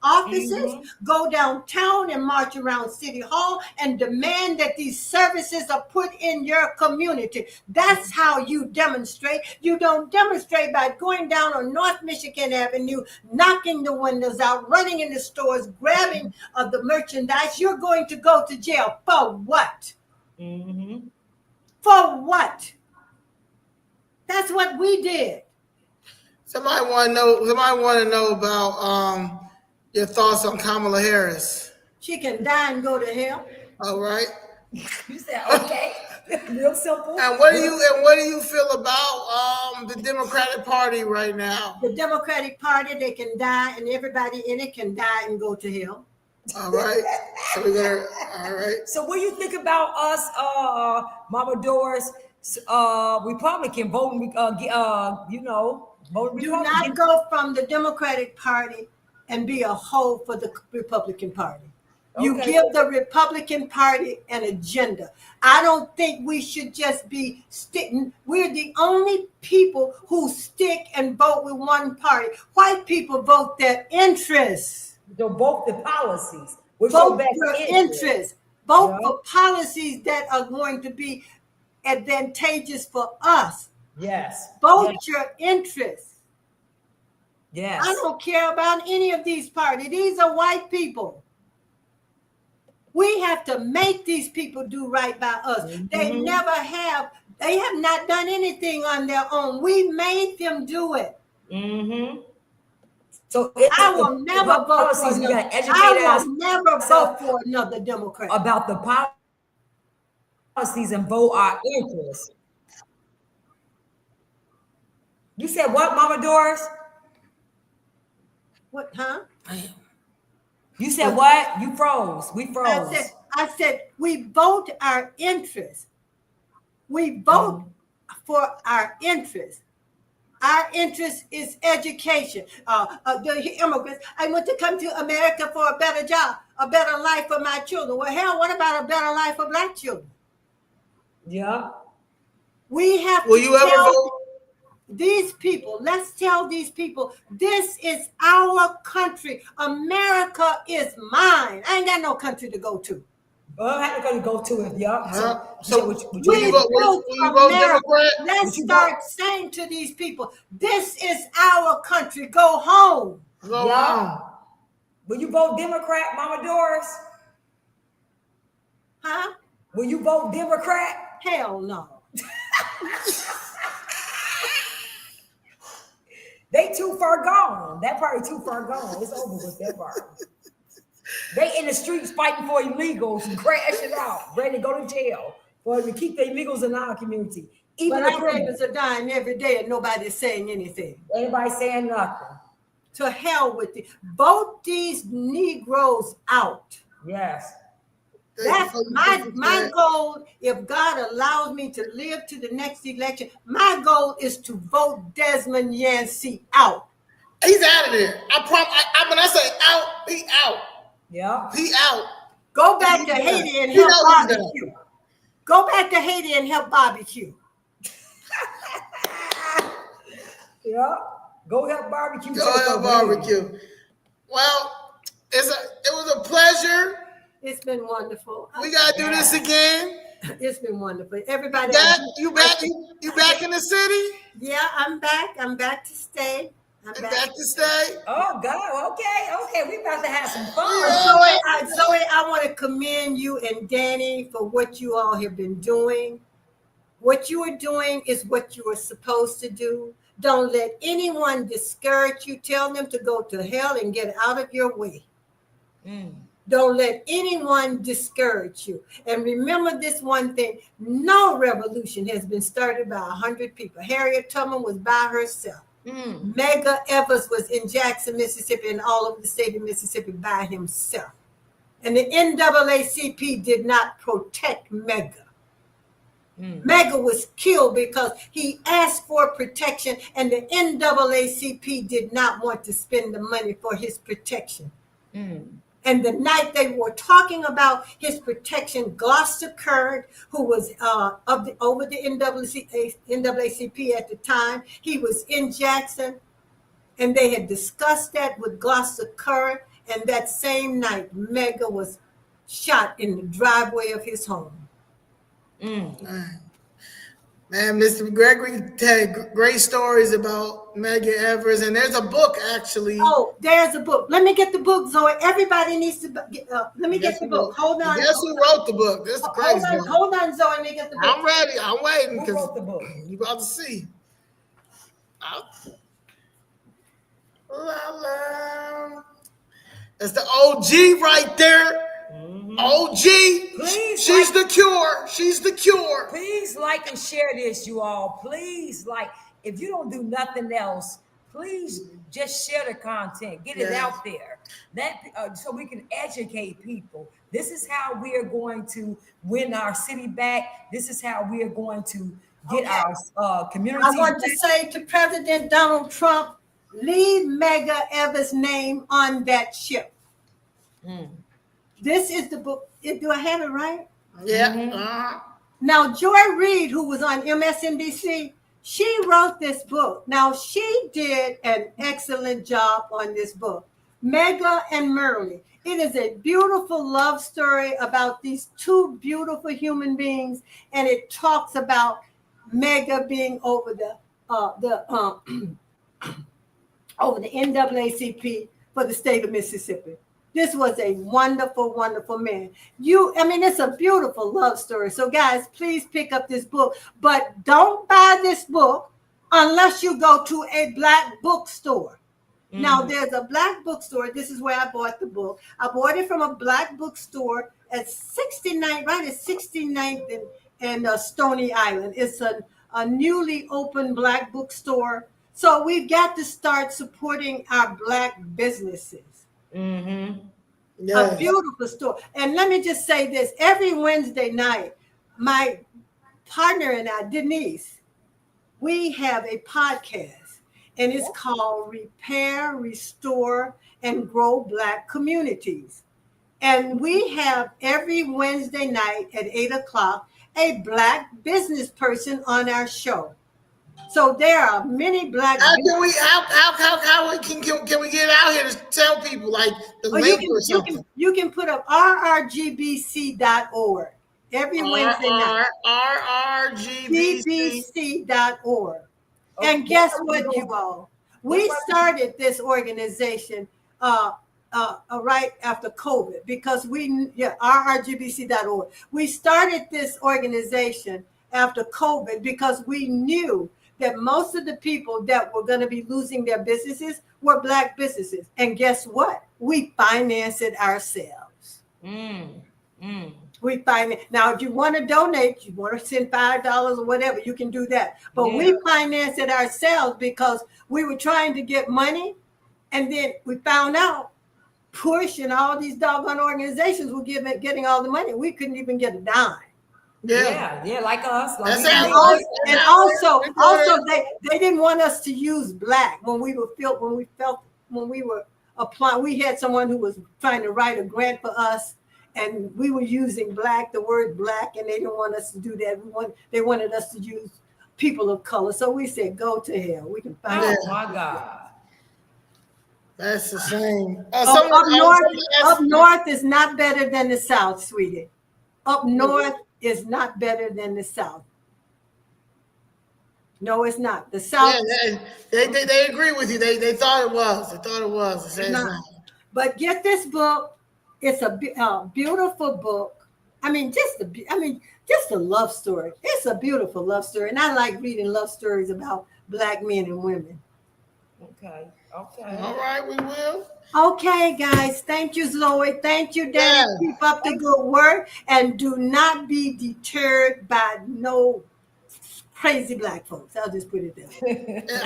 Speaker 2: offices, go downtown and march around City Hall and demand that these services are put in your community. That's how you demonstrate. You don't demonstrate by going down on North Michigan Avenue, knocking the windows out, running in the stores, grabbing the merchandise. You're going to go to jail. For what? For what? That's what we did.
Speaker 1: Somebody want to know about your thoughts on Kamala Harris.
Speaker 2: She can die and go to hell.
Speaker 1: All right.
Speaker 3: You said okay. Real simple.
Speaker 1: And what do you feel about the Democratic Party right now?
Speaker 2: The Democratic Party, they can die, and everybody in it can die and go to hell.
Speaker 1: All right. All right.
Speaker 3: So what do you think about us, Mama Doris? Republican voting, vote Republican.
Speaker 2: Do not go from the Democratic Party and be a hoe for the Republican Party. You give the Republican Party an agenda. I don't think we should just be sticking. We're the only people who stick and vote with one party. White people vote their interests.
Speaker 3: They'll vote the policies.
Speaker 2: Vote your interests. Vote for policies that are going to be advantageous for us.
Speaker 3: Yes.
Speaker 2: Vote your interests.
Speaker 3: Yes.
Speaker 2: I don't care about any of these parties. These are white people. We have to make these people do right by us. They have not done anything on their own. We made them do it.
Speaker 3: So
Speaker 2: I will never vote for another. I will never vote for another Democrat.
Speaker 3: About the policies and vote our interests. You said what, Mama Doris?
Speaker 2: What, huh?
Speaker 3: You said what? You froze. We froze.
Speaker 2: I said we vote our interests. We vote for our interests. Our interest is education. The immigrants, I want to come to America for a better job, a better life for my children. Well, hell, what about a better life for Black children?
Speaker 3: Yeah.
Speaker 2: We have
Speaker 1: Will you ever vote?
Speaker 2: These people, let's tell these people, this is our country. America is mine. I ain't got no country to go to.
Speaker 3: Well, I'm going to go to it, yeah.
Speaker 1: So will you vote Democrat?
Speaker 2: Let's start saying to these people, this is our country. Go home.
Speaker 1: Go home.
Speaker 3: Will you vote Democrat, Mama Doris?
Speaker 2: Huh?
Speaker 3: Will you vote Democrat?
Speaker 2: Hell no.
Speaker 3: They too far gone. That party too far gone. It's over with that party. They in the streets fighting for illegals and crashing out, ready to go to jail for to keep the illegals in our community. Even
Speaker 2: but
Speaker 3: the
Speaker 2: our neighbors are dying every day and nobody's saying anything.
Speaker 3: Anybody saying nothing.
Speaker 2: To hell with it. Vote these Negroes out.
Speaker 3: Yes.
Speaker 2: That's my goal. If God allows me to live to the next election, my goal is to vote Desmond Yancey out.
Speaker 1: He's out of there. When I say out, he out.
Speaker 3: Yeah.
Speaker 1: He out.
Speaker 2: Go back to Haiti and help barbecue. Go back to Haiti and help barbecue.
Speaker 3: Yeah. Go help barbecue.
Speaker 1: Go help barbecue. Well, it was a pleasure.
Speaker 2: It's been wonderful.
Speaker 1: We gotta do this again.
Speaker 2: It's been wonderful. Everybody,
Speaker 1: you back in the city?
Speaker 2: Yeah, I'm back. I'm back to stay. I'm
Speaker 1: back to stay.
Speaker 3: Oh God, okay. We about to have some fun.
Speaker 2: Yeah. Zoe, I want to commend you and Danny for what you all have been doing. What you are doing is what you are supposed to do. Don't let anyone discourage you. Tell them to go to hell and get out of your way. Don't let anyone discourage you. And remember this one thing, no revolution has been started by 100 people. Harriet Tubman was by herself. Medgar Evers was in Jackson, Mississippi, and all over the state of Mississippi by himself. And the NAACP did not protect Medgar. Medgar was killed because he asked for protection, and the NAACP did not want to spend the money for his protection. And the night they were talking about his protection, Gloucester Curd, who was over the NAACP at the time, he was in Jackson, and they had discussed that with Gloucester Curd, and that same night, Medgar was shot in the driveway of his home.
Speaker 1: Man, Mr. Gregory had great stories about Medgar Evers, and there's a book actually.
Speaker 2: Oh, there's a book. Let me get the book, Zoe. Everybody needs to get. Let me get the book. Hold on.
Speaker 1: Guess who wrote the book? This is crazy.
Speaker 2: Hold on, Zoe. Let me get the book.
Speaker 1: I'm ready. I'm waiting
Speaker 3: Who wrote the book?
Speaker 1: You about to see. That's the OG right there. OG. She's the cure. She's the cure.
Speaker 3: Please like and share this, you all. Please like. If you don't do nothing else, please just share the content. Get it out there. So we can educate people. This is how we are going to win our city back. This is how we are going to get our community.
Speaker 2: I want to say to President Donald Trump, leave Medgar Evers' name on that ship. This is the book. Do I have it right?
Speaker 1: Yeah.
Speaker 2: Now, Joy Reid, who was on MSNBC, she wrote this book. Now, she did an excellent job on this book. Medgar and Merle. It is a beautiful love story about these two beautiful human beings, and it talks about Medgar being over over the NAACP for the state of Mississippi. This was a wonderful, wonderful man. It's a beautiful love story. So guys, please pick up this book, but don't buy this book unless you go to a black bookstore. Now, there's a black bookstore. This is where I bought the book. I bought it from a black bookstore at 69th, right at 69th and Stony Island. It's a newly opened black bookstore. So we've got to start supporting our black businesses.
Speaker 1: Yeah.
Speaker 2: A beautiful store. And let me just say this. Every Wednesday night, my partner and I, Denise, we have a podcast. And it's called Repair, Restore, and Grow Black Communities. And we have every Wednesday night at 8 o'clock a black business person on our show. So there are many black.
Speaker 1: How can we get out here to tell people like the link or something?
Speaker 2: You can put up rrgbc.org every Wednesday night. rrgbc.org. And guess what, you all? We started this organization right after COVID because rrgbc.org. We started this organization after COVID because we knew that most of the people that were going to be losing their businesses were black businesses. And guess what? We finance it ourselves. We finance. Now, if you want to donate, you want to send $5 or whatever, you can do that. But we finance it ourselves because we were trying to get money. And then we found out Push and all these doggone organizations were getting all the money. We couldn't even get a dime.
Speaker 3: Yeah, like us. Like
Speaker 2: and also they didn't want us to use black when we were applying. We had someone who was trying to write a grant for us, and we were using the word black, and they didn't want us to do that. They wanted us to use people of color. So we said, go to hell. We can find
Speaker 3: Oh my God.
Speaker 1: That's the same.
Speaker 2: Up north is not better than the South, sweetie. Up north is not better than the South. No, it's not. The South.
Speaker 1: Yeah, they agree with you. They thought it was. They thought it was.
Speaker 2: It's not. But get this book. It's a beautiful book. Just a love story. It's a beautiful love story, and I like reading love stories about black men and women.
Speaker 3: Okay.
Speaker 1: All right, we will.
Speaker 2: Okay, guys. Thank you, Zoe. Thank you, Dan. Yeah. Keep up the good work, and do not be deterred by no crazy black folks. I'll just put it there.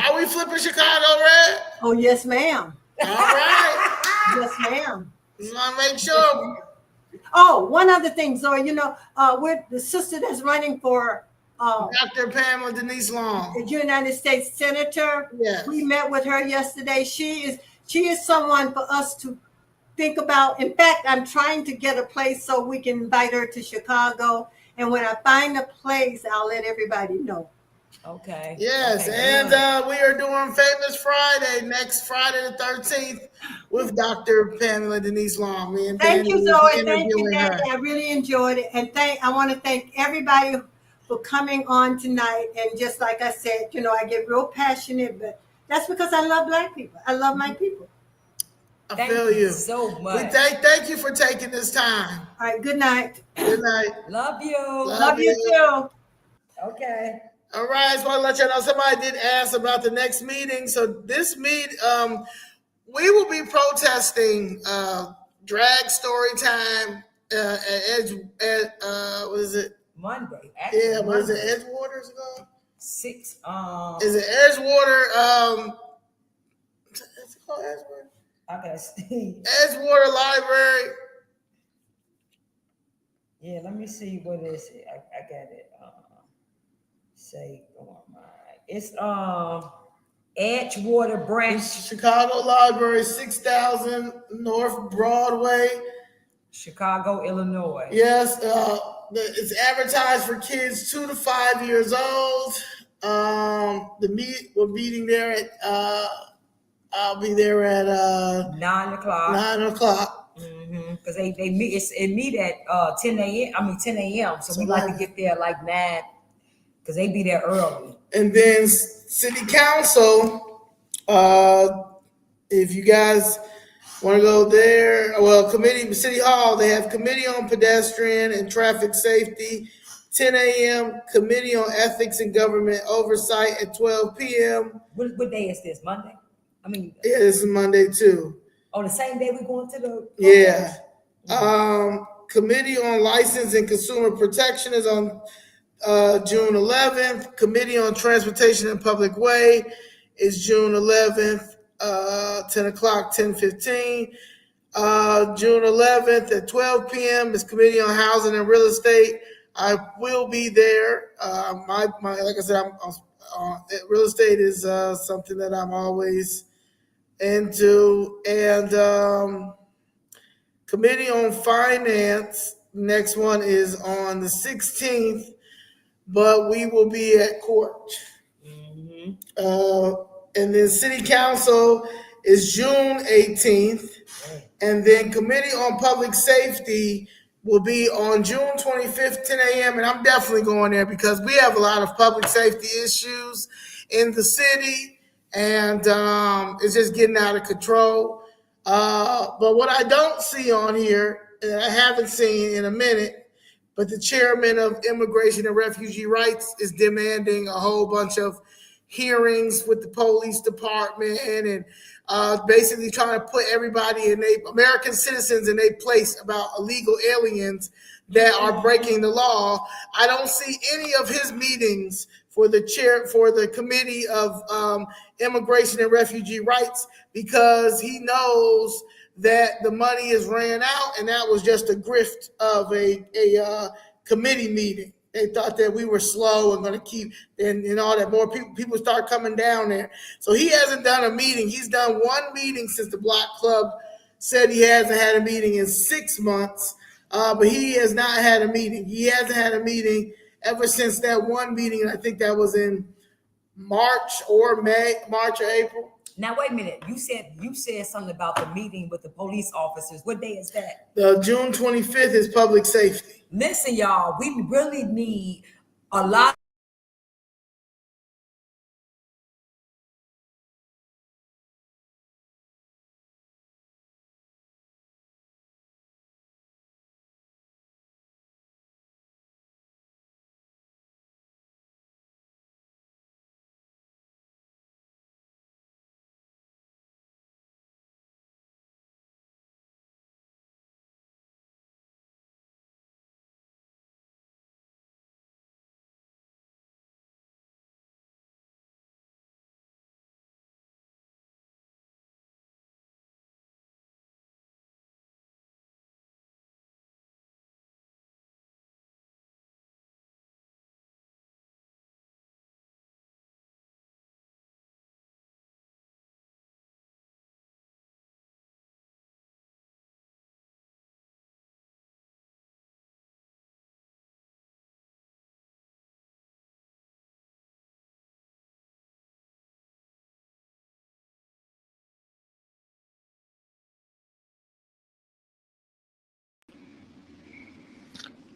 Speaker 1: Are we flipping Chicago red?
Speaker 2: Oh, yes, ma'am.
Speaker 1: All right.
Speaker 2: Yes, ma'am.
Speaker 1: Just want to make sure.
Speaker 2: Oh, one other thing, Zoe. We're the sister that's running for
Speaker 1: Dr. Pamela Denise Long,
Speaker 2: the United States Senator.
Speaker 1: Yes.
Speaker 2: We met with her yesterday. She is someone for us to think about. In fact, I'm trying to get a place so we can invite her to Chicago. And when I find a place, I'll let everybody know.
Speaker 3: Okay.
Speaker 1: Yes,
Speaker 3: okay.
Speaker 1: And we are doing Famous Friday next Friday the 13th with Dr. Pamela Denise Long.
Speaker 2: Thank you, Zoe. Thank you, Danny. I really enjoyed it. And I want to thank everybody for coming on tonight. And just like I said, I get real passionate, but that's because I love black people. I love my people.
Speaker 1: I feel you
Speaker 3: so much.
Speaker 1: We thank you for taking this time.
Speaker 2: All right, good night.
Speaker 1: Good night.
Speaker 3: Love you.
Speaker 2: Love you too.
Speaker 3: Okay.
Speaker 1: All right, I just want to let you know somebody did ask about the next meeting. So this we will be protesting drag story time at what is it?
Speaker 3: Monday.
Speaker 1: Yeah, what is it? Edgewater's ago?
Speaker 3: 6.
Speaker 1: Is it Edgewater? Is it called Edgewater?
Speaker 3: I gotta see.
Speaker 1: Edgewater Library.
Speaker 3: Yeah, let me see what is it. I got it. Say on my. It's Edgewater branch.
Speaker 1: Chicago Library, 6000 North Broadway,
Speaker 3: Chicago, Illinois.
Speaker 1: Yes, it's advertised for kids 2 to 5 years old. We're meeting there at I'll be there at
Speaker 3: 9 o'clock.
Speaker 1: 9 o'clock.
Speaker 3: Because they meet at 10 a.m. 10 a.m. So we like to get there like 9, because they be there early.
Speaker 1: And then City Council if you guys want to go there, well, City Hall, they have Committee on Pedestrian and Traffic Safety, 10 a.m., Committee on Ethics and Government Oversight at 12 p.m.
Speaker 3: What day is this? Monday? I mean,
Speaker 1: Yeah, this is Monday too.
Speaker 3: on the same day we're going to the
Speaker 1: Yeah. Committee on License and Consumer Protection is on June 11th. Committee on Transportation and Public Way is June 11th, 10 o'clock, 10:15. June 11th at 12 p.m. is Committee on Housing and Real Estate. I will be there. Like I said, real estate is something that I'm always into. And Committee on Finance, next one is on the 16th, but we will be at court. And then City Council is June 18th. And then Committee on Public Safety will be on June 25th, 10 a.m. And I'm definitely going there because we have a lot of public safety issues in the city, and it's just getting out of control. But what I don't see on here, and I haven't seen in a minute, but the chairman of Immigration and Refugee Rights is demanding a whole bunch of hearings with the police department and basically trying to put everybody American citizens in a place about illegal aliens that are breaking the law. I don't see any of his meetings for the Committee of Immigration and Refugee Rights because he knows that the money is ran out, and that was just a grift of a committee meeting. They thought that we were slow and going to keep and all that. More people start coming down there. So he hasn't done a meeting. He's done one meeting since the Block Club said he hasn't had a meeting in 6 months, but he has not had a meeting. He hasn't had a meeting ever since that one meeting. And I think that was in March or April.
Speaker 3: Now wait a minute. You said something about the meeting with the police officers. What day is that?
Speaker 1: June 25th is public safety.
Speaker 3: Listen, y'all, we really need a lot.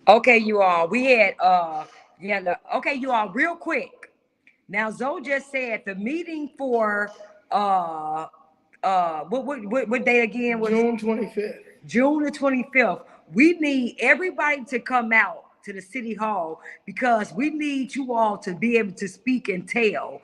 Speaker 3: Okay, you all. We had okay, you all, real quick. Now Zoe just said the meeting for what day again was
Speaker 1: June 25th.
Speaker 3: June the 25th. We need everybody to come out to the city hall because we need you all to be able to speak and tell.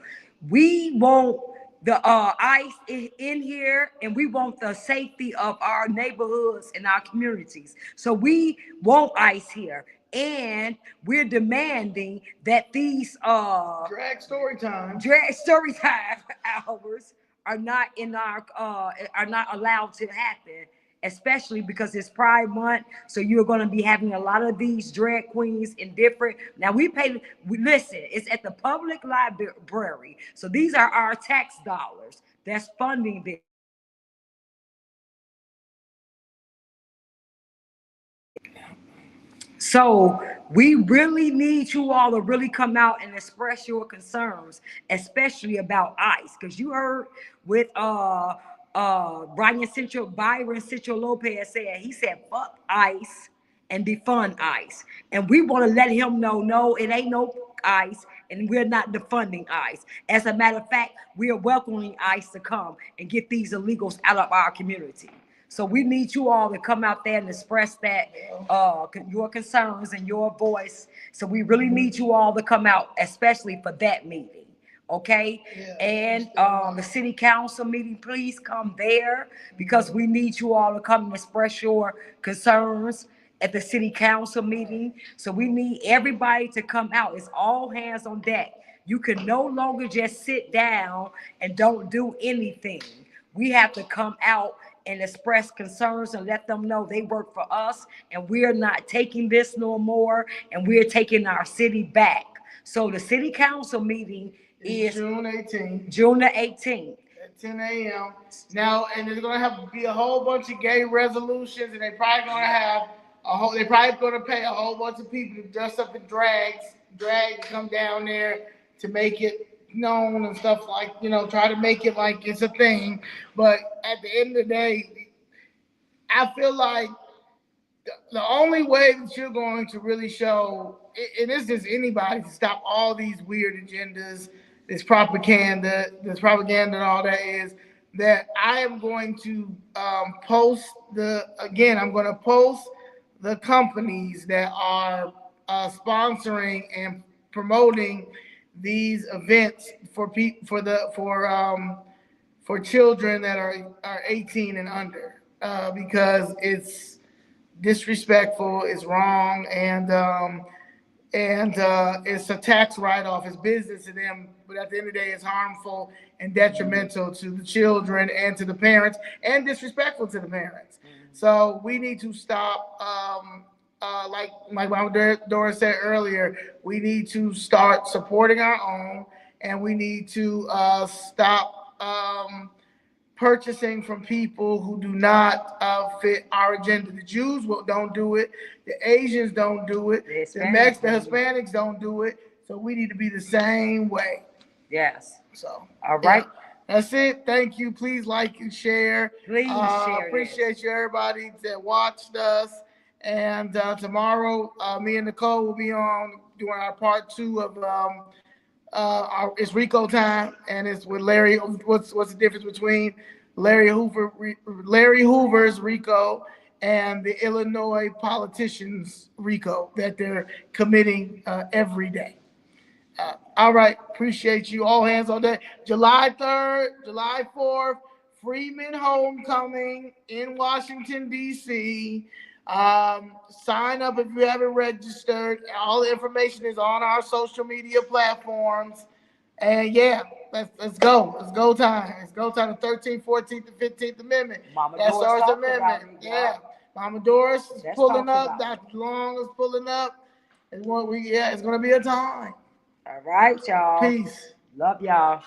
Speaker 3: We want the ICE in here, and we want the safety of our neighborhoods and our communities. So we want ICE here, and we're demanding that these
Speaker 1: Drag story time
Speaker 3: hours are not in our are not allowed to happen, especially because it's Pride Month. So you're going to be having a lot of these drag queens in different. Now we listen, it's at the public library. So these are our tax dollars that's funding this. So we really need you all to really come out and express your concerns, especially about ICE, because you heard with Byron Central Lopez said, he said fuck ICE and defund ICE, and we want to let him know, no, it ain't no ICE, and we're not defunding ICE. As a matter of fact, we are welcoming ICE to come and get these illegals out of our community. So we need you all to come out there and express that your concerns and your voice. So we really need you all to come out, especially for that meeting. Okay, and the city council meeting, please come there, because we need you all to come and express your concerns at the city council meeting. So we need everybody to come out. It's all hands on deck. You can no longer just sit down and don't do anything. We have to come out and express concerns and let them know they work for us, and we're not taking this no more, and we're taking our city back. So the city council meeting is
Speaker 1: June 18th.
Speaker 3: June the 18th.
Speaker 1: At 10 a.m. Now, and there's gonna have to be a whole bunch of gay resolutions, and they probably gonna have they're probably gonna pay a whole bunch of people to dress up in drag come down there to make it known and stuff, like, try to make it like it's a thing. But at the end of the day, I feel like the only way that you're going to really show, and it's just anybody, to stop all these weird agendas, this propaganda and all that, is that I am going to post the companies that are sponsoring and promoting these events for children that are 18 and under, because it's disrespectful, it's wrong, and it's a tax write-off. It's business to them, but at the end of the day, it's harmful and detrimental to the children and to the parents, and disrespectful to the parents. So we need to stop. Like Mama Doris said earlier, we need to start supporting our own, and we need to stop purchasing from people who do not fit our agenda. The Jews don't do it. The Asians don't do it. The Hispanics don't do it. So we need to be the same way.
Speaker 3: Yes.
Speaker 1: So,
Speaker 3: all right.
Speaker 1: Yeah, that's it. Thank you. Please like and share.
Speaker 3: Please share.
Speaker 1: Appreciate you, everybody that watched us. And tomorrow, me and Nicole will be on doing our part 2 of it's Rico time, and it's with Larry. What's the difference between Larry Hoover's Rico and the Illinois politicians' Rico that they're committing every day? All right, appreciate you. All hands on deck. July 3rd, July 4th, Freedmen homecoming in Washington, D.C. Sign up if you haven't registered. All the information is on our social media platforms. And yeah, let's go. It's go time. It's go time. The 13th, 14th, and 15th Amendment. That's our amendment. Yeah. Mama Doris is pulling up. Dr. Long is pulling up. It's going to be a time.
Speaker 3: All right, y'all.
Speaker 1: Peace.
Speaker 3: Love y'all.